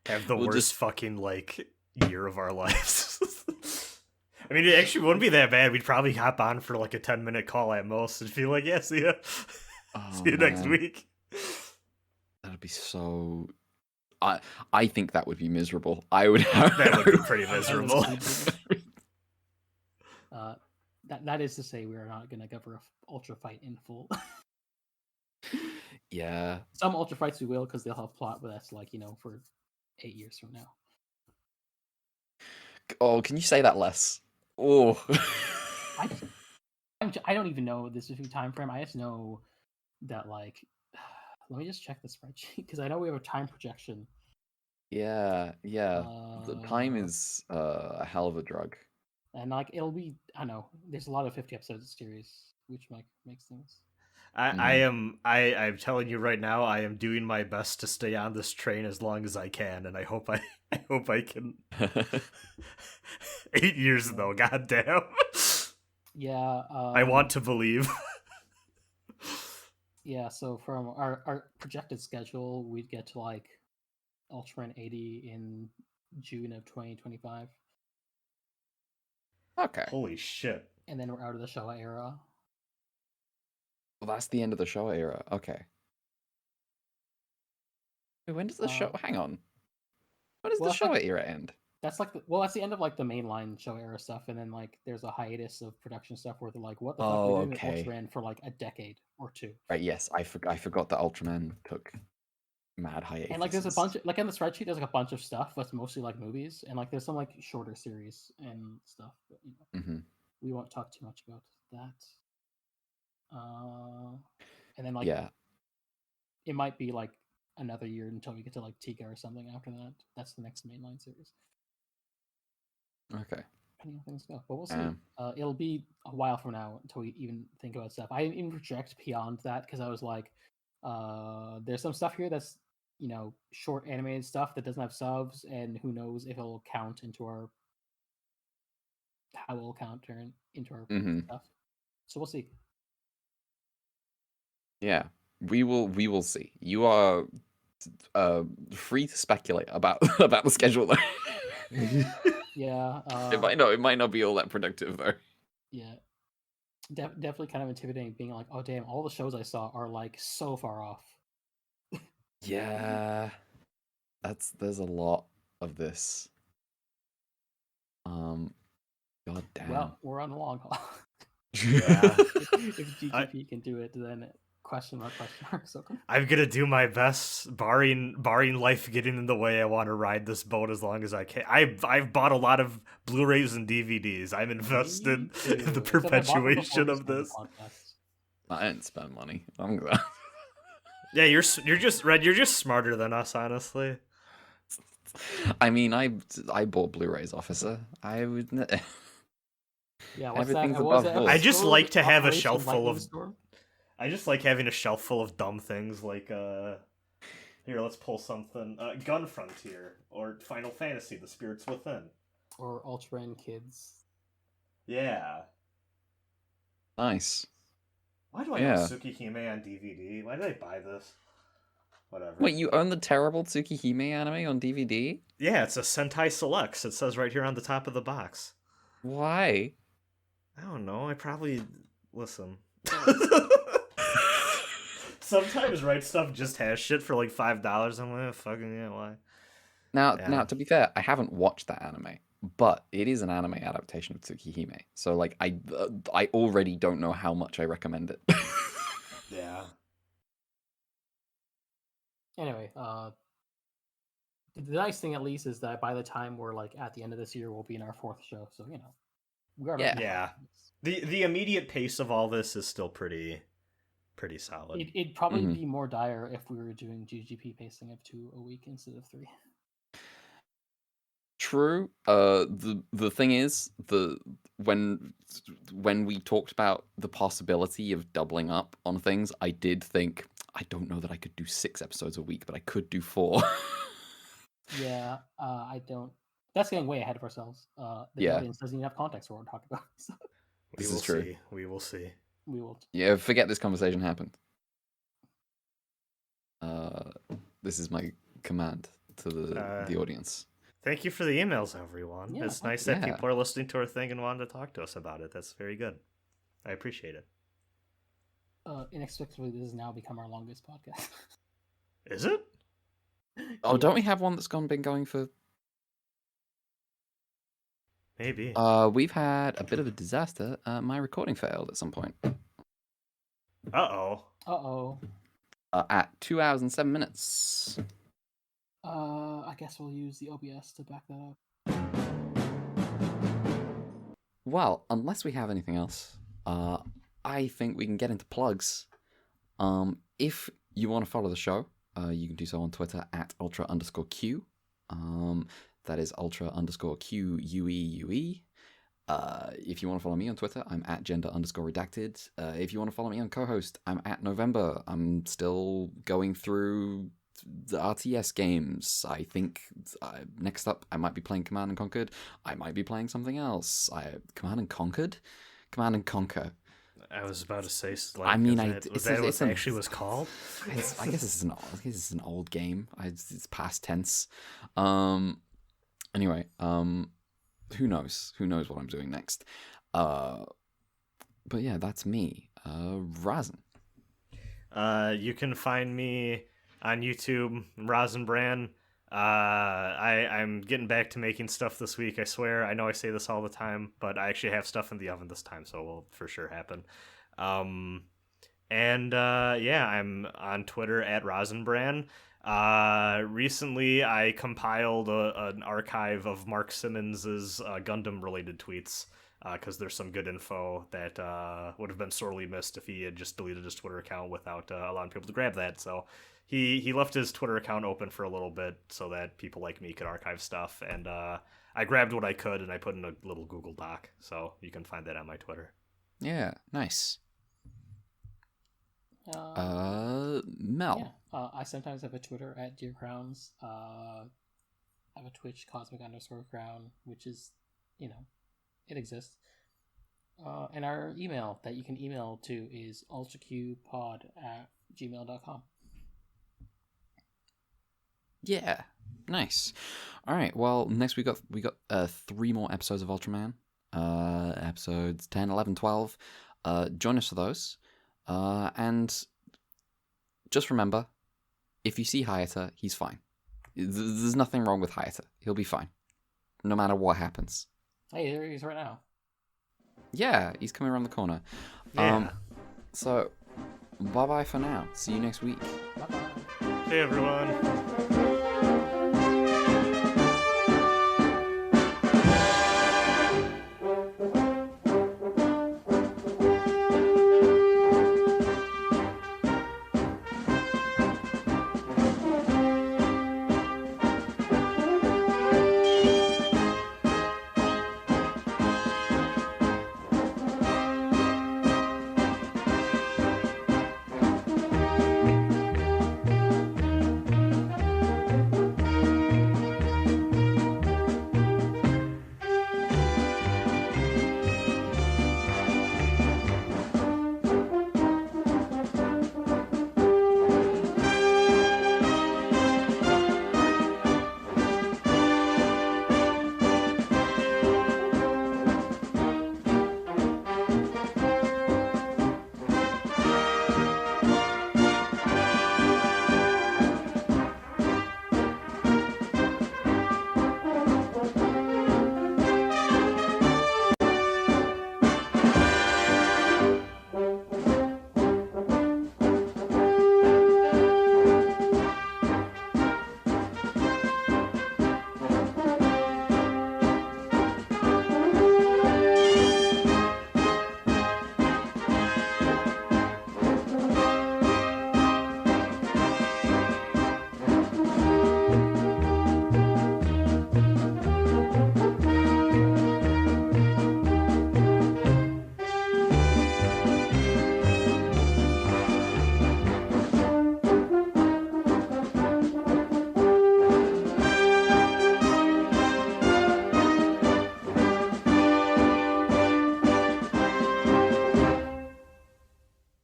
have the we'll worst just fucking like year of our lives. I mean, it actually wouldn't be that bad. We'd probably hop on for like a 10-minute call at most and feel like, yeah, see ya. See you next man. week. That'd be so. I think that would be miserable. I would have. That would be pretty miserable. That is to say, we are not going to cover Ultra Fight in full. Yeah. Some Ultra Fights we will, because they'll have plot, but that's like, you know, for 8 years from now. Oh, can you say that less? Oh. I don't even know the specific time frame. I just know that, like, let me just check the spreadsheet, because I know we have a time projection. Yeah. The time is a hell of a drug. And like, it'll be, I don't know, there's a lot of 50 episodes of series, which makes things. I'm telling you right now, I am doing my best to stay on this train as long as I can, and I hope I can. 8 years though, goddamn. Yeah. I want to believe. Yeah, so from our projected schedule, we'd get to like Ultraman 80 in June of 2025. Okay. Holy shit. And then we're out of the Showa era. Well, that's the end of the Showa era. Okay. Wait, when does the show? Hang on. When does the Showa era end? That's like that's the end of like the mainline Showa era stuff, and then like there's a hiatus of production stuff where they're like, what the fuck are we doing with Ultraman for like a decade or two? Right. Yes, I forgot that Ultraman took mad hiatus. And like there's a bunch of, like in the spreadsheet there's like a bunch of stuff that's mostly like movies, and like there's some like shorter series and stuff, but you know, we won't talk too much about that. And then like it might be like another year until we get to like Tika or something after that. That's the next mainline series. Okay. Depending on things go, but we'll see. It'll be a while from now until we even think about stuff. I didn't even project beyond that because I was like, there's some stuff here that's, you know, short animated stuff that doesn't have subs, and who knows if it'll count into our into our stuff. So we'll see. Yeah, we will see. You are free to speculate about about the schedule though. Yeah. It might not be all that productive though. Yeah. Definitely kind of intimidating being like, oh damn, all the shows I saw are like so far off. Yeah, there's a lot of this. God damn. Well, we're on the long haul. Yeah. If GGP can do it, then question mark. So I'm gonna do my best, barring life getting in the way. I want to ride this boat as long as I can. I've bought a lot of Blu-rays and DVDs. I'm invested in the perpetuation of this. I didn't spend money. I'm glad. Yeah, you're just Red. You're just smarter than us, honestly. I mean, I bought Blu-rays, officer. I would. Yeah, what's Everything's that? What was above that board. I just episode? like to have a Operation shelf full Lightning of. Storm? I just like having a shelf full of dumb things like Here, let's pull something. Gun Frontier or Final Fantasy: The Spirits Within. Or Ultraman Kids. Yeah. Nice. Why do I own Tsukihime on DVD? Why did I buy this? Whatever. Wait, you own the terrible Tsukihime anime on DVD? Yeah, it's a Sentai Selects. It says right here on the top of the box. Why? I don't know. I probably listen. Sometimes Right Stuff just has shit for like $5. I'm like, fucking yeah, why? Now, to be fair, I haven't watched that anime, but it is an anime adaptation of Tsukihime. So, like, I already don't know how much I recommend it. Yeah. Anyway, the nice thing at least is that by the time we're like at the end of this year, we'll be in our 4th show. So we are making Yeah. The immediate pace of all this is still pretty solid. It'd probably be more dire if we were doing GGP pacing of 2 a week instead of 3. True. The thing is, when we talked about the possibility of doubling up on things, I did think, I don't know that I could do 6 episodes a week, but I could do 4. Yeah, I don't. That's getting way ahead of ourselves. The audience doesn't even have context for what we're talking about. So. This is true. We will see. We will. Yeah, forget this conversation happened. This is my command to the audience. Thank you for the emails, everyone. Yeah, it's nice that people are listening to our thing and wanting to talk to us about it. That's very good. I appreciate it. Inexplicably, this has now become our longest podcast. Is it? Oh, don't we have one that's been going for... Maybe. We've had a bit of a disaster. My recording failed at some point. Uh-oh. At 2 hours and 7 minutes. I guess we'll use the OBS to back that up. Well, unless we have anything else, I think we can get into plugs. If you want to follow the show, you can do so on Twitter at ultra_Q. That is ultra_QUEUE. If you want to follow me on Twitter, I'm at gender_redacted. If you want to follow me on co-host, I'm at November. I'm still going through the RTS games. I think next up I might be playing Command and Conquered. I might be playing something else. Command and Conquered? Command and Conquer. I was about to say, like, I mean, was that what it actually was called? I guess it's an old game. It's past tense. Anyway, who knows? Who knows what I'm doing next? But yeah, that's me. Razin. You can find me on YouTube, Rasenbran. I'm getting back to making stuff this week, I swear. I know I say this all the time, but I actually have stuff in the oven this time, so it will for sure happen. Yeah, I'm on Twitter at Rasenbran. Recently I compiled an archive of Mark Simmons's Gundam-related tweets, because there's some good info that would have been sorely missed if he had just deleted his Twitter account without allowing people to grab that. So he left his Twitter account open for a little bit so that people like me could archive stuff, and I grabbed what I could and I put in a little Google Doc, so you can find that on my Twitter. Yeah, nice. Mel. Yeah, I sometimes have a Twitter at Dear Crowns. I have a Twitch, Cosmic_Crown, which is, it exists. And our email that you can email to is ultraqpod@gmail.com. Yeah, nice. All right. Well, next we got 3 more episodes of Ultraman. Episodes 10, 11, 12. Join us for those. And just remember, if you see Hayata, he's fine. There's nothing wrong with Hayata. He'll be fine, no matter what happens. Hey, there he is right now. Yeah, he's coming around the corner. Yeah. So, bye-bye for now. See you next week. Bye-bye. Hey, everyone.